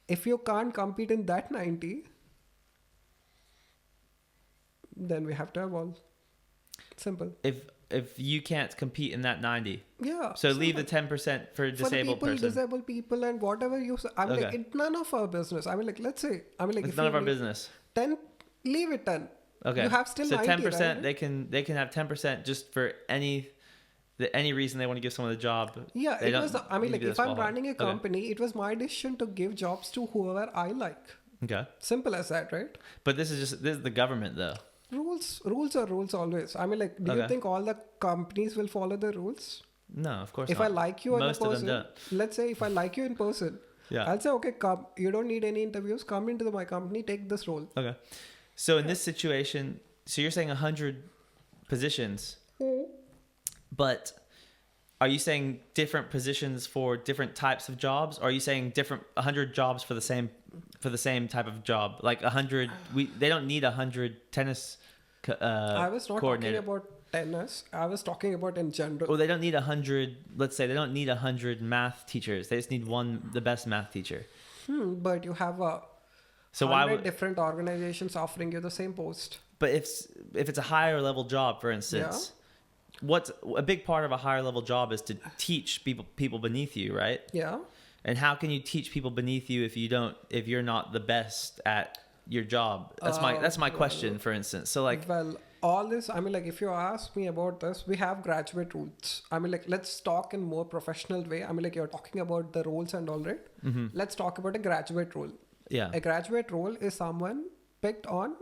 If you can't compete in that 90, then we have to have all. Simple. If you can't compete in that 90, yeah. So leave the 10% for disabled person. Disabled people and whatever you say. I mean, like it's none of our business. I mean, like let's say. I mean, like it's if none of our business. 10, leave it 10. Okay. You have still so 90, 10%. right? They can have 10% just for any reason they want to give someone a job. Yeah, it was. I mean, like if I'm running a company, it was my decision to give jobs to whoever I like. Okay. Simple as that, right? But this is the government though. Rules are rules always. I mean, like, do you think all the companies will follow the rules? No, of course if not. I like you Most in of person, them don't. let's say if I like you in person, I'll say, okay, come. You don't need any interviews. Come into my company. Take this role. Okay. So in this situation, so you're saying 100 positions, but are you saying different positions for different types of jobs? Or are you saying 100 jobs for the same type of job? Like 100, they don't need 100 tennis I was not talking about tennis. I was talking about in general. Well, they don't need 100, let's say they don't need 100 math teachers. They just need the best math teacher. But you have so 100 different organizations offering you the same post. But if it's a higher level job, for instance, what's a big part of a higher level job is to teach people beneath you, right? Yeah. And how can you teach people beneath you if you're not the best at your job? That's my question, for instance. So like, well, all this, I mean, like if you ask me about this, we have graduate roles. I mean, like let's talk in more professional way. I mean, like you're talking about the roles and all, right? Let's talk about a graduate role. Yeah. A graduate role is someone picked on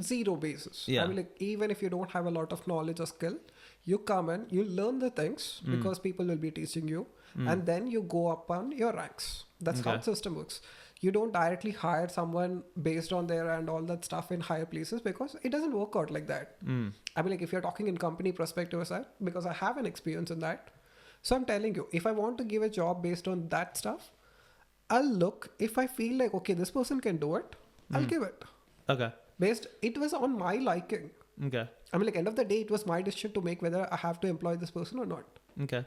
zero basis. Yeah. I mean, like even if you don't have a lot of knowledge or skill, you come in, you learn the things because people will be teaching you, and then you go up on your ranks. That's how the system works. You don't directly hire someone based on their and all that stuff in higher places because it doesn't work out like that. I mean, like if you're talking in company perspective side, because I have an experience in that. So I'm telling you, if I want to give a job based on that stuff, I'll look. If I feel like, okay, this person can do it, I'll give it. Okay. It was on my liking. Okay. I mean, like end of the day, it was my decision to make whether I have to employ this person or not. Okay.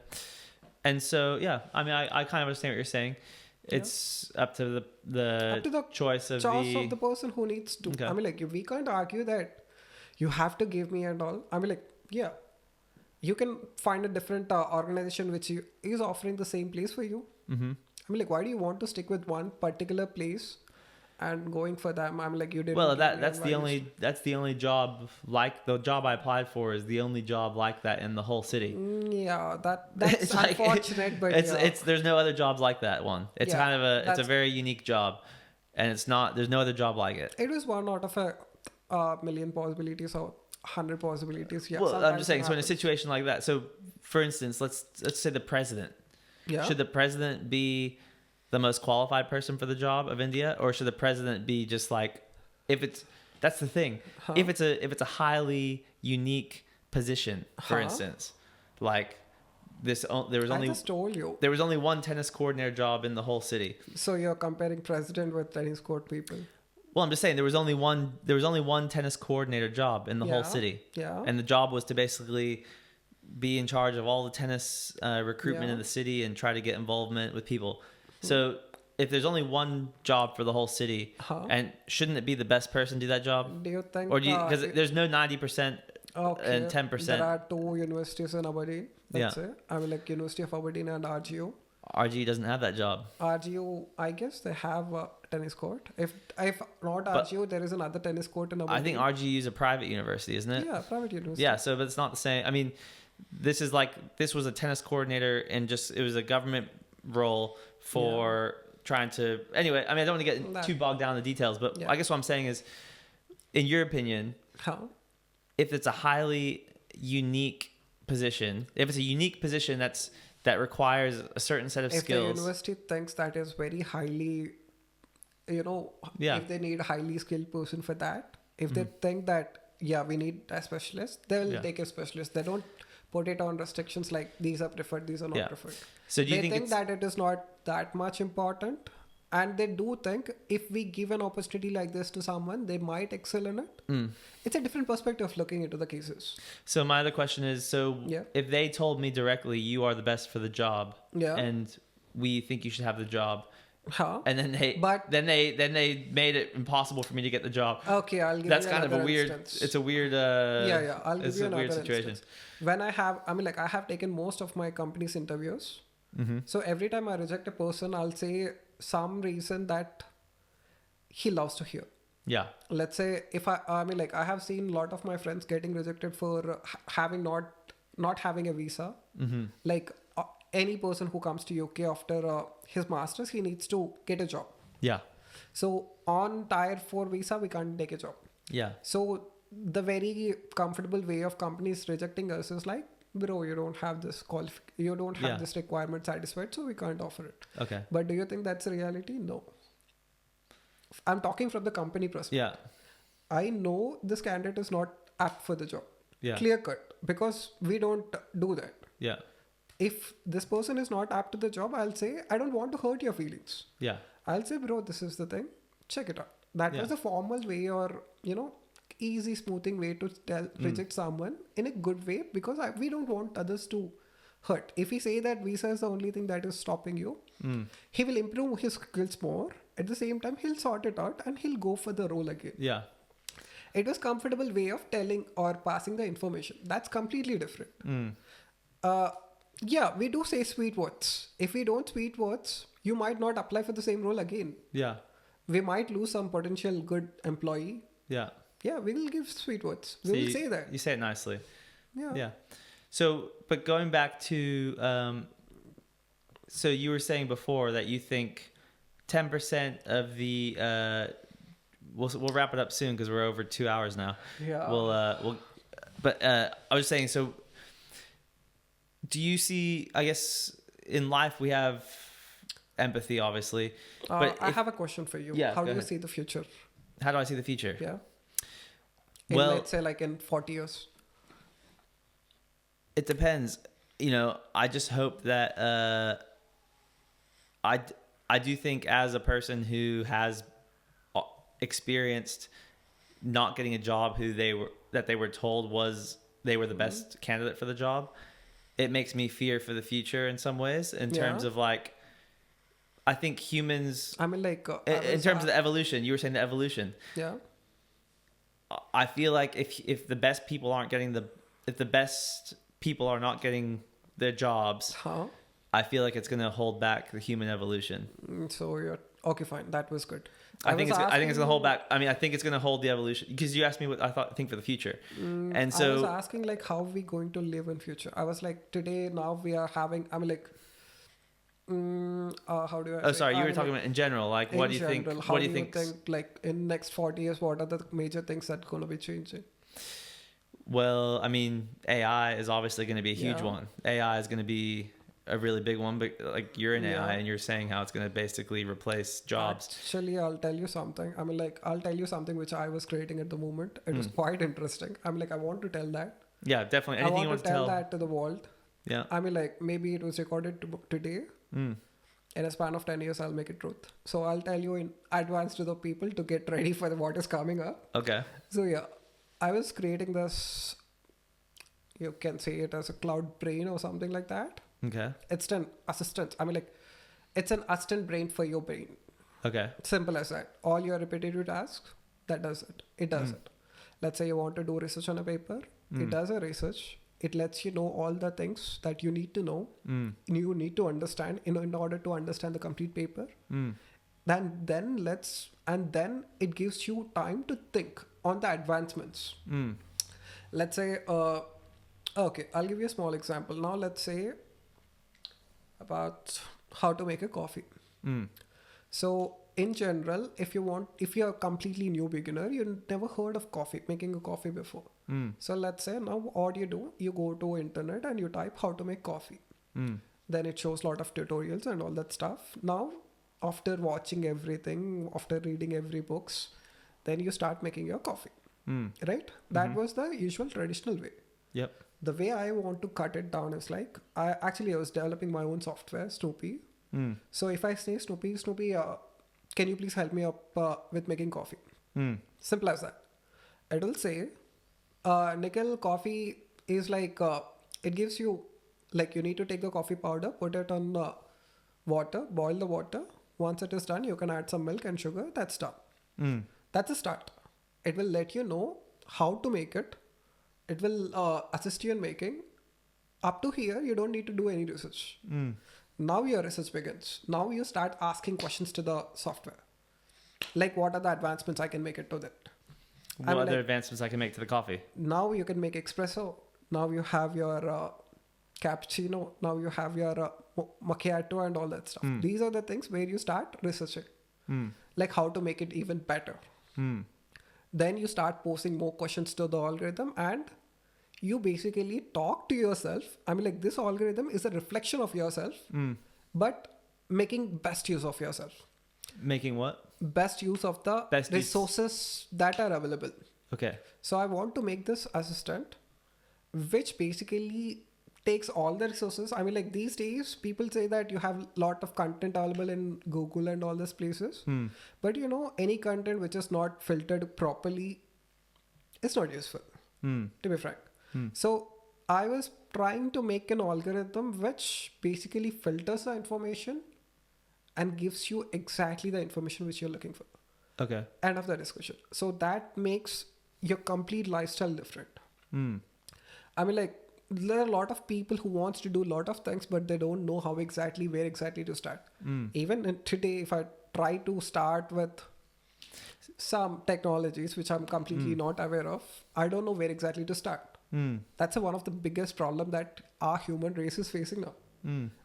And so, yeah, I mean, I kind of understand what you're saying. It's up to the choice of the person who needs to. Okay. I mean, like we can't argue that you have to give me and all. I mean, like, yeah, you can find a different organization which is offering the same place for you. I mean, like, why do you want to stick with one particular place and going for them? I'm like, you didn't. Well, that's the only job, like the job I applied for is the only job like that in the whole city. Yeah, that's unfortunate, but there's no other jobs like that one. It's kind of it's a very unique job, and there's no other job like it. It was one out of a million possibilities or 100 possibilities. Yeah. Well, I'm just saying. So in a situation like that, so for instance, let's say the president. Yeah. Should the president be the most qualified person for the job of India, or should the president be just like, that's the thing. If it's a highly unique position, for instance, like there was only one tennis coordinator job in the whole city. So you're comparing president with tennis court people. Well, I'm just saying there was only one tennis coordinator job in the whole city. Yeah. And the job was to basically be in charge of all the tennis recruitment in the city and try to get involvement with people. So if there's only one job for the whole city, and shouldn't it be the best person do that job? Do you think? Or because there's no 90% and 10%. There are two universities in Aberdeen. Let's say. I mean, like University of Aberdeen and RGU. RG doesn't have that job. RGU, I guess they have a tennis court. If not But- RGU, there is another tennis court in Abu I think Dhabi. RGU is a private university, isn't it? Yeah, private university. Yeah, so but it's not the same. I mean, this was a tennis coordinator and just it was a government role for trying to. Anyway, I mean, I don't want to get too bogged down in the details, but I guess what I'm saying is, in your opinion, if it's a highly unique position, if it's a unique position that requires a certain set of if skills, the university thinks that is very highly, if they need a highly skilled person for that, if they think that we need a specialist, they'll take a specialist. They don't put it on restrictions like these are preferred, these are not preferred. So do you they think that it is not that much important, and they do think if we give an opportunity like this to someone, they might excel in it. It's a different perspective of looking into the cases. So my other question is, if they told me directly you are the best for the job, and we think you should have the job, and then they made it impossible for me to get the job. Okay, I'll give That's you kind of a weird. instance. It's a weird. I'll give it's you a weird another situation. instance. When I have taken most of my company's interviews. So every time I reject a person, I'll say some reason that he loves to hear. Yeah. Let's say if I have seen a lot of my friends getting rejected for having not having a visa. Like any person who comes to UK after his masters, he needs to get a job. Yeah. So on tier 4 visa, we can't take a job. Yeah. So the very comfortable way of companies rejecting us is like, bro, you don't have this you don't have this requirement satisfied, so we can't offer it. Okay. But do you think that's a reality? No. I'm talking from the company perspective. Yeah. I know this candidate is not apt for the job. Yeah. Clear cut. Because we don't do that. Yeah. If this person is not apt to the job, I'll say, I don't want to hurt your feelings. Yeah. I'll say, bro, this is the thing. Check it out. That was a formal way or, easy smoothing way to reject someone in a good way, because we don't want others to hurt. If we say that visa is the only thing that is stopping you, he will improve his skills more. At the same time, he'll sort it out and he'll go for the role again. Yeah. It was comfortable way of telling or passing the information. That's completely different. We do say sweet words. If we don't sweet words, you might not apply for the same role again. Yeah. We might lose some potential good employee. Yeah. Yeah, we will give sweet words. We will say that. You say it nicely. Yeah. Yeah. So, but going back to, so you were saying before that you think 10% of the, we'll wrap it up soon because we're over 2 hours now. Yeah. But I was saying, so do you see, I guess in life we have empathy, obviously. But I have a question for you. Yeah, how do you see the future? How do I see the future? Yeah. Let's say like in 40 years. It depends. I just hope that I do think as a person who has experienced not getting a job that they were told they were the best candidate for the job, it makes me fear for the future in some ways in terms of like, I think humans, in terms of the evolution, you were saying the evolution. Yeah. I feel like if the best people aren't getting if the best people are not getting their jobs, I feel like it's going to hold back the human evolution. So you're okay, fine. That was good. I think it's going to hold back. I mean, I think it's going to hold the evolution because you asked me what I think for the future. And so I was asking like, how are we going to live in future? I was like, today, now we are having, how do I say? You were talking about in general, like what do you think? What do you think like in next 40 years, what are the major things that are going to be changing? Well, I mean, AI is obviously going to be a huge one. AI is going to be a really big one, but like you're in AI and you're saying how it's going to basically replace jobs. Actually, I'll tell you something. I'll tell you something which I was creating at the moment. It was quite interesting. I want to tell that. Yeah, definitely. Anything you want to tell that to the world. Yeah. Maybe it was recorded today. In a span of 10 years, I'll make it truth. So I'll tell you in advance to the people to get ready for what is coming up. Okay. So yeah, I was creating this, you can say it as a cloud brain or something like that. Okay. It's an assistant. It's an assistant brain for your brain. Okay. Simple as that. All your repetitive tasks, that does it. It does it. Let's say you want to do research on a paper. It does a research. It lets you know all the things that you need to know, you need to understand in order to understand the complete paper. Then it gives you time to think on the advancements. Let's say, okay, I'll give you a small example. Now, let's say about how to make a coffee. So in general, if you're a completely new beginner, you never heard of making a coffee before. So let's say now what do, you go to internet and you type how to make coffee. Then it shows a lot of tutorials and all that stuff. Now, after watching everything, after reading every books, then you start making your coffee. Right? That was the usual traditional way. Yep. The way I want to cut it down is like, I was developing my own software, Snoopy. So if I say, Snoopy, can you please help me up with making coffee? Simple as that. It will say, Nikhil, coffee is like, it gives you, like you need to take the coffee powder, put it on water, boil the water. Once it is done, you can add some milk and sugar. That's done. That's a start. It will let you know how to make it. It will assist you in making. Up to here, you don't need to do any research. Now your research begins. Now you start asking questions to the software. Like, what are the advancements I can make it to that? What other advancements I can make to the coffee? Now you can make espresso. Now you have your cappuccino. Now you have your macchiato and all that stuff. These are the things where you start researching. Like how to make it even better. Then you start posing more questions to the algorithm and you basically talk to yourself. I mean, like, this algorithm is a reflection of yourself, but making best use of yourself. Making what? Best use of the resources that are available. Okay. So I want to make this assistant, which basically takes all the resources. I mean, like, these days, people say that you have a lot of content available in Google and all these places. But, you know, any content which is not filtered properly, it's not useful, to be frank. So I was trying to make an algorithm which basically filters the information and gives you exactly the information which you're looking for. Okay. End of the discussion. So that makes your complete lifestyle different. I mean, like, there are a lot of people who wants to do a lot of things, but they don't know where exactly to start. Even today, if I try to start with some technologies which I'm completely not aware of, I don't know where exactly to start. That's one of the biggest problem that our human race is facing now.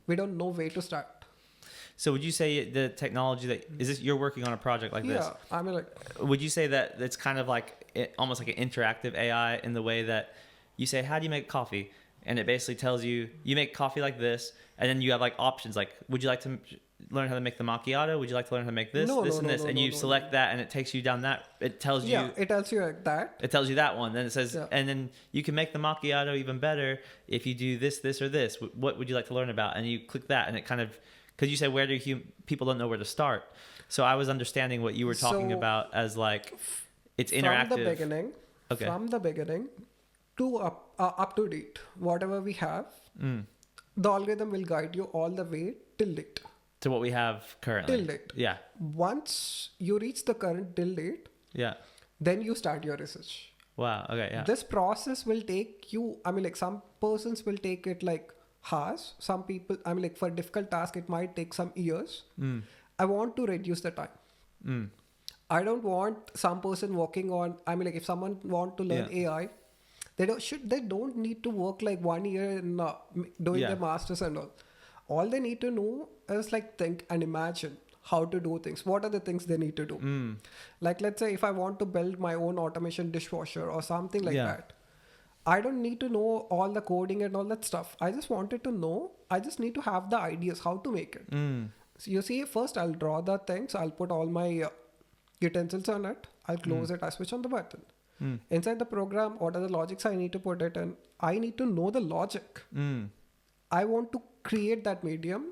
We don't know where to start. So would you say the technology you're working on a project like this? Yeah, I mean, like, would you say that it's kind of like almost like an interactive AI in the way that you say, how do you make coffee? And it basically tells you make coffee like this. And then you have like options like, would you like to learn how to make the macchiato? Would you like to learn how to make this, this? And you select that and it takes you down that. It tells you. Yeah, it tells you like that. It tells you that one. Then it says, and then you can make the macchiato even better if you do this, this, or this. What would you like to learn about? And you click that and it kind of, because you said people don't know where to start. So I was understanding what you were talking about as like, it's interactive. From the beginning to up to date, whatever we have, the algorithm will guide you all the way till date. To what we have currently. Till date. Yeah. Once you reach the current till date, then you start your research. Wow. Okay. Yeah. This process will take you, I mean, like, some persons will take it like hours. Some people, I mean, like, for a difficult task, it might take some years. I want to reduce the time. I don't want some person working on, I mean, like, if someone want to learn AI, they don't need to work like 1 year in doing their masters and all. All they need to know is like think and imagine how to do things. What are the things they need to do? Like, let's say if I want to build my own automation dishwasher or something like that, I don't need to know all the coding and all that stuff. I just wanted to know. I just need to have the ideas how to make it. So you see, first I'll draw the things. I'll put all my utensils on it. I'll close it. I switch on the button. Inside the program, what are the logics I need to put it in? I need to know the logic. I want to create that medium,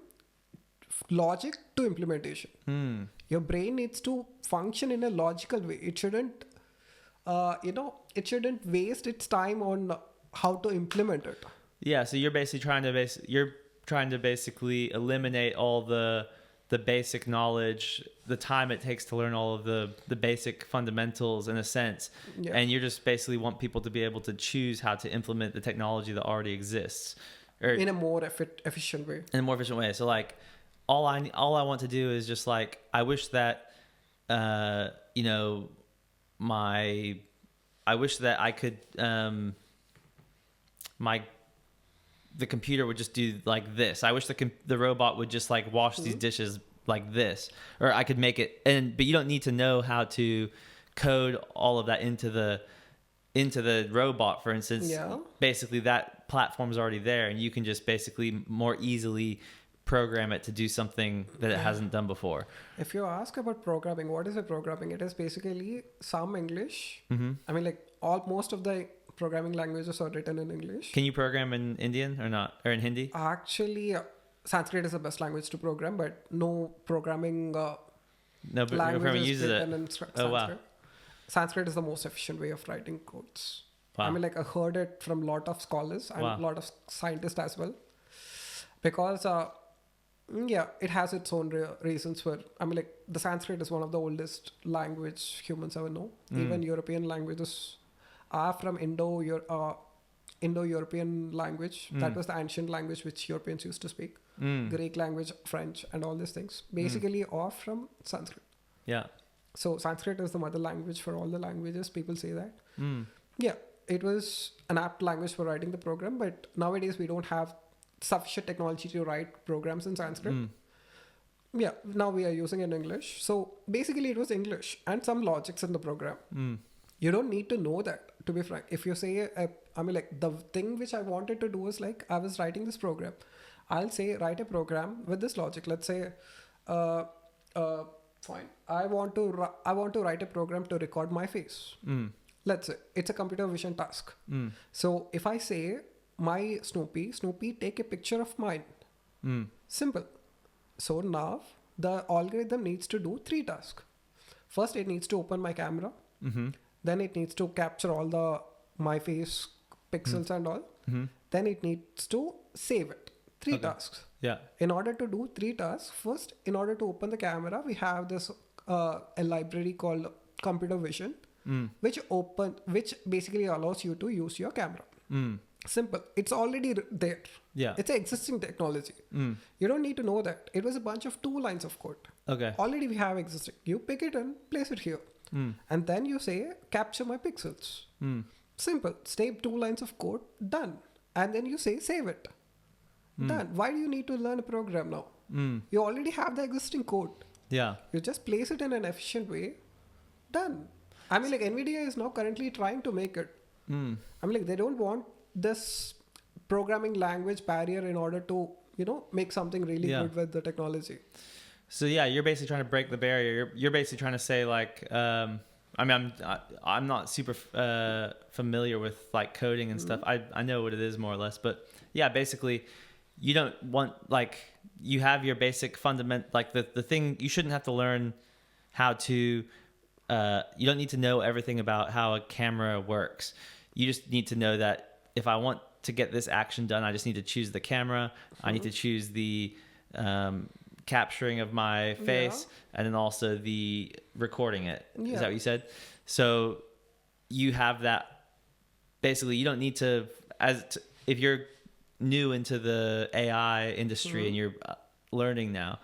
logic to implementation. Your brain needs to function in a logical way. It shouldn't, it shouldn't waste its time on how to implement it. Yeah. So you're basically trying to basically eliminate all the the basic knowledge, the time it takes to learn all of the basic fundamentals in a sense. Yeah. And you just basically want people to be able to choose how to implement the technology that already exists, or in a more efficient way. in a more efficient way. So like all I want to do is just like, I wish that you know, I wish that I could the computer would just do like this. I wish the robot would just like wash these dishes like this, or I could make it. But you don't need to know how to code all of that into the robot, for instance. Yeah. Basically, that platform's already there, and you can just basically more easily program it to do something that it hasn't done before. If you ask about programming, what is a programming? It is basically some English. Mm-hmm. I mean, like most of the programming languages are written in English. Can you program in Indian or not, or in Hindi? Actually, Sanskrit is the best language to program, but no programming No, but language programming is uses it. written in Sanskrit. Oh wow. Sanskrit is the most efficient way of writing codes. Wow. I mean, like I heard it from a lot of scholars and a lot of scientists as well, because it has its own reasons for. I mean, like the Sanskrit is one of the oldest language humans ever know. Even European languages are from Indo-European language. That was the ancient language which Europeans used to speak. Greek language, French, and all these things basically are from Sanskrit. Yeah. So Sanskrit is the mother language for all the languages. People say that. Yeah, it was an apt language for writing the program, but nowadays we don't have sufficient technology to write programs in Sanskrit. Yeah, now we are using in English. So basically it was English and some logics in the program. You don't need to know that, to be frank. If you say, I mean, like the thing which I wanted to do is like, I was writing this program. I'll say, write a program with this logic. Let's say, fine. I want to write a program to record my face. Let's say it's a computer vision task. So if I say, my Snoopy, take a picture of mine. Simple. So now the algorithm needs to do 3 tasks. First, it needs to open my camera. Then it needs to capture all my face pixels and all. Then it needs to save it. 3 tasks. Yeah. In order to do 3 tasks, first, in order to open the camera, we have this a library called computer vision, which basically allows you to use your camera. Simple. It's already there. Yeah. It's an existing technology. You don't need to know that. It was a bunch of 2 lines of code. Okay. Already we have existing. You pick it and place it here. And then you say, capture my pixels. Simple. Stay 2 lines of code. Done. And then you say, save it. Done. Why do you need to learn a program now? You already have the existing code. Yeah. You just place it in an efficient way. Done. I mean, like NVIDIA is now currently trying to make it. I mean, like they don't want this programming language barrier in order to, make something really good with the technology. So yeah, you're basically trying to break the barrier. You're basically trying to say like, I mean, I'm not super familiar with like coding and stuff. I know what it is more or less, but yeah, basically, you don't want like you have your basic fundament like the thing you shouldn't have to learn how to. You don't need to know everything about how a camera works. You just need to know that if I want to get this action done, I just need to choose the camera. I need to choose the capturing of my face and then also the recording it. Is that what you said? So you have that. Basically, you don't need to, if you're new into the AI industry and you're learning now,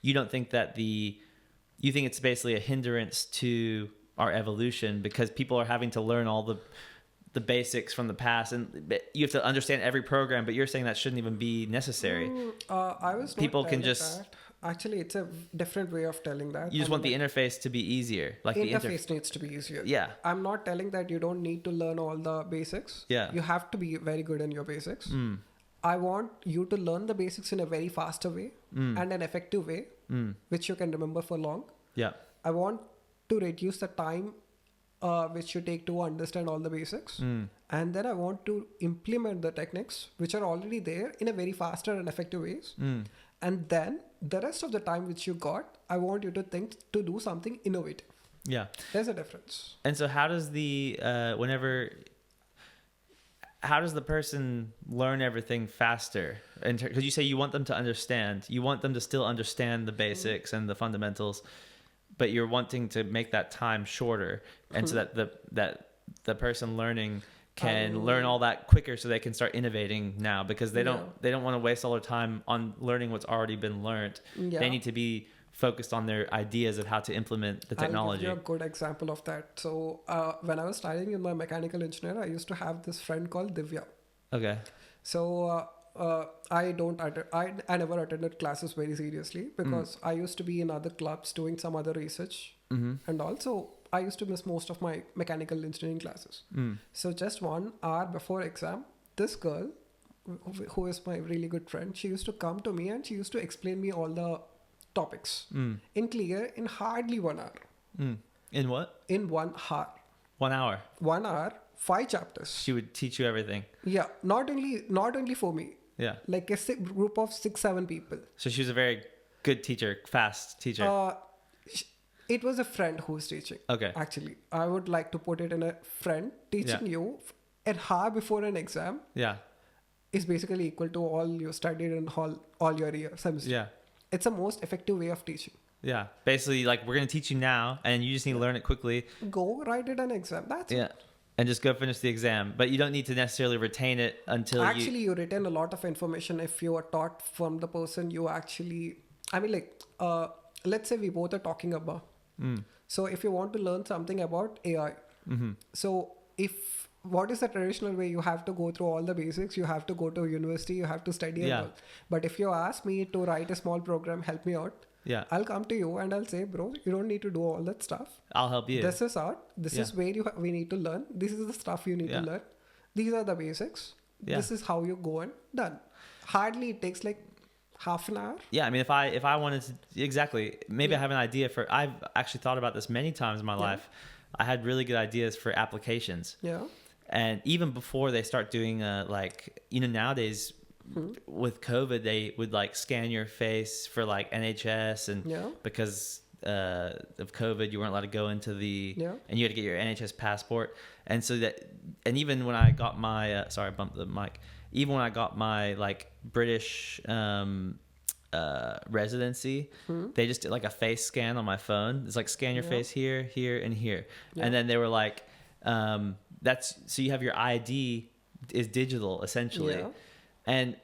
you don't think that you think it's basically a hindrance to our evolution because people are having to learn all the basics from the past and you have to understand every program, but you're saying that shouldn't even be necessary. I was people can just that. Actually, it's a different way of telling that. You just want the interface to be easier. Like the interface needs to be easier. Yeah. I'm not telling that you don't need to learn all the basics. Yeah. You have to be very good in your basics. I want you to learn the basics in a very faster way and an effective way, which you can remember for long. Yeah. I want to reduce the time which you take to understand all the basics. And then I want to implement the techniques which are already there in a very faster and effective ways. And then the rest of the time which you got, I want you to think to do something innovative. Yeah. There's a difference. And so how does the, how does the person learn everything faster? Because you say you want them to understand, you want them to still understand the basics and the fundamentals, but you're wanting to make that time shorter, and so that the person learning can learn all that quicker, so they can start innovating now, because they don't want to waste all their time on learning what's already been learned. Yeah. They need to be focused on their ideas of how to implement the technology. I'll give you a good example of that. So when I was studying in my mechanical engineer, I used to have this friend called Divya. Okay. So I never attended classes very seriously, because I used to be in other clubs doing some other research, and also I used to miss most of my mechanical engineering classes. So just 1 hour before exam, this girl, who is my really good friend, she used to come to me and she used to explain me all the topics in clear in hardly 1 hour. In what? In 1 hour. 1 hour. 1 hour, 5 chapters. She would teach you everything. Yeah, not only for me. Yeah. Like a group of 6-7 people. So she was a very good teacher, fast teacher. It was a friend who was teaching. Okay. Actually, I would like to put it in a friend teaching you an hour before an exam. Yeah. Is basically equal to all you studied in all your year semester. Yeah. It's the most effective way of teaching. Yeah. Basically, like, we're going to teach you now, and you just need to learn it quickly. Go write it an exam. That's it. And just go finish the exam. But you don't need to necessarily retain it until Actually, you retain a lot of information if you are taught from the person you actually... I mean, like, let's say we both are talking about... So if you want to learn something about AI, so what is the traditional way? You have to go through all the basics. You have to go to university. You have to study. And all. But if you ask me to write a small program, help me out. Yeah, I'll come to you and I'll say, bro, you don't need to do all that stuff. I'll help you. This is art. This is where we need to learn. This is the stuff you need to learn. These are the basics. This is how you go and done. Hardly it takes like half an hour. Yeah, I mean, if I wanted to, exactly, maybe I have an idea for, I've actually thought about this many times in my life. I had really good ideas for applications. Yeah. And even before they start doing like, you know, nowadays with COVID, they would like scan your face for like NHS, and because of COVID, you weren't allowed to go into the, and you had to get your NHS passport. And so that, and even when I got my, sorry, I bumped the mic. Even when I got my like British residency, they just did like a face scan on my phone. It's like, scan your face here, here, and here. And then they were like, that's, so you have your ID is digital essentially. And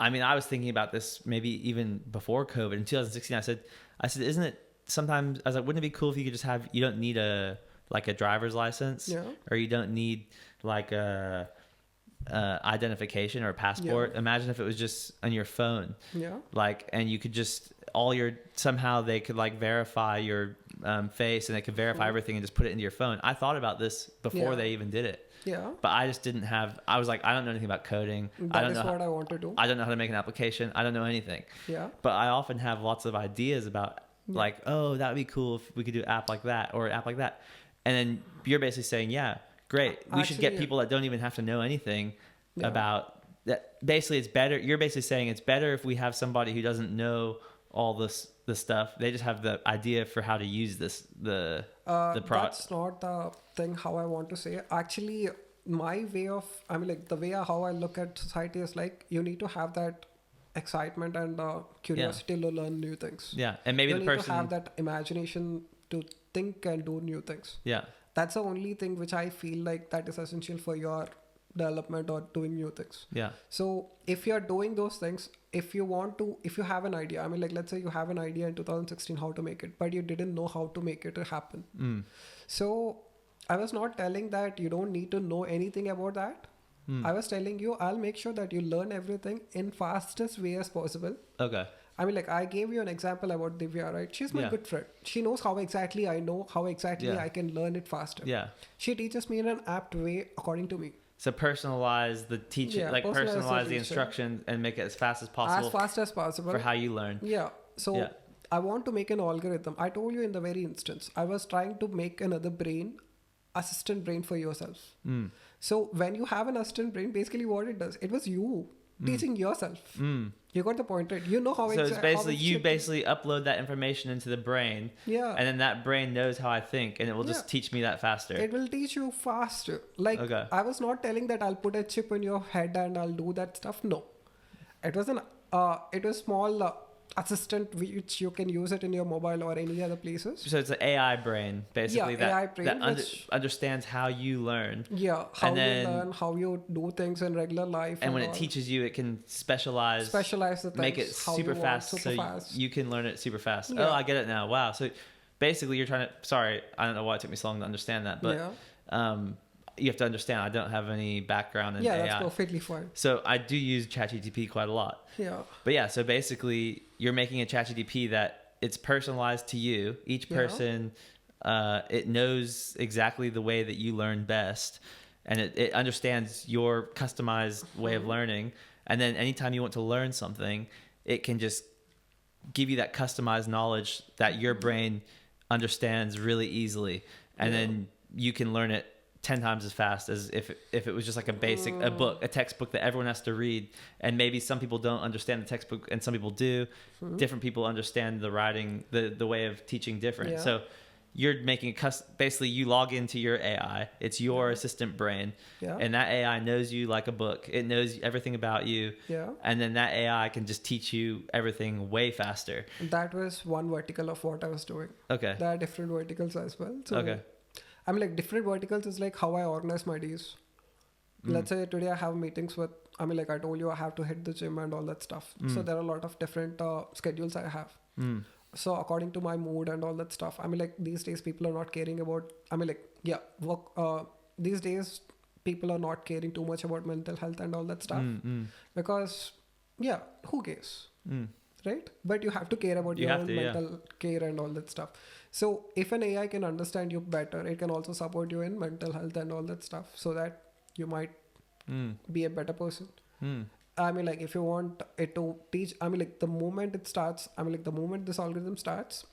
I mean, I was thinking about this maybe even before COVID. In 2016, I said, isn't it sometimes, I was like, wouldn't it be cool if you could just have, you don't need a driver's license, or you don't need like a identification or a passport. Imagine if it was just on your phone. Like, and you could just, somehow they could like verify your face, and they could verify everything and just put it into your phone. I thought about this before they even did it. But I just didn't have, I was like, I don't know anything about coding. That is what I want to do. I don't know how to make an application. I don't know anything. But I often have lots of ideas about like, oh, that would be cool if we could do an app like that or an app like that. And then you're basically saying, yeah, great. We should get people that don't even have to know anything about that. Basically, it's better. You're basically saying it's better if we have somebody who doesn't know all this stuff. They just have the idea for how to use the product. That's not the thing how I want to say. Actually, my way of, I mean, like the way how I look at society is like, you need to have that excitement and curiosity to learn new things. And maybe you the need person to have that imagination to think and do new things. That's the only thing which I feel like that is essential for your development or doing new things. So if you're doing those things, if you have an idea, I mean, like, let's say you have an idea in 2016 how to make it, but you didn't know how to make it happen. So I was not telling that you don't need to know anything about that. I was telling you, I'll make sure that you learn everything in fastest way as possible. Okay. I mean, like, I gave you an example about Divya, right? She's my good friend. She knows how exactly I know, how exactly I can learn it faster. She teaches me in an apt way according to me. So personalize the teaching, like personalize the instruction and make it as fast as possible. As fast as possible. For how you learn. So I want to make an algorithm. I told you in the very instance, I was trying to make another brain, assistant brain for yourself. So when you have an assistant brain, basically what it does, it was you. teaching yourself. You got the point, right? You know how So it's basically you should- basically upload that information into the brain, Yeah. and then that brain knows how I think, and it will just Yeah. teach me that faster. It will teach you faster. Like, Okay. I was not telling that I'll put a chip in your head and I'll do that stuff. No, it was it was small assistant which you can use it in your mobile or any other places. So it's an AI brain, basically, Yeah, AI brain, that which- understands how you learn. Yeah, how And then- you learn, how you do things in regular life, And when it all. teaches you, it can specialize the things, make it how super you want, fast, super so fast. you can learn it super fast. Yeah. Oh, I get it now. Wow. So basically, you're trying to. Sorry, I don't know why it took me so long to understand that, but yeah, you have to understand. I don't have any background in yeah, AI, that's perfectly fine. so I do use ChatGPT quite a lot. Yeah, But yeah, so basically, you're making a ChatGPT that it's personalized to you. Each Yeah. person, it knows exactly the way that you learn best, and it understands your customized way of learning. And then anytime you want to learn something, it can just give you that customized knowledge that your brain understands really easily, and Yeah. then you can learn it 10 times as fast as if it was just like a textbook that everyone has to read. And maybe some people don't understand the textbook and some people do. Different people understand the writing, the way of teaching different. Yeah. So you're making basically you log into your AI. It's your assistant brain. Yeah. And that AI knows you like a book. It knows everything about you. Yeah. And then that AI can just teach you everything way faster. That was one vertical of what I was doing. Okay. There are different verticals as well. So Okay. I mean, like, different verticals is like how I organize my days. Let's say today I have meetings with, I mean, like I told you, I have to hit the gym and all that stuff. So there are a lot of different schedules I have. So according to my mood and all that stuff, I mean, like these days people are not caring about, I mean, like, yeah, work, these days people are not caring too much about mental health and all that stuff. Because, yeah, who cares? Right? But you have to care about You your have own to, yeah. mental care and all that stuff. So if an AI can understand you better, it can also support you in mental health and all that stuff, so that you might be a better person. I mean, like, if you want it to teach, I mean, like, the moment it starts, I mean, like, the moment this algorithm starts,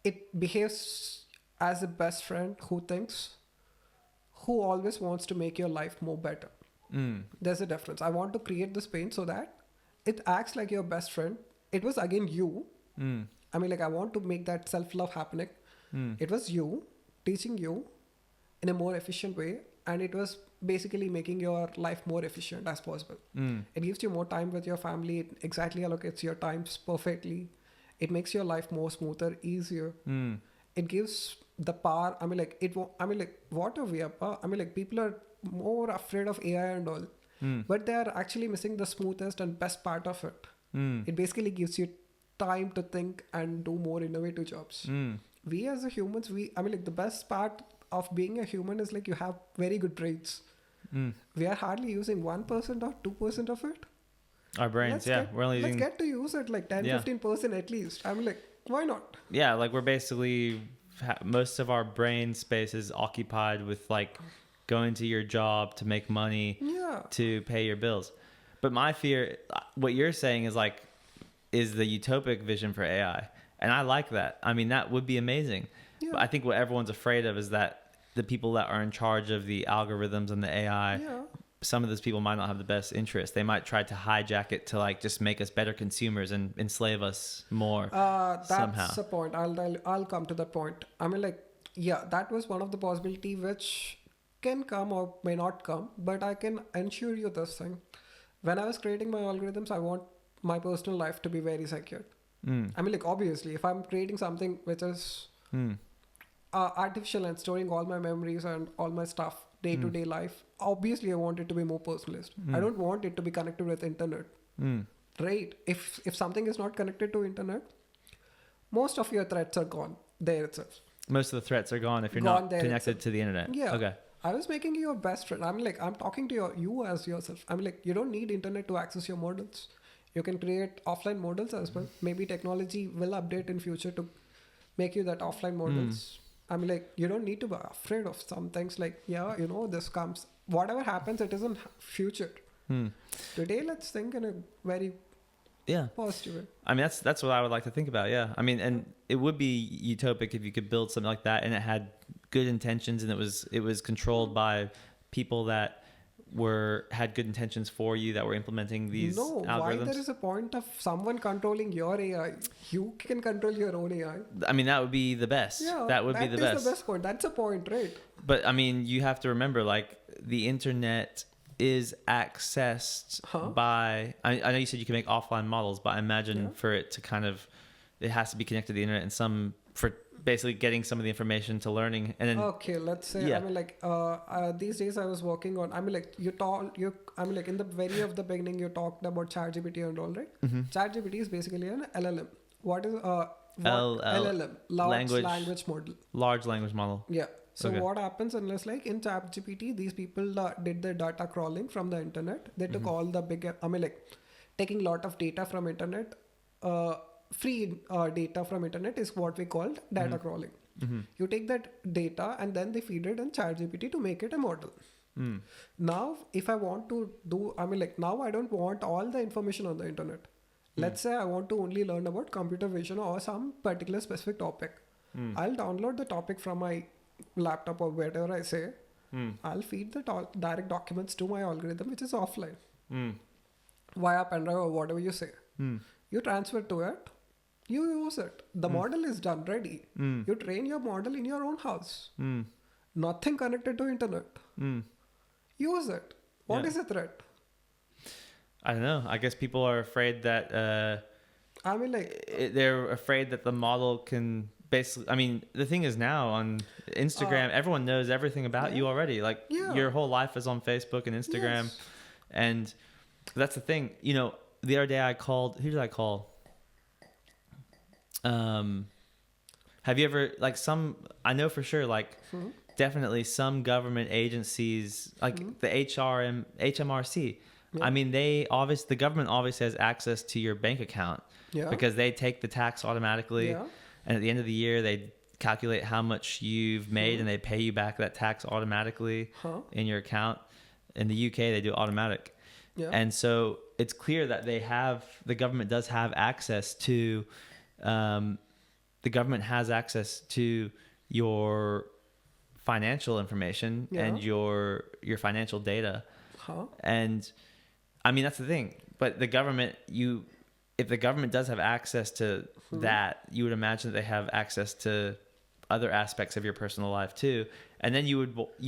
it behaves as a best friend who always wants to make your life more better. There's a difference. I want to create this pain so that it acts like your best friend. It was again you. I mean, like, I want to make that self-love happening. It was you teaching you in a more efficient way, and it was basically making your life more efficient as possible. It gives you more time with your family. It exactly allocates your times perfectly. It makes your life more smoother, easier. It gives the power. I mean, like, I mean, like, what are we up? I mean, like, people are more afraid of AI and all, but they are actually missing the smoothest and best part of it. It basically gives you time to think and do more innovative jobs. We as a humans, I mean, like, the best part of being a human is like you have very good brains. We are hardly using 1% or 2% of it. Our brains, we're only let's using. get to use it like 10, 15% at least. I'm like, why not? Yeah, like we're basically most of our brain space is occupied with like going to your job to make money, to pay your bills. But my fear, what you're saying is like, is the utopic vision for AI. And I like that. I mean, that would be amazing. Yeah. But I think what everyone's afraid of is that the people that are in charge of the algorithms and the AI, some of those people might not have the best interest. They might try to hijack it to like just make us better consumers and enslave us more somehow. That's the point. I'll come to that point. I mean, like, yeah, that was one of the possibility which can come or may not come, but I can ensure you this thing. When I was creating my algorithms, I want my personal life to be very secure. I mean, like, obviously, if I'm creating something which is artificial and storing all my memories and all my stuff, day-to-day life, obviously I want it to be more personalized. I don't want it to be connected with internet. Right? If something is not connected to internet, most of your threats are gone there itself. Most of the threats are gone if you're not connected to the internet. Yeah. Okay. I was making you your best friend. I'm like, I'm talking to you as yourself. I'm like, you don't need internet to access your models. You can create offline models as well. Maybe technology will update in future to make you that offline models. I mean, like, you don't need to be afraid of some things. Like, yeah, you know, this comes. Whatever happens, it is in future. Today, let's think in a very positive way. I mean, that's what I would like to think about. Yeah. I mean, and it would be utopic if you could build something like that and it had good intentions and it was controlled by people that had good intentions for you that were implementing these No, why algorithms? there is a point of someone controlling your AI? You can control your own AI. I mean, that would be the best. Yeah, That would be the best. That is the best point. That's a point, right? But I mean, you have to remember, like, the internet is accessed by. I know you said you can make offline models, but I imagine for it to kind of, it has to be connected to the internet in some for basically getting some of the information to learning, and then okay, let's say I mean like these days I was working on. I mean like I mean like in the very of the beginning you talked about ChatGPT and all, right? ChatGPT is basically an LLM. What is LLM? Large language model. Large language model. Yeah. So what happens unless like in ChatGPT, these people did the data crawling from the internet. They took all the big, I mean like taking lot of data from internet, free data from internet is what we called data crawling. You take that data and then they feed it in ChatGPT to make it a model. Now, if I want to do, I mean like now I don't want all the information on the internet. Let's say I want to only learn about computer vision or some particular specific topic. I'll download the topic from my laptop or whatever I say. I'll feed the direct documents to my algorithm, which is offline via pendrive or whatever you say. You transfer to it, you use it. The model is done, ready. You train your model in your own house. Nothing connected to internet. Use it. What is the threat? I don't know. I guess people are afraid that I mean like they're afraid that the model can basically, I mean, the thing is now on Instagram, everyone knows everything about you already. Like your whole life is on Facebook and Instagram. And that's the thing. You know, the other day I called, who did I call? Have you ever, like I know for sure, like definitely some government agencies, like the HMRC, I mean, the government obviously has access to your bank account because they take the tax automatically. And at the end of the year, they calculate how much you've made and they pay you back that tax automatically in your account. In the UK, they do it automatic. And so it's clear that the government does have access to, the government has access to your financial information and your financial data. And I mean, that's the thing. But the government, if the government does have access to that, you would imagine that they have access to other aspects of your personal life too. And then you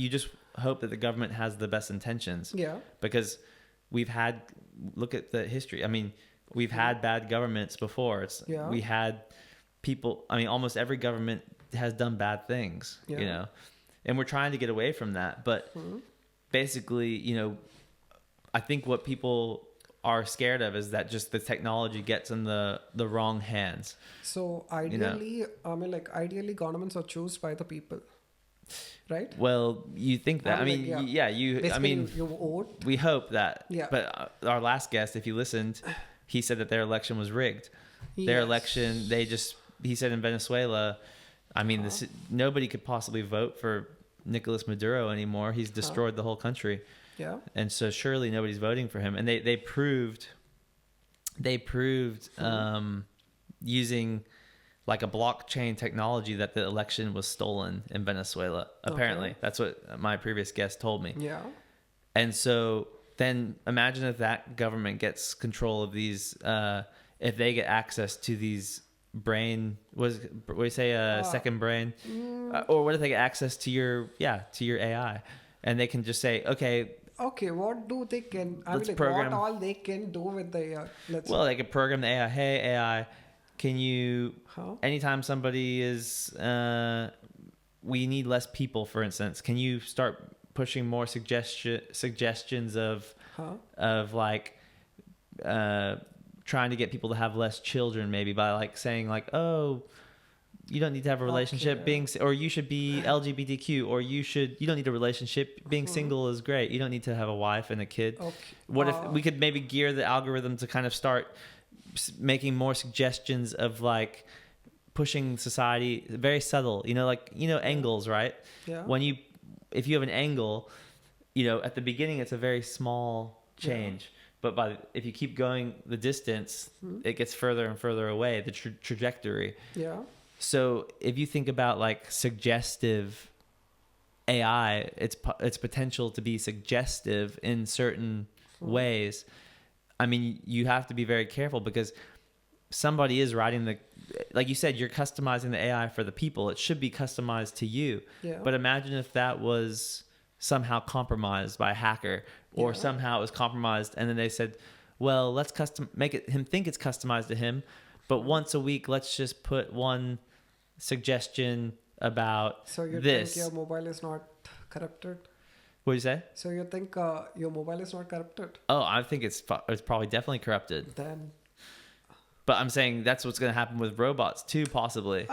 just hope that the government has the best intentions. Because look at the history. I mean, we've had bad governments before. We had people, I mean, almost every government has done bad things, you know, and we're trying to get away from that. But basically, you know, I think what people are scared of is that just the technology gets in the wrong hands. So ideally, I mean, like ideally governments are chosen by the people, right? Well, you think that, I mean, Basically, I mean, you vote. We hope that, but our last guest, if you listened, he said that their election was rigged. Their election, he said in Venezuela, I mean, nobody could possibly vote for Nicolas Maduro anymore. He's destroyed the whole country. And so surely nobody's voting for him. And they proved using like a blockchain technology that the election was stolen in Venezuela. Apparently, that's what my previous guest told me. And so then imagine if that government gets control of these, if they get access to these second brain, or what if they get access to your AI, and they can just say, okay, what do they can? I mean, like, what all they can do with the AI? They could program the AI. Hey, AI, can you? Anytime somebody is, we need less people, for instance. Can you start pushing more suggestions of like, trying to get people to have less children, maybe by like saying like, oh, you don't need to have a relationship or you should be LGBTQ, or you don't need a relationship. Being single is great. You don't need to have a wife and a kid. What if we could maybe gear the algorithm to kind of start making more suggestions of like pushing society, very subtle, angles, right? If you have an angle, at the beginning, it's a very small change. But if you keep going the distance, it gets further and further away, the trajectory. So if you think about like suggestive AI, its potential to be suggestive in certain ways, I mean, you have to be very careful because somebody is writing like you said, you're customizing the AI for the people. It should be customized to you. Yeah. But imagine if that was somehow compromised by a hacker, or somehow it was compromised, and then they said, well, let's make him think it's customized to him, but once a week, let's just put one suggestion about So you this. think your mobile is not corrupted? What do you say? So you think your mobile is not corrupted? Oh, I think it's probably definitely corrupted. Then. But I'm saying that's what's going to happen with robots too, possibly.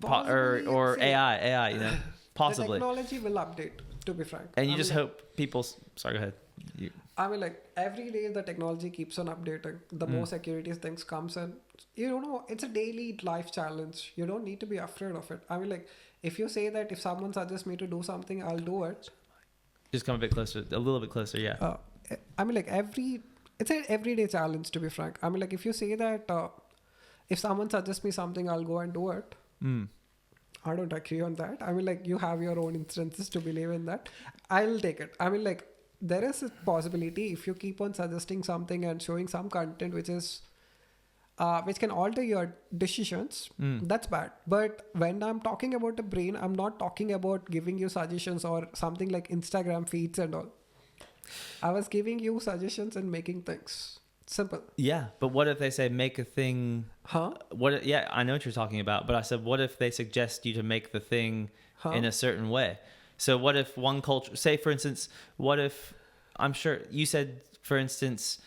Possibly, Or see, AI, you know, possibly. The technology will update, to be frank. And you just hope people. Sorry, go ahead. I mean, like every day the technology keeps on updating. The more security things comes in. You don't know. It's a daily life challenge. You don't need to be afraid of it. I mean, like if you say that if someone suggests me to do something, I'll do it. Just come a bit closer, a little bit closer, yeah. I mean, like it's an everyday challenge, to be frank. I mean, like if you say that if someone suggests me something, I'll go and do it. I don't agree on that. I mean, like you have your own instances to believe in that. I'll take it. I mean, like there is a possibility if you keep on suggesting something and showing some content which can alter your decisions, that's bad. But when I'm talking about the brain, I'm not talking about giving you suggestions or something like Instagram feeds and all. I was giving you suggestions and making things simple. Yeah, but what if they say make a thing? Yeah, I know what you're talking about, but I said, what if they suggest you to make the thing in a certain way? So what if one culture, say for instance, what if, I'm sure you said, for instance,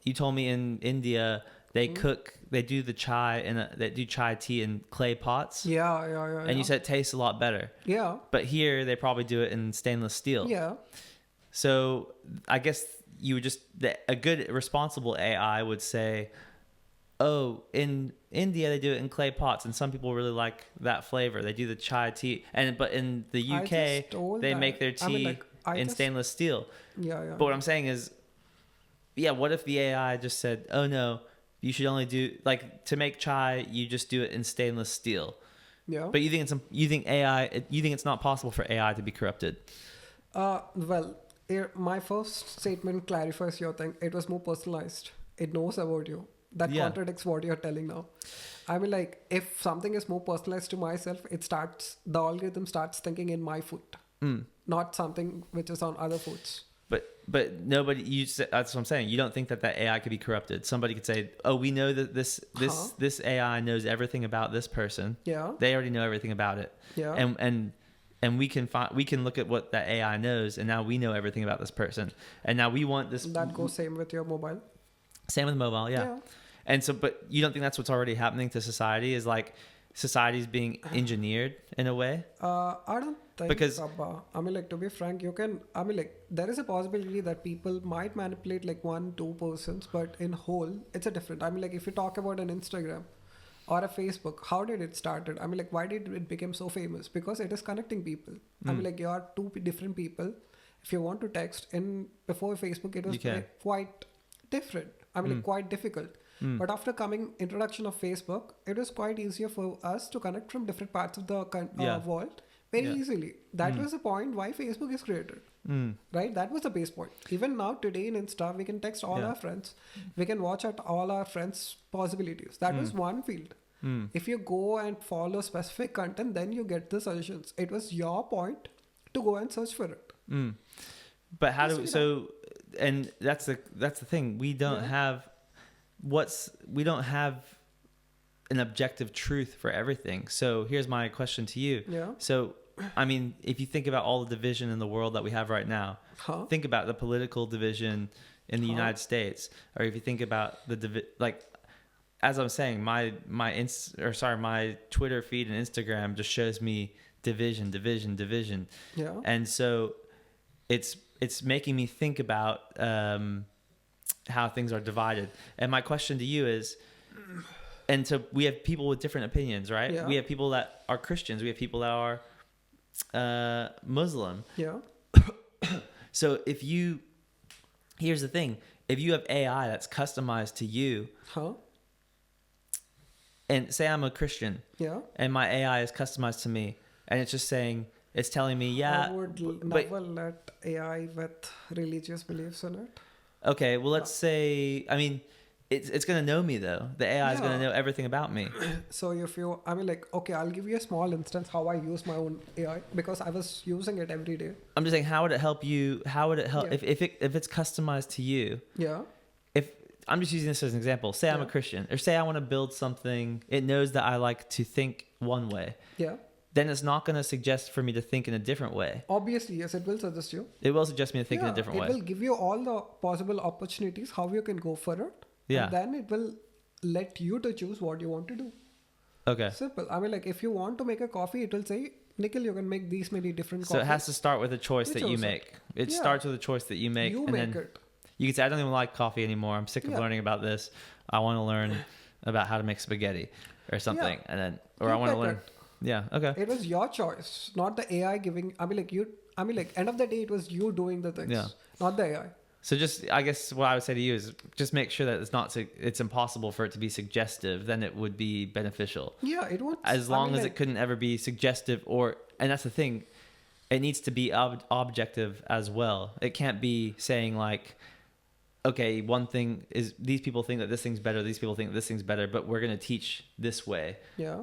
you told me in India they do the chai they do chai tea in clay pots. Yeah. And you said it tastes a lot better. Yeah. But here they probably do it in stainless steel. Yeah. So I guess you would a good responsible AI would say, oh, in India they do it in clay pots, and some people really like that flavor. They do the chai tea, but in the UK they make their tea in stainless steel. Yeah. But what I'm saying is, what if the AI just said, oh no, you should only do to make chai, you just do it in stainless steel. Yeah. But you think it's not possible for AI to be corrupted? Well, my first statement clarifies your thing. It was more personalized. It knows about you. That contradicts what you're telling now. I mean, like, if something is more personalized to myself, the algorithm starts thinking in my food, not something which is on other foods. But nobody, that's what I'm saying. You don't think that AI could be corrupted? Somebody could say, oh, we know that this AI knows everything about this person. Yeah. They already know everything about it. Yeah. And we can look at what that AI knows, and now we know everything about this person, and now we want this. That goes same with your mobile. Same with mobile, yeah. And so, but you don't think that's what's already happening to society? Is like society's being engineered in a way? I don't think. Because I mean, like to be frank, there is a possibility that people might manipulate like 1-2 persons, but in whole, it's a different. I mean, like if you talk about an Instagram or a Facebook, how did it started? I mean, like, why did it become so famous? Because it is connecting people. I mean, like, you are two different people. If you want to text, before Facebook, it was quite different. I mean, like, quite difficult. But after introduction of Facebook, it was quite easier for us to connect from different parts of the world very easily. That was the point why Facebook is created. Right? That was the base point. Even now, today in Insta, we can text all our friends. We can watch at all our friends' possibilities. That was one field. If you go and follow specific content, then you get the suggestions. It was your point to go and search for it. But how do we, so, and that's the thing. We don't have an objective truth for everything. So here's my question to you. Yeah. So, I mean, if you think about all the division in the world that we have right now, think about the political division in the United States, or if you think about as I'm saying, my Twitter feed and Instagram just shows me division. Yeah. And so it's making me think about how things are divided. And my question to you is, and so we have people with different opinions, right? Yeah. We have people that are Christians. We have people that are Muslim. Yeah. So here's the thing. If you have AI that's customized to you, and say I'm a Christian, yeah, and my AI is customized to me, and it's just saying, It's telling me, I would but never let AI with religious beliefs in it. okay, well, let's say, I mean, it's going to know me though. The AI is going to Yeah. know everything about me. So if you, I mean, like, okay, I'll give you a small instance how I use my own AI because I was using it every day. I'm just saying, how would it help you? How would it help Yeah. if it's customized to you? Yeah. If I'm just using this as an example, say I'm a Yeah. Christian, or say I want to build something, it knows that I like to think one way. Yeah. Then it's not going to suggest for me to think in a different way. Obviously, yes, it will suggest you. It will suggest me to think in a Yeah, different it way. will give you all the possible opportunities how you can go for it. Yeah. And then it will let you to choose what you want to do. Okay. Simple. I mean, like if you want to make a coffee, it will say, Nikhil, you can make these many different So coffees. it has to start with a choice You that you chose it. make. It Yeah. starts with a choice that you make. You and make then it. you can say, I don't even like coffee anymore. I'm sick of Yeah. learning about this. I want to learn about how to make spaghetti or something. And then, or I You want to pick learn. it. Yeah. Okay. It was your choice, not the AI giving. I mean, like end of the day, it was you doing the things, Yeah. not the AI. So just, I guess what I would say to you is just make sure that it's impossible for it to be suggestive. Then it would be beneficial. Yeah, it won't. As long as it couldn't ever be suggestive and that's the thing, it needs to be objective as well. It can't be saying like, okay, one thing is these people think that this thing's better, these people think that this thing's better, but we're going to teach this way. Yeah.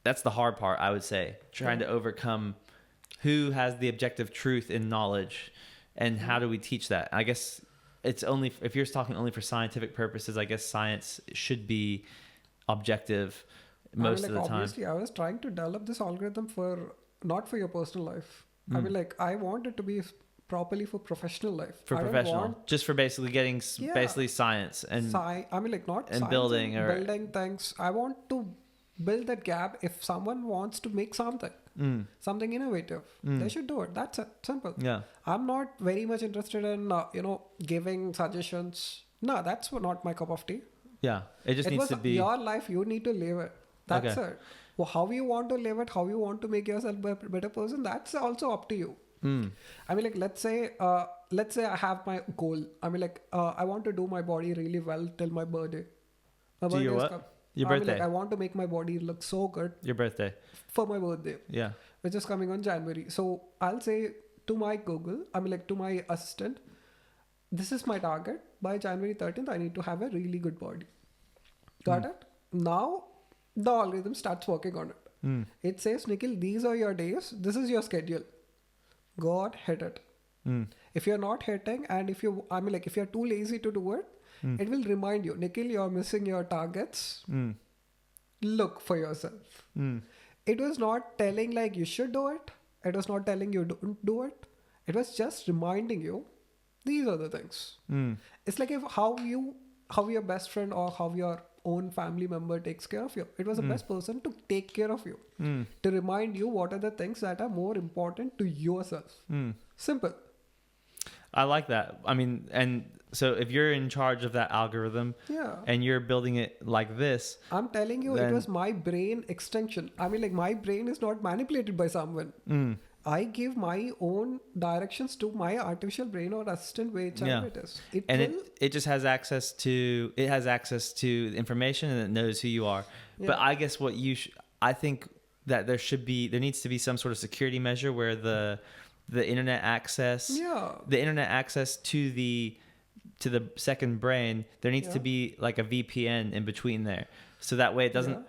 That's the hard part, I would say, trying to overcome who has the objective truth in knowledge and how do we teach that. I guess it's only, if you're talking only for scientific purposes, I guess science should be objective most of the time. Obviously, I was trying to develop this algorithm for not for your personal life. I mean, like I want it to be properly for professional life. For I don't professional, want just for basically getting Yeah. basically science and I mean, like not and science building and or- building things. I want to build that gap. If someone wants to make something innovative, they should do it. That's it. Simple. yeah. I'm not very much interested in giving suggestions. No, that's not my cup of tea. Yeah, it just It needs was to be. your life. You need to live it. That's Okay. it. Well, how you want to live it, how you want to make yourself a better person, that's also up to you. I mean, like, let's say I have my goal. I mean, like, I want to do my body really well till my birthday. My Do your birthday is what? come. Your I mean, birthday. like, I want to make my body look so good Your birthday. for my birthday, Yeah. which is coming on January. So I'll say to my Google, I mean, like, to my assistant, this is my target. By January 13th, I need to have a really good body. Got it? Now, the algorithm starts working on it. It says, Nikhil, these are your days. This is your schedule. Go out, hit it. If you're not hitting, and if you're too lazy to do it, it will remind you, Nikhil, you're missing your targets. Look for yourself. It was not telling like you should do it. It was not telling you don't do it. It was just reminding you, these are the things. It's like how your best friend or how your own family member takes care of you. It was the best person to take care of you, to remind you what are the things that are more important to yourself. Simple. I like that. I mean, and so if you're in charge of that algorithm Yeah. and you're building it like this, I'm telling you, then- it was my brain extension. I mean, like, my brain is not manipulated by someone. I give my own directions to my artificial brain or assistant, whichever Yeah. it is. it just has access to the information and it knows who you are. But Yeah. I guess what I think that there needs to be some sort of security measure where the internet access, the internet access to the second brain, there needs to be like a VPN in between there, so that way it doesn't.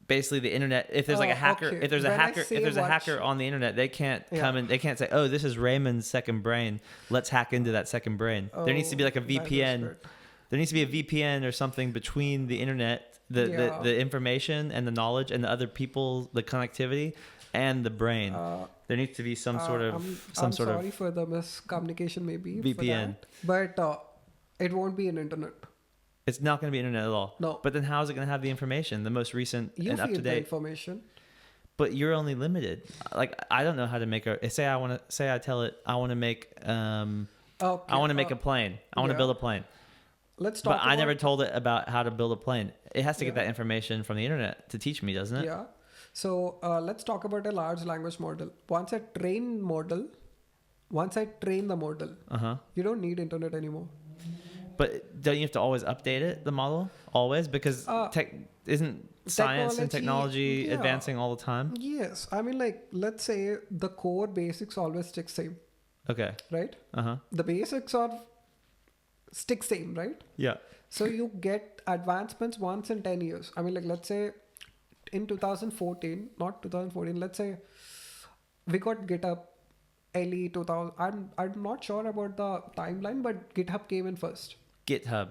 Basically, the internet. If there's like a hacker, okay. if there's a When I hacker, say if there's a watch- hacker on the internet, they can't come and they can't say, "Oh, this is Raymond's second brain. Let's hack into that second brain." There needs to be like a that is VPN. good. There needs to be a VPN or something between the internet, the information and the knowledge and the other people, the connectivity, and the brain. There needs to be some sort of I'm sorry for the miscommunication, maybe VPN. for that, but it won't be an internet. It's not going to be internet at all. No. But then how is it going to have the information, the most recent You and up feed to the date? information. But you're only limited. Like I don't know how to make I tell it I want to make Okay, I want to make a plane. I want to yeah. build a plane. Let's talk But I never about- told it about how to build a plane. It has to get Yeah. that information from the internet to teach me, doesn't it? Yeah. So let's talk about a large language model. Once I train the model, Uh-huh. you don't need internet anymore. But don't you have to always update it, the model, always? Because isn't science and technology advancing all the time? Yes. I mean, like, let's say the core basics always stick same. Okay. Right? Uh-huh. The basics are stick same, right? Yeah. So you get advancements once in 10 years. I mean, like, let's say in 2014, not 2014, let's say we got GitHub early 2000. I'm not sure about the timeline, but GitHub came in first. GitHub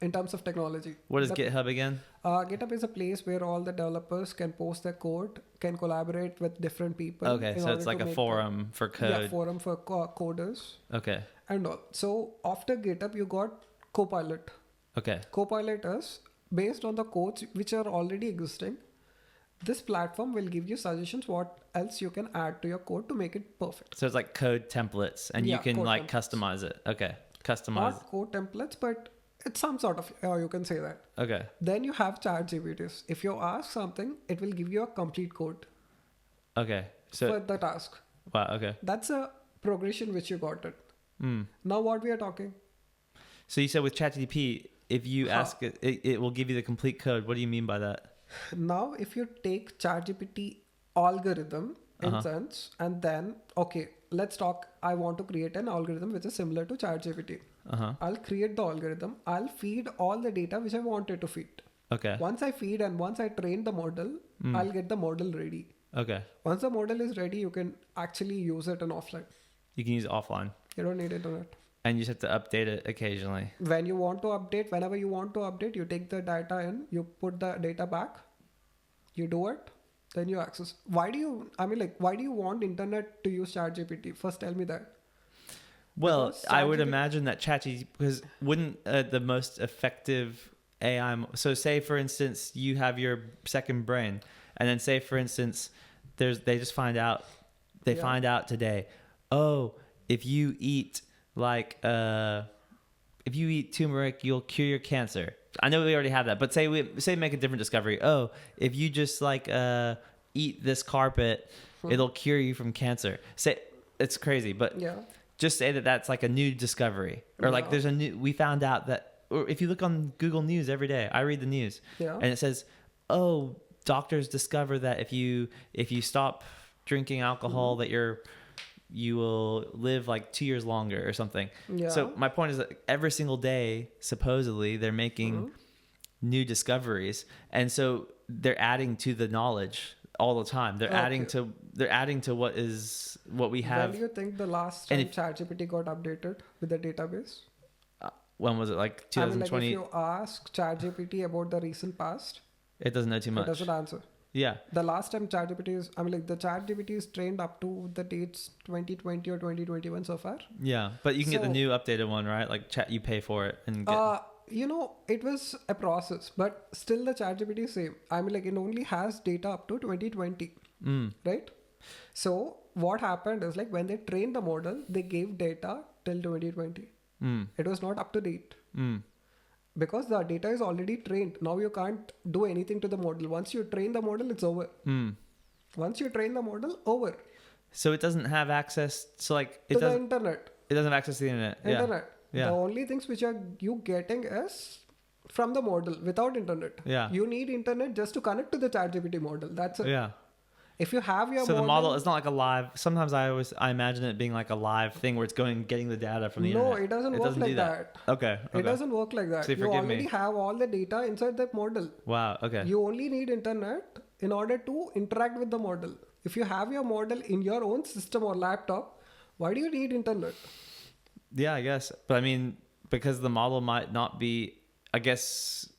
In terms of technology. What is GitHub again? GitHub is a place where all the developers can post their code, can collaborate with different people. Okay, so it's like a forum for code. Yeah, forum for coders. Okay. And all. So after GitHub, you got Copilot. Okay. Copilot is based on the codes which are already existing. This platform will give you suggestions what else you can add to your code to make it perfect. So it's like code templates, and you can like customize it. Okay. Customize. Not code templates, but it's some sort of, you can say that. Okay. Then you have ChatGPTs. If you ask something, it will give you a complete code. Okay. So for the task. Wow. Okay. That's a progression which you got it. Mm. Now what we are talking. So you said with ChatGPT, if you ask it, it will give you the complete code. What do you mean by that? Now, if you take ChatGPT algorithm in sense, and then, okay, let's talk. I want to create an algorithm which is similar to ChatGPT. I'll create the algorithm. I'll feed all the data which I wanted to feed. Okay. Once I feed and once I train the model, I'll get the model ready. Okay. Once the model is ready, you can actually use it in offline. You can use it offline. You don't need internet. And you just have to update it occasionally. When you want to update, whenever you want to update, you take the data in, you put the data back, you do it, then you access. Why do you want internet to use ChatGPT? First tell me that. Well, I would imagine that ChatGPT, because wouldn't the most effective AI, so say for instance, you have your second brain, and then say for instance, they just find out today, oh, if you eat turmeric, you'll cure your cancer. I know we already have that, but say make a different discovery. Oh, if you just eat this carpet, it'll cure you from cancer. Say it's crazy, but just say that that's like a new discovery, or like we found out that, or if you look on Google News every day, I read the news, and it says, oh, doctors discover that if you stop drinking alcohol, that you will live like 2 years longer or something. Yeah. So my point is that every single day, supposedly, they're making new discoveries, and so they're adding to the knowledge all the time. They're adding to what we have. When do you think the last time ChatGPT got updated with the database? When was it? Like 2020? I mean, if you ask ChatGPT about the recent past, it doesn't know too much. It doesn't answer. Yeah. The last time ChatGPT is, the ChatGPT is trained up to the dates 2020 or 2021 so far. Yeah, but you can get the new updated one, right? Like you pay for it and get. It was a process, but still the ChatGPT is same. It only has data up to 2020, right? So what happened is when they trained the model, they gave data till 2020. It was not up to date. Because the data is already trained. Now you can't do anything to the model. Once you train the model, it's over. Once you train the model, over. So it doesn't have access to the internet. It doesn't have access to the internet. Internet. Yeah. The only things which are you getting is from the model without internet. Yeah. You need internet just to connect to the ChatGPT model. That's it. Yeah. If you have your the model is not like a live. Sometimes I imagine it being like a live thing where it's getting the data from the internet. No, it doesn't work like that. Okay. It doesn't work like that. So you already have all the data inside that model. Wow. Okay. You only need internet in order to interact with the model. If you have your model in your own system or laptop, why do you need internet? Yeah, I guess. But because the model might not be, I guess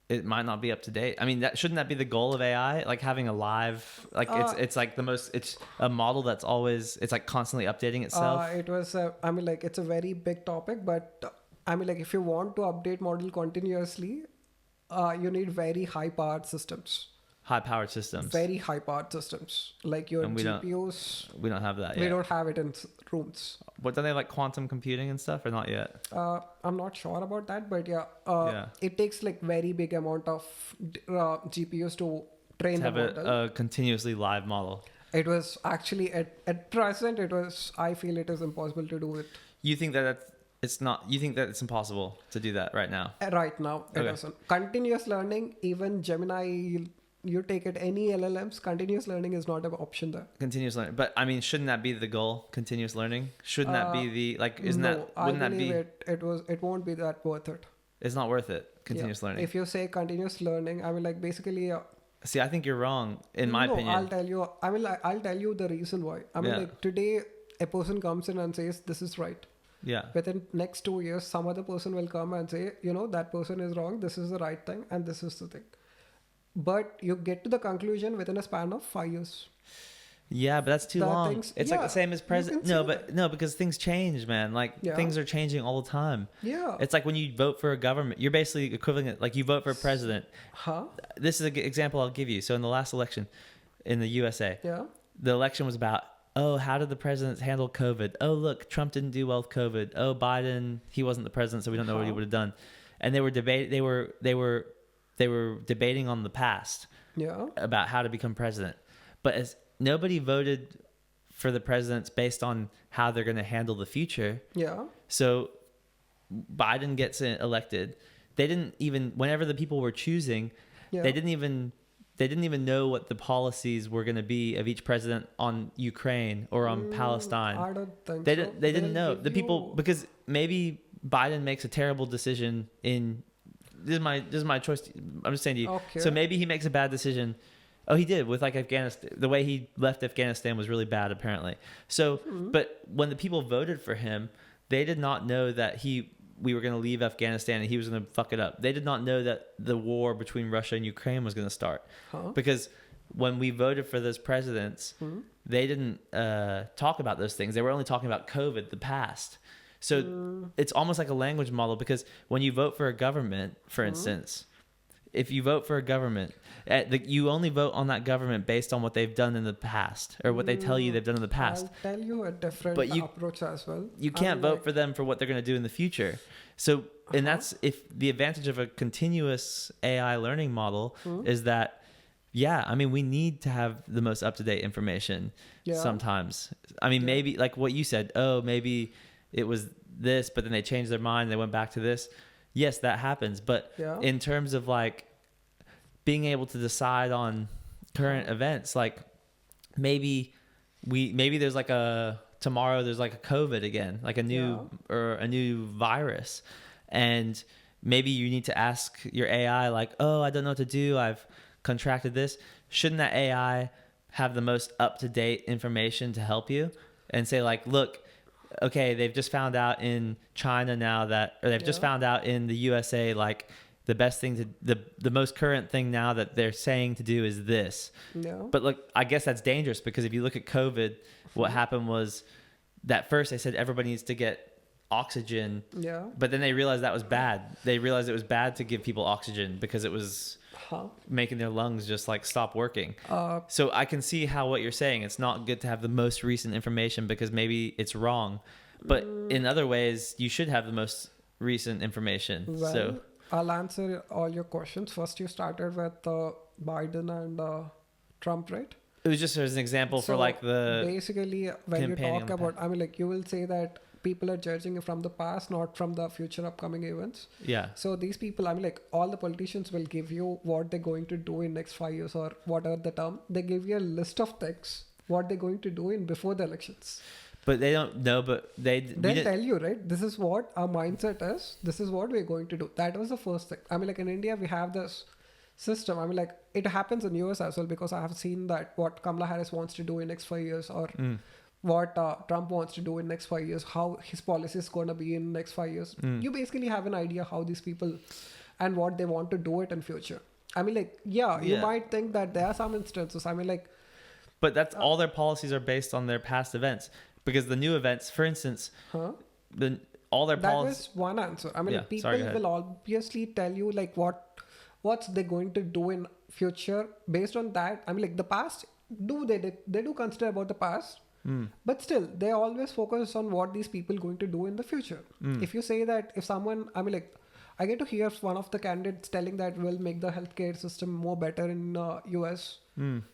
it might not be up to date. Shouldn't that be the goal of AI? Like having a live, it's a model that's always, it's constantly updating itself. It was, it's a very big topic, but if you want to update model continuously, you need very high powered systems. High-powered systems. Very high-powered systems. Like your GPUs. We don't have that yet. We don't have it in rooms. But do they have quantum computing and stuff or not yet? I'm not sure about that, but it takes very big amount of GPUs to train the model. A continuously live model. It was actually, at present, I feel it is impossible to do it. You think that It's not. You think that it's impossible to do that right now? Right now, it Okay. isn't. Continuous learning, even Gemini, you take it any LLMs, continuous learning is not an option there. Continuous learning, but I mean, shouldn't that be the goal? Continuous learning. Shouldn't that be the like? Isn't No, that? I Wouldn't that believe be? it won't be that worth it. It's not worth it. Yeah. Continuous learning. If you say continuous learning, I mean, like basically, See, I think you're wrong in my no, opinion. I'll tell you. I mean, like, I'll tell you the reason why. I mean, Yeah. like today, a person comes in and says this is right. Yeah. Within next 2 years, some other person will come and say, that person is wrong. This is the right thing, and this is the thing. But you get to the conclusion within a span of 5 years. Yeah, but that's too The long. things- It's like yeah, the same as you president. can No, say but that. no, because things change, man. Like Yeah. things are changing all the time. Yeah. It's like when you vote for a government, you're basically equivalent. Like you vote for a president. Huh? This is an example I'll give you. So in the last election in the USA, Yeah. the election was about, oh, how did the presidents handle COVID? Oh, look, Trump didn't do well with COVID. Oh, Biden, he wasn't the president, so we don't know what he would have done. And they were debating on the past Yeah. about how to become president. But as nobody voted for the presidents based on how they're going to handle the future. Yeah. So Biden gets elected. They didn't even, whenever the people were choosing, Yeah. they didn't even know what the policies were going to be of each president on Ukraine or on Palestine. I don't think They so. didn't. They didn't They'll know give the people you- because maybe Biden makes a terrible decision in. This is my choice. I'm just saying to you. Okay. So maybe he makes a bad decision. Oh, he did with like Afghanistan. The way he left Afghanistan was really bad, apparently. So, but when the people voted for him, they did not know that we were going to leave Afghanistan and he was going to fuck it up. They did not know that the war between Russia and Ukraine was going to start. Huh? Because when we voted for those presidents, they didn't talk about those things. They were only talking about COVID, the past. So it's almost like a language model because when you vote for a government, for instance, if you vote for a government, you only vote on that government based on what they've done in the past or what they tell you they've done in the past. I'll tell you a different But you- approach as well. You I can't mean, vote like, for them for what they're going to do in the future. So, and that's if the advantage of a continuous AI learning model is that, yeah, I mean, we need to have the most up-to-date information Yeah. sometimes. I mean, maybe like what you said, oh, maybe it was this, but then they changed their mind. They went back to this. Yes, that happens. But Yeah. in terms of like being able to decide on current events, like maybe there's like tomorrow there's like a COVID again, like a new virus. And maybe you need to ask your AI like, oh, I don't know what to do. I've contracted this. Shouldn't that AI have the most up-to-date information to help you and say like, look, okay, they've just found out in China now that, or they've just found out in the USA, like the best thing the most current thing now that they're saying to do is this. Yeah. But look, I guess that's dangerous because if you look at COVID, what happened was that first they said everybody needs to get oxygen, Yeah. but then they realized that was bad. They realized it was bad to give people oxygen because it was making their lungs just like stop working. So I can see how what you're saying, it's not good to have the most recent information because maybe it's wrong. But in other ways, you should have the most recent information. Well, So I'll answer all your questions. First, you started with Biden and Trump, right? it was just as an example for So like the basically, when you campaigning talk on the about, I mean, like you will say that people are judging from the past, not from the future upcoming events. yeah. So these people, I mean, like all the politicians will give you what they're going to do in next 5 years or whatever the term. They give you a list of things what they're going to do in before the elections. But they don't know, but They'll tell you, right? This is what our mindset is. This is what we're going to do. That was the first thing. I mean, like in India, we have this system. I mean, like it happens in US as well because I have seen that what Kamala Harris wants to do in next 5 years or what Trump wants to do in next 5 years, how his policy is going to be in next 5 years. You basically have an idea how these people and what they want to do it in future. I mean, like, you might think that there are some instances. I mean, like, but that's all their policies are based on their past events because the new events, for instance, all their that policies. is one answer. I mean, Yeah, like, people sorry, go ahead. will obviously tell you like what's they going to do in future based on that. I mean, like the past, they do consider about the past, but still they always focus on what these people going to do in the future. If you say that if someone, I mean, like I get to hear one of the candidates telling that we'll make the healthcare system more better in US,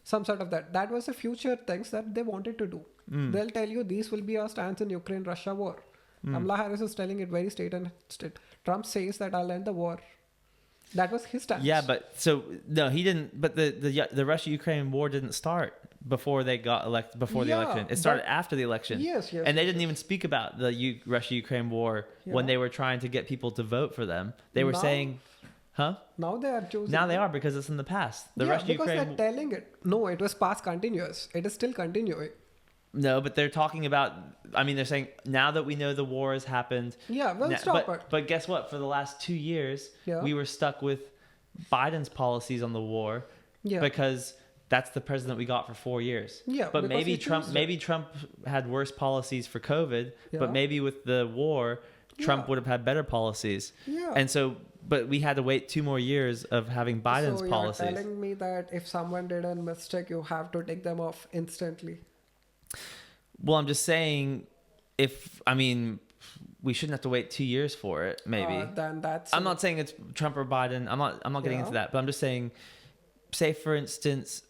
some sort of that was the future things that they wanted to do. They'll tell you these will be our stance in Ukraine-Russia war. Kamala Harris is telling it very straight and straight. Trump says that I'll end the war. That was his stance. Yeah, but so no, he didn't. But the Russia-Ukraine war didn't start before they got elected. Before the election, it started after the election. Yes. And they didn't even speak about the Russia-Ukraine war when they were trying to get people to vote for them. They were saying, "Huh? Now they are choosing. Now they are because it's in the past. The Russia-Ukraine. Because they're telling it. No, it was past continuous. It is still continuing. No, but they're talking about. I mean, they're saying now that we know the war has happened. Yeah, well, stop it. But guess what? For the last 2 years, we were stuck with Biden's policies on the war because that's the president we got for 4 years. Yeah, but maybe Trump had worse policies for COVID, but maybe with the war, Trump would have had better policies. Yeah. And so, but we had to wait 2 more years of having Biden's policies. So you're telling me that if someone did a mistake, you have to take them off instantly. Well, I'm just saying, we shouldn't have to wait 2 years for it. Maybe. Then that's. I'm not saying it's Trump or Biden. I'm not getting into that. But I'm just saying, say for instance,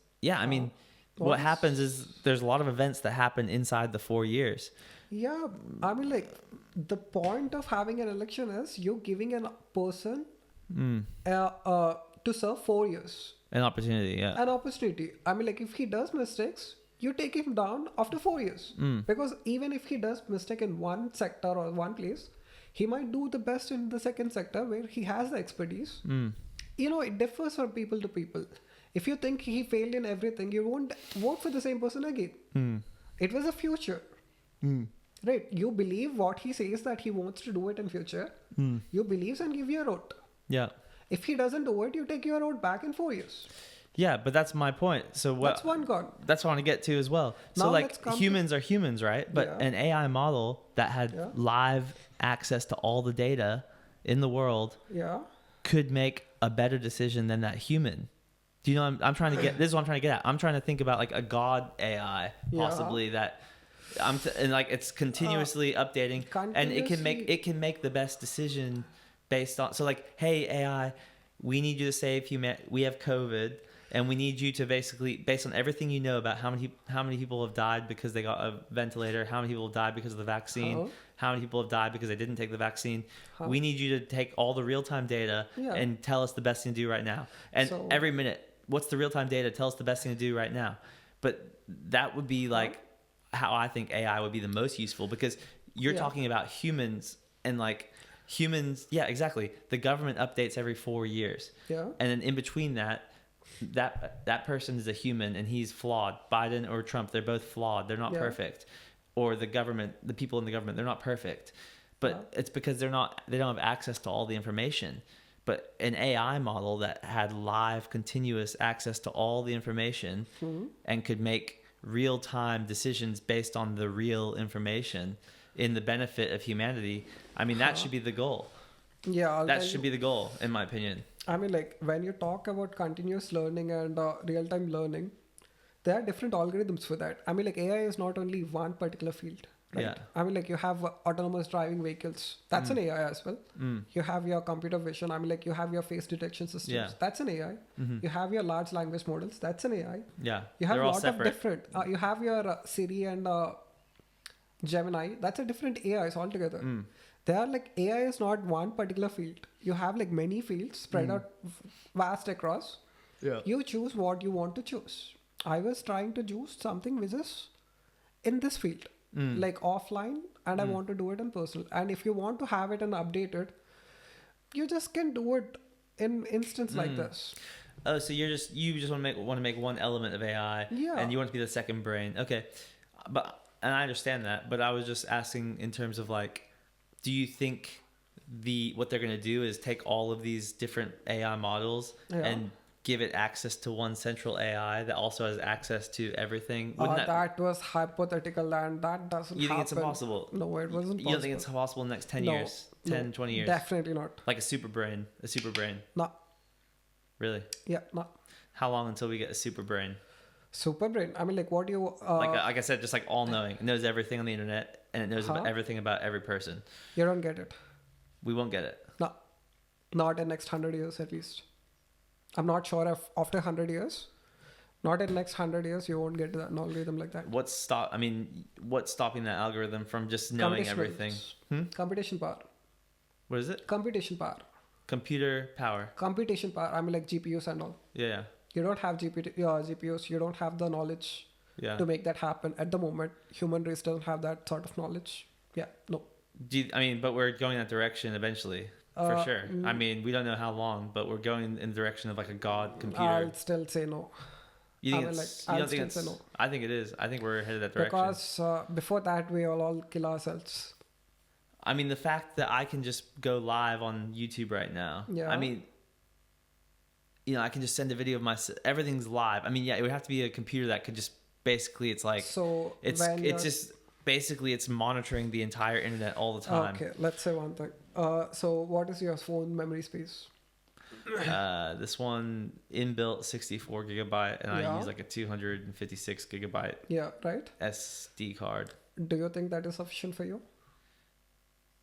what happens is there's a lot of events that happen inside the 4 years. Yeah, I mean, like the point of having an election is you're giving a person to serve 4 years. An opportunity, yeah. An opportunity. I mean, like if he does mistakes, you take him down after 4 years. Because even if he does mistake in one sector or one place, he might do the best in the second sector where he has the expertise. It differs from people to people. If you think he failed in everything, you won't work for the same person again. It was a future. Right? You believe what he says that he wants to do it in future. You believe and give your vote. Yeah. If he doesn't do it, you take your vote back in 4 years. Yeah, but that's my point. So that's one god. That's what I want to get to as well. So humans are humans, right? But an AI model that had live access to all the data in the world could make a better decision than that human. Do you know? I'm trying to get. This is what I'm trying to get at. I'm trying to think about like a god AI possibly that. It's continuously updating, and it can make the best decision based on. So like, hey AI, we need you to save humanity. We have COVID. And we need you to basically, based on everything you know about how many people have died because they got a ventilator, how many people have died because of the vaccine, how many people have died because they didn't take the vaccine. We need you to take all the real-time data and tell us the best thing to do right now. And every minute, what's the real-time data? Tell us the best thing to do right now. But that would be like how I think AI would be the most useful because you're talking about humans and like humans. Yeah, exactly. The government updates every 4 years. Yeah. And then in between that person is a human and he's flawed. Biden or Trump, they're both flawed. They're not perfect. Or the people in the government, they're not perfect. But it's because they don't have access to all the information. But an AI model that had live, continuous access to all the information and could make real-time decisions based on the real information in the benefit of humanity, that should be the goal. Yeah, that should be the goal, in my opinion. I mean, like when you talk about continuous learning and real-time learning, there are different algorithms for that. I mean, like AI is not only one particular field, right? Yeah. I mean, like you have autonomous driving vehicles. That's an AI as well. You have your computer vision. I mean, like you have your face detection systems. Yeah. That's an AI. You have your large language models. That's an AI. Yeah. You have a lot of different. You have your Siri and Gemini. That's a different AIs altogether. They are like AI is not one particular field. You have like many fields spread out vast across. Yeah. You choose what you want to choose. I was trying to choose something which is in this field, like offline, and I want to do it in personal. And if you want to have it and update it, you just can do it in instance like this. Oh, so you just want to make one element of AI, and you want to be the second brain. Okay, and I understand that, but I was just asking in terms of like, do you think what they're going to do is take all of these different AI models and give it access to one central AI that also has access to everything? That was hypothetical and that doesn't happen. You think it's impossible? No, it wasn't possible. You don't think it's possible in the next 10 years? 20 years? Definitely not. Like a super brain? No. Really? Yeah, no. How long until we get a super brain? Super brain? I mean, like what do you... like I said, just like all knowing. It knows everything on the internet and it knows everything about every person. You don't get it. We won't get it. No. Not in next 100 years at least. I'm not sure if after 100 years, Not in next 100 years, you won't get an algorithm like that. What's stopping that algorithm from just knowing everything? Computation power. What is it? Computation power. Computer power. Computation power. I mean, like GPUs and all. Yeah. You don't have GPUs. You don't have the knowledge to make that happen at the moment. Human race doesn't have that sort of knowledge. Yeah. No. But we're going that direction eventually. For sure. I mean, we don't know how long, but we're going in the direction of like a god computer. I'll still say no. You think it's no? I think it is. I think we're headed that direction. Because before that, we all kill ourselves. I mean, the fact that I can just go live on YouTube right now. Yeah. I mean, I can just send a video of myself. Everything's live. I mean, yeah, it would have to be a computer that could just basically, it's like, so it's just basically it's monitoring the entire internet all the time. Okay, let's say one thing. So what is your phone memory space? This one inbuilt 64 gigabyte, and I use like a 256 gigabyte. Yeah, right. SD card. Do you think that is sufficient for you?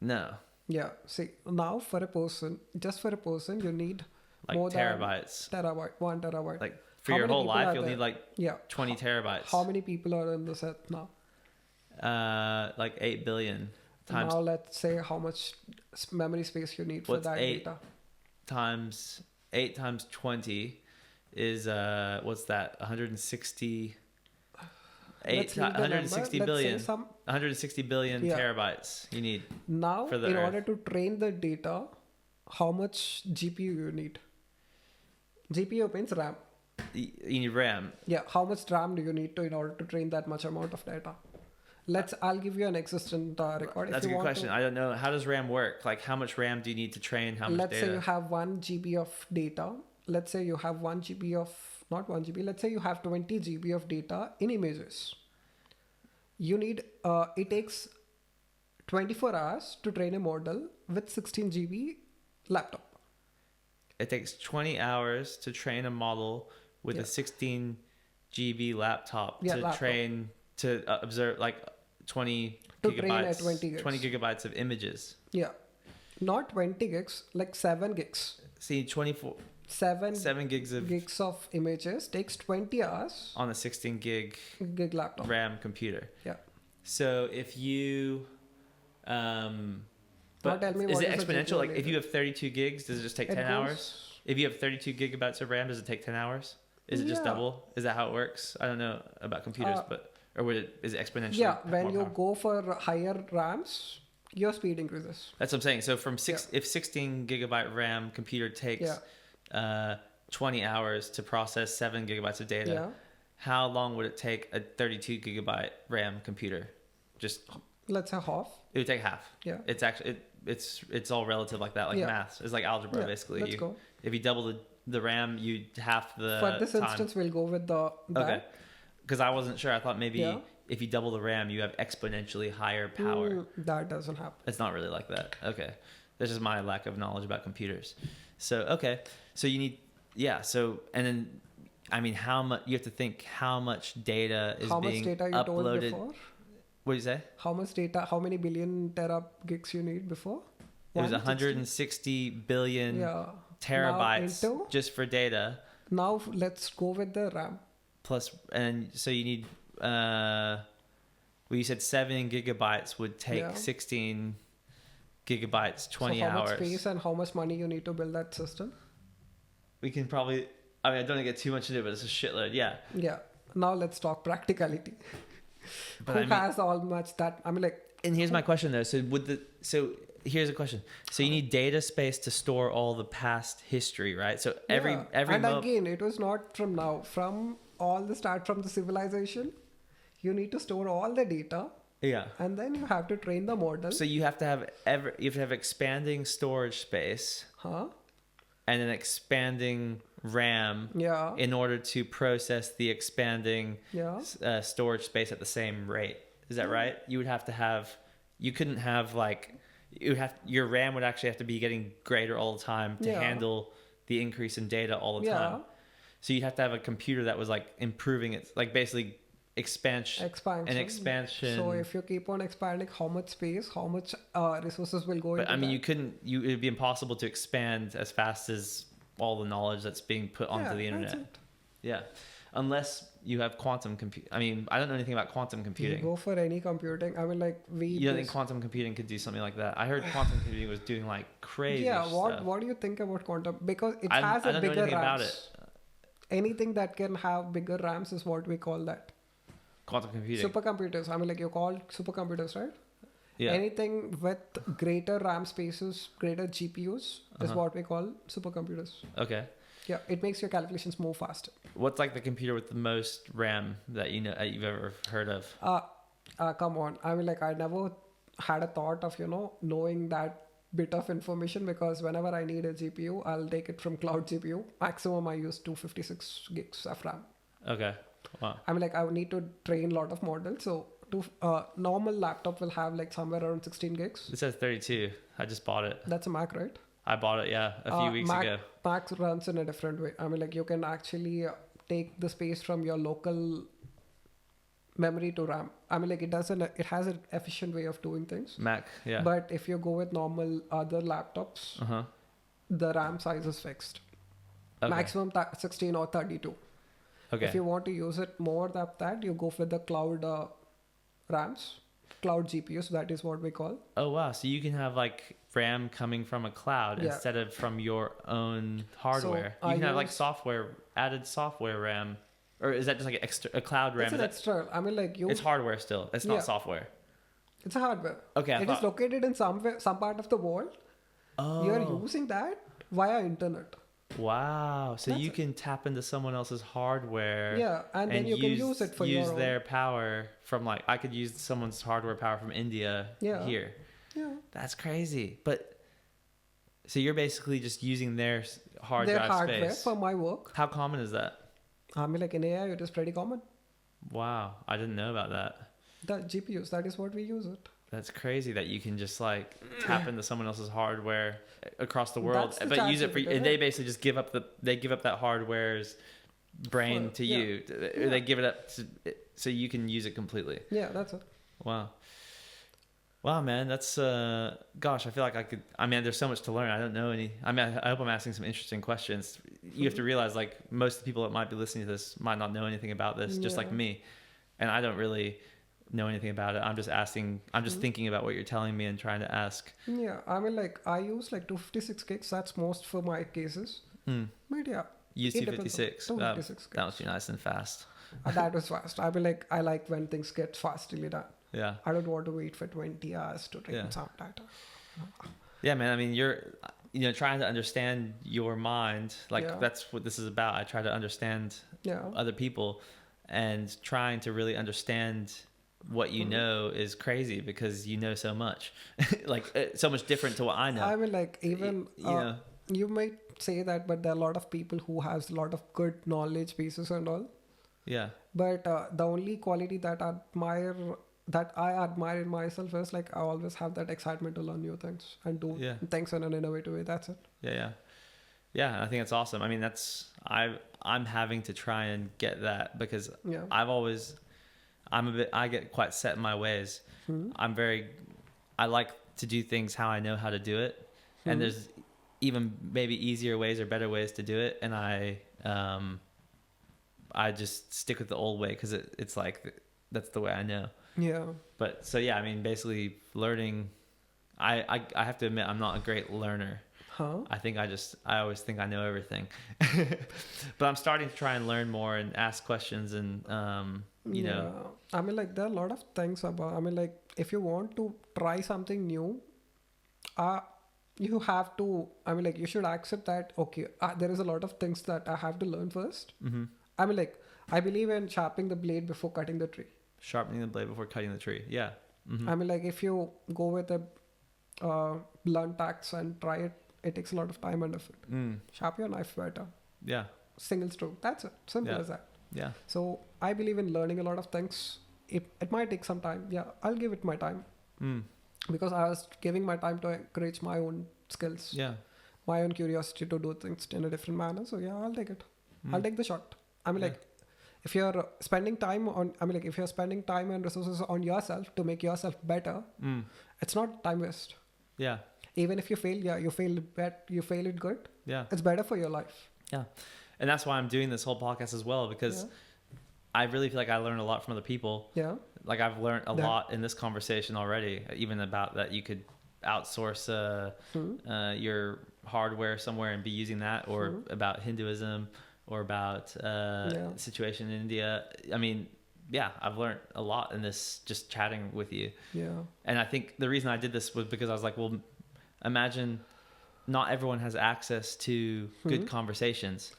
No. Yeah. See, now just for a person, you need like more terabytes. Than 1 terabyte. Like for your whole life, you'll need like 20 terabytes. How many people are in the set now? Like 8 billion times. Now let's say how much memory space you need for that data. 8 times 20 is what's that? 160 billion terabytes you need. Now in order to train the data, how much GPU you need? GPU means RAM. You need RAM. Yeah, how much RAM do you need in order to train that much amount of data? I'll give you an existent record. That's a good question. I don't know. How does RAM work? Like, how much RAM do you need to train? How much Let's data? say you have 1 GB of data. Let's say you have 1 GB of, not 1 GB. Let's say you have 20 GB of data in images. You need, it takes 24 hours to train a model with 16 GB laptop. It takes 20 hours to train a model with a 16 GB laptop train to observe like 20 gigabytes, 20 gigabytes of images. Yeah. Not 20 gigs, like 7 gigs. See, 7 gigs of images takes 20 hours on a 16 gig laptop RAM computer. Yeah. So if you but tell me, is it exponential? Like if you have 32 gigs, does it just take 10 hours? If you have 32 gigabytes of RAM, does it take 10 hours? Is it just double? Is that how it works? I don't know about computers, is it exponentially? Yeah, when you go for higher RAMs, your speed increases. That's what I'm saying. So if 16 gigabyte RAM computer takes 20 hours to process 7 gigabytes of data, how long would it take a 32 gigabyte RAM computer? Just let's say half. It would take half. Yeah. It's actually it's all relative like that, like math. It's like algebra basically. Let's go. If you double the RAM, you half the For this time. instance, we'll go with that. Okay. Because I wasn't sure. I thought maybe if you double the RAM, you have exponentially higher power. That doesn't happen. It's not really like that. Okay. That's just my lack of knowledge about computers. So, okay. So you need, and then, I mean, you have to think how much data is being uploaded. How much data you told before? What did you say? How much data, how many billion gigs you need before? It was 160 billion terabytes just for data. Now let's go with the RAM. Plus, and so you need, you said 7 gigabytes would take 16 gigabytes, 20 hours. So how much space and how much money you need to build that system? We can probably, I mean, I don't want to get too much into it, but it's a shitload. Yeah. Yeah. Now let's talk practicality. Has all much that, I mean, like. And here's my question though. So here's a question. So you need data space to store all the past history, right? So every and again, it was not from now, from all the start from the civilization, you need to store all the data. Yeah. And then you have to train the model. So you have to have expanding storage space. And an expanding RAM in order to process the expanding storage space at the same rate. Is that right? You couldn't have like, your RAM would actually have to be getting greater all the time to handle the increase in data all the time. So you'd have to have a computer that was like improving it, like basically expansion. So if you keep on expanding, how much space, how much resources will go into I mean, it'd be impossible to expand as fast as all the knowledge that's being put onto the internet. That's it. Yeah. unless you have quantum compute. I mean, I don't know anything about quantum You computing. go for any computing. I mean, like You don't think quantum computing could do something like that? I heard quantum computing was doing like crazy Yeah, stuff. what do you think about quantum? Because it I has don't a know bigger anything about RAMs. Anything that can have bigger RAMs is what we call that. Quantum computing. Supercomputers. I mean, like you call supercomputers, right? Yeah. Anything with greater RAM spaces, greater GPUs is Uh-huh. what we call supercomputers. Okay. Yeah, it makes your calculations more faster. What's like the computer with the most RAM that you know you've ever heard of? Come on. I mean, like I never had a thought of, knowing that bit of information, because whenever I need a GPU, I'll take it from cloud GPU. Maximum I use 256 gigs of RAM. Okay. Wow. I mean, like I would need to train a lot of models. So normal laptop will have like somewhere around 16 gigs. It says 32. I just bought it. That's a Mac, right? I bought it, yeah, a few weeks ago. Mac runs in a different way. I mean, like you can actually take the space from your local memory to RAM. I mean, like it has an efficient way of doing things. Mac, yeah. But if you go with normal other laptops, Uh-huh. the RAM size is fixed. Okay. Maximum 16 or 32. Okay. If you want to use it more than that, you go for the cloud RAMs, cloud GPUs. That is what we call. Oh wow! So you can have like RAM coming from a cloud Yeah. instead of from your own hardware. So you can have like use- added software RAM, or is that just like a cloud RAM? It's an extra. I mean, like It's hardware still. It's not Yeah. software. it's a hardware. Okay. It is located in some part of the world. Oh. You're using that via internet. Wow! So That's you it. can tap into someone else's hardware. Yeah, and then you can use it for your own. their power from like I could use someone's hardware power from India Yeah. here. Yeah. That's crazy. But so you're basically just using their hard Their drive hardware space. for my work. How common is that? I mean, like in AI, it is pretty common. Wow, I didn't know about that. The GPUs, that is what we use it. That's crazy that you can just like tap into someone else's hardware across the world, That's the but use it for. ChatGPT, And they basically just give up that hardware's brain For- to yeah. you. Or they give it up so you can use it completely. Yeah, that's it. Wow. Wow, man, that's gosh, I feel like I could. I mean, there's so much to learn. I don't know any. I mean, I hope I'm asking some interesting questions. You have to realize, like, most of the people that might be listening to this might not know anything about this, just like Yeah. me, and I don't really know anything about it. I'm just asking. I'm just thinking about what you're telling me and trying to ask. Yeah, I mean, like I use like 256 gigs. That's most for my cases. But yeah, Use it depends on- 256. 256 That must be nice and fast. that was fast. I mean, like I like when things get fastly done. Yeah. I don't want to wait for 20 hours to train Yeah. some data. Yeah, man. I mean, you're trying to understand your mind. Like Yeah. that's what this is about. I try to understand Yeah. other people, and trying to really understand what you know is crazy because you know so much, like so much different to what I know. I mean, like even you know. you might say that, but there are a lot of people who has a lot of good knowledge bases and all. Yeah. But the only quality that I admire in myself is like I always have that excitement to learn new things and do Yeah. things in an innovative way. That's it. Yeah. I think it's awesome. I mean, I'm having to try and get that because Yeah. I get quite set in my ways. I like to do things how I know how to do it. And there's even maybe easier ways or better ways to do it. And I just stick with the old way because it's like, that's the way I know. Yeah. But so, yeah, I mean, basically learning, I have to admit, I'm not a great learner. Huh? I always think I know everything, but I'm starting to try and learn more and ask questions and, you know, I mean, like there are a lot of things about, I mean, like if you want to try something new, you have to, I mean, like you should accept that, okay, there is a lot of things that I have to learn first. Mm-hmm. I mean, like I believe in sharpening the blade before cutting the tree. Sharpening the blade before cutting the tree. Yeah. Mm-hmm. I mean, like if you go with a blunt axe and try it, it takes a lot of time and effort. Sharpen your knife better. Yeah. Single stroke. That's it. Simple as that. Yeah. So I believe in learning a lot of things. It might take some time. Yeah, I'll give it my time. Because I was giving my time to encourage my own skills. Yeah. My own curiosity to do things in a different manner. So yeah, I'll take it. I'll take the shot. I mean, like if you're spending time and resources on yourself to make yourself better, it's not time waste. Yeah. Even if you fail, you fail it good. Yeah. It's better for your life. Yeah. And that's why I'm doing this whole podcast as well, because I really feel like I learned a lot from other people. Yeah. Like I've learned a lot in this conversation already, even about that you could outsource your hardware somewhere and be using that, or about Hinduism, or about situation in India. I mean, yeah, I've learned a lot in this just chatting with you. Yeah. And I think the reason I did this was because I was like, well, imagine not everyone has access to good conversations.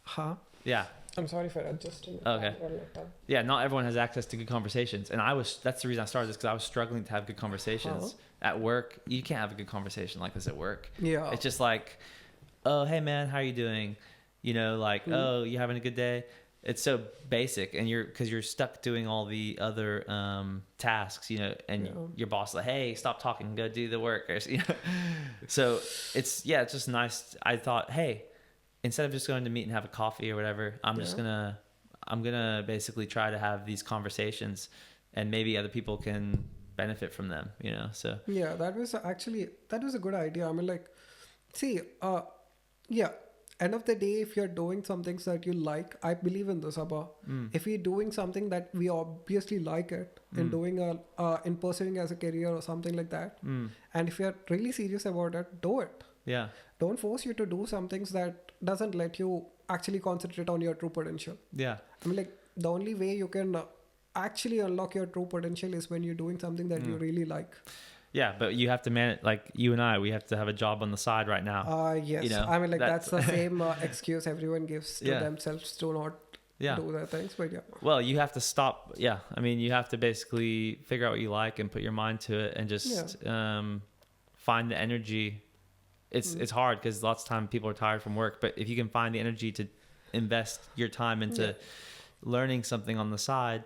Huh? Yeah. I'm sorry for adjusting. Okay. Yeah, not everyone has access to good conversations. And that's the reason I started this, because I was struggling to have good conversations at work. You can't have a good conversation like this at work. Yeah. It's just like, oh, hey man, how are you doing? You know, like, oh, you having a good day? It's so basic, and because you're stuck doing all the other tasks, you know, and your boss is like, hey, stop talking, go do the work. Or, you know? So it's just nice. I thought, hey, instead of just going to meet and have a coffee or whatever, I'm gonna basically try to have these conversations, and maybe other people can benefit from them, you know. So yeah, that was a good idea. I mean, like, see, end of the day, if you're doing some things that you like, I believe in this, Abba. If we're doing something that we obviously like it, in doing in pursuing as a career or something like that, and if you're really serious about it, do it. Yeah. Don't force you to do some things that doesn't let you actually concentrate on your true potential. Yeah. I mean, like, the only way you can actually unlock your true potential is when you're doing something that you really like. Yeah, but you have to manage, like you and I, we have to have a job on the side right now. Yes. You know, I mean, like, that's the same excuse everyone gives to themselves to not do their things. But well, you have to stop. Yeah. I mean, you have to basically figure out what you like and put your mind to it, and just find the energy. It's hard because lots of time people are tired from work, but if you can find the energy to invest your time into learning something on the side,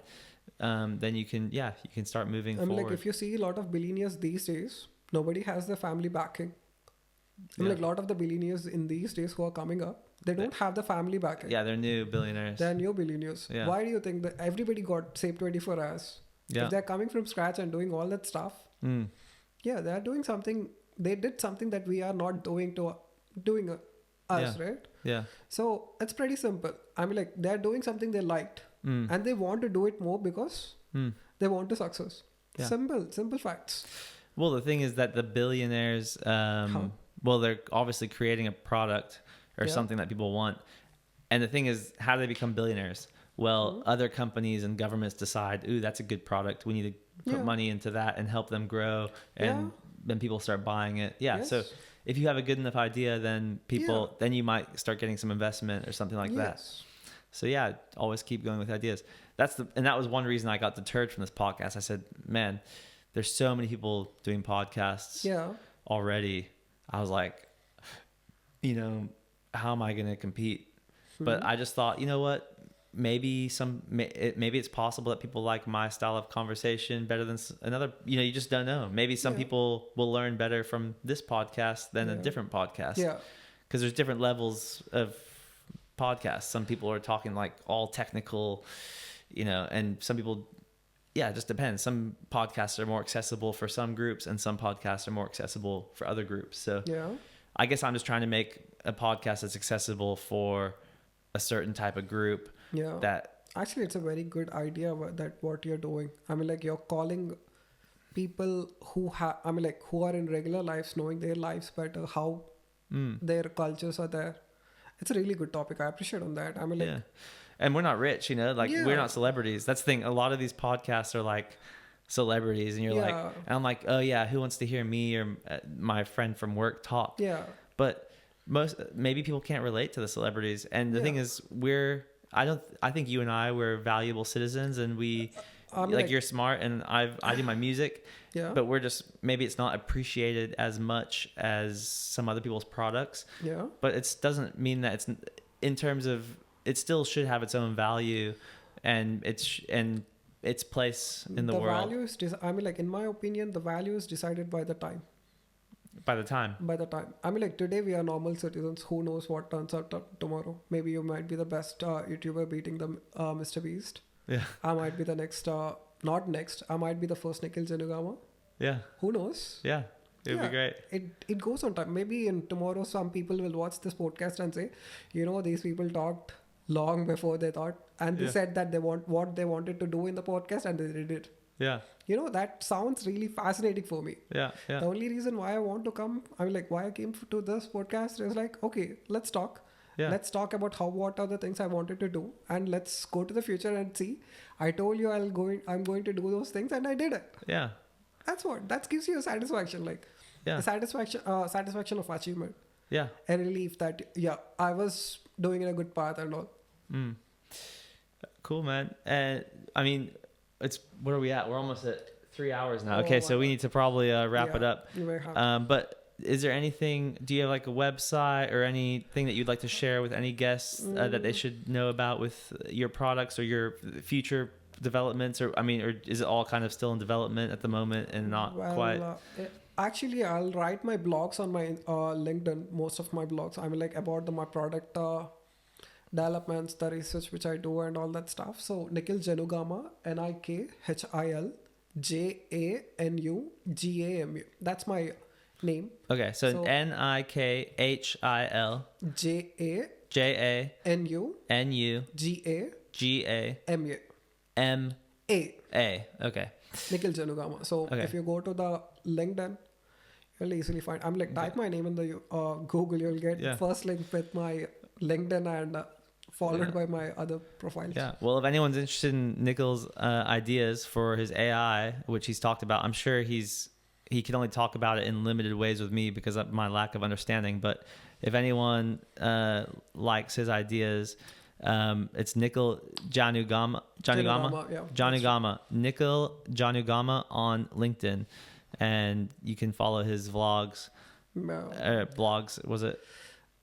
then you can start moving forward. Like, if you see a lot of billionaires these days, nobody has their family backing. I mean, like, a lot of the billionaires in these days who are coming up, they don't have the family backing. Yeah, they're new billionaires. They're new billionaires. Yeah. Why do you think that everybody got Save 24 Hours? Yeah. If they're coming from scratch and doing all that stuff, they're doing something. They did something that we are not doing us, right? Yeah. So it's pretty simple. I mean, like, they're doing something they liked, and they want to do it more because they want to success. Yeah. Simple facts. Well, the thing is that the billionaires, they're obviously creating a product or something that people want. And the thing is, how do they become billionaires? Well, other companies and governments decide, ooh, that's a good product. We need to put money into that and help them grow. And then people start buying it. Yeah. Yes. So if you have a good enough idea, then then you might start getting some investment or something like that. So always keep going with ideas. And that was one reason I got deterred from this podcast. I said, man, there's so many people doing podcasts already. I was like, you know, how am I going to compete? But I just thought, you know what? Maybe it's possible that people like my style of conversation better than another. You know, you just don't know. Maybe some people will learn better from this podcast than a different podcast. Yeah, because there's different levels of podcasts. Some people are talking like all technical, you know, and some people, it just depends. Some podcasts are more accessible for some groups, and some podcasts are more accessible for other groups. So I guess I'm just trying to make a podcast that's accessible for a certain type of group. Yeah. That actually, it's a very good idea that what you're doing. I mean, like, you're calling people who who are in regular lives, knowing their lives better, how their cultures are there. It's a really good topic. I appreciate on that. I mean, like, and we're not rich, you know, like we're not celebrities. That's the thing. A lot of these podcasts are like celebrities, and you're like, and I'm like, oh yeah, who wants to hear me or my friend from work talk? Yeah. But maybe people can't relate to the celebrities, and the thing is, I think you and we're valuable citizens, and we like you're smart, and I do my music, but we're just, maybe it's not appreciated as much as some other people's products. Yeah. But it doesn't mean that it's, in terms of, it still should have its own value, and its place in the world. Value is, I mean, like, in my opinion, the value is decided by the time. By the time. I mean, like, today we are normal citizens. Who knows what turns out tomorrow? Maybe you might be the best YouTuber beating the Mr. Beast. Yeah. I might be the next, I might be the first Nikhil Janugama. Yeah. Who knows? Yeah. It'd be great. It goes on time. Maybe in tomorrow, some people will watch this podcast and say, these people talked long before they thought, and they said that they want what they wanted to do in the podcast, and they did it. Yeah. That sounds really fascinating for me. Yeah. Yeah. The only reason why I want to come, why I came to this podcast is like, okay, let's talk. Yeah. Let's talk about what are the things I wanted to do, and let's go to the future and see. I told you I'm going to do those things, and I did it. Yeah. That gives you a satisfaction, like a satisfaction of achievement. Yeah. A relief that I was doing in a good path and all. Cool, man. And I mean, where are we at? We're almost at 3 hours now. Okay, so we need to probably wrap it up. You may have. But is there anything, do you have like a website or anything that you'd like to share with any guests that they should know about with your products or your future developments? Or is it all kind of still in development at the moment and not quite? Actually, I'll write my blogs on my LinkedIn, most of my blogs. About my product developments, the research which I do and all that stuff. So Nikhil Janugama, NikhilJanuGamu. That's my name. Okay, so Nikhil JaNuGaMA. Okay. Nikhil Janugama. So if you go to the LinkedIn, you'll easily find. Type my name in the Google. You'll get first link with my LinkedIn and followed by my other profiles. Yeah. Well, if anyone's interested in Nikhil's ideas for his AI, which he's talked about, I'm sure he can only talk about it in limited ways with me because of my lack of understanding. But if anyone likes his ideas, it's Nikhil Janugama. Nikhil Janugama on LinkedIn, and you can follow his vlogs. Blogs, was it?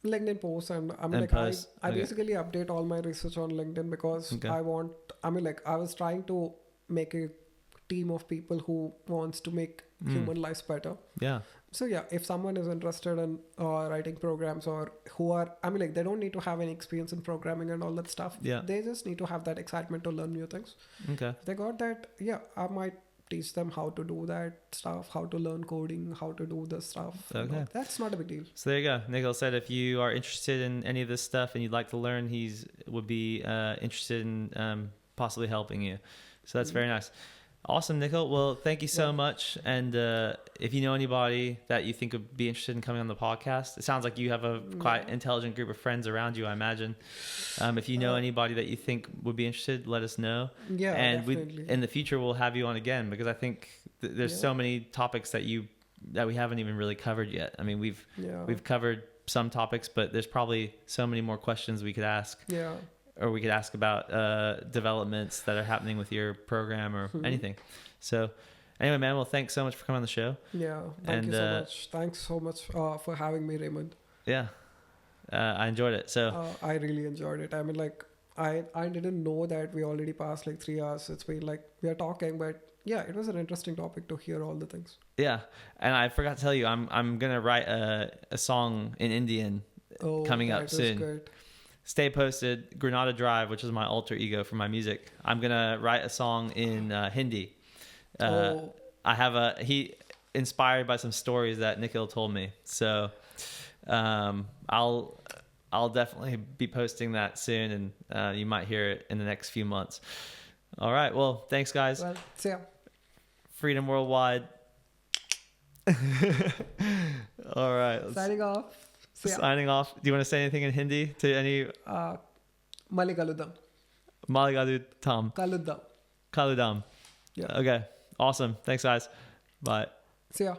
LinkedIn posts, and I basically update all my research on LinkedIn because I was trying to make a team of people who wants to make human lives better. Yeah. So if someone is interested in writing programs or who are, they don't need to have any experience in programming and all that stuff. Yeah. They just need to have that excitement to learn new things. Okay. If they got that, I might teach them how to do that stuff, how to learn coding, how to do this stuff. Okay. That's not a big deal. So there you go. Nikhil said if you are interested in any of this stuff and you'd like to learn, would be interested in possibly helping you. So that's very nice. Awesome, Nikhil. Well, thank you so much. And if you know anybody that you think would be interested in coming on the podcast, it sounds like you have a quite intelligent group of friends around you, I imagine. If you know anybody that you think would be interested, let us know. Yeah, and definitely. In the future, we'll have you on again because I think there's so many topics that we haven't even really covered yet. I mean, we've covered some topics, but there's probably so many more questions we could ask. Yeah. Or we could ask about developments that are happening with your program or anything. So anyway, man, well, thanks so much for coming on the show. Yeah, thank you so much. Thanks so much for having me, Raymond. Yeah, I enjoyed it. So I really enjoyed it. I didn't know that we already passed 3 hours. It's been we are talking, but it was an interesting topic to hear all the things. Yeah, and I forgot to tell you, I'm gonna write a song in Indian coming up soon. Good. Stay posted. Granada Drive, which is my alter ego for my music. I'm gonna write a song in Hindi. I have he inspired by some stories that Nikhil told me. So I'll definitely be posting that soon, and you might hear it in the next few months. All right. Well, thanks, guys. Well, see ya. Freedom worldwide. All right. Signing off. Signing off. Do you want to say anything in Hindi to any? Malikaludam. Malikaludam. Kaludam. Kaludam. Yeah. Okay. Awesome. Thanks, guys. Bye. See ya.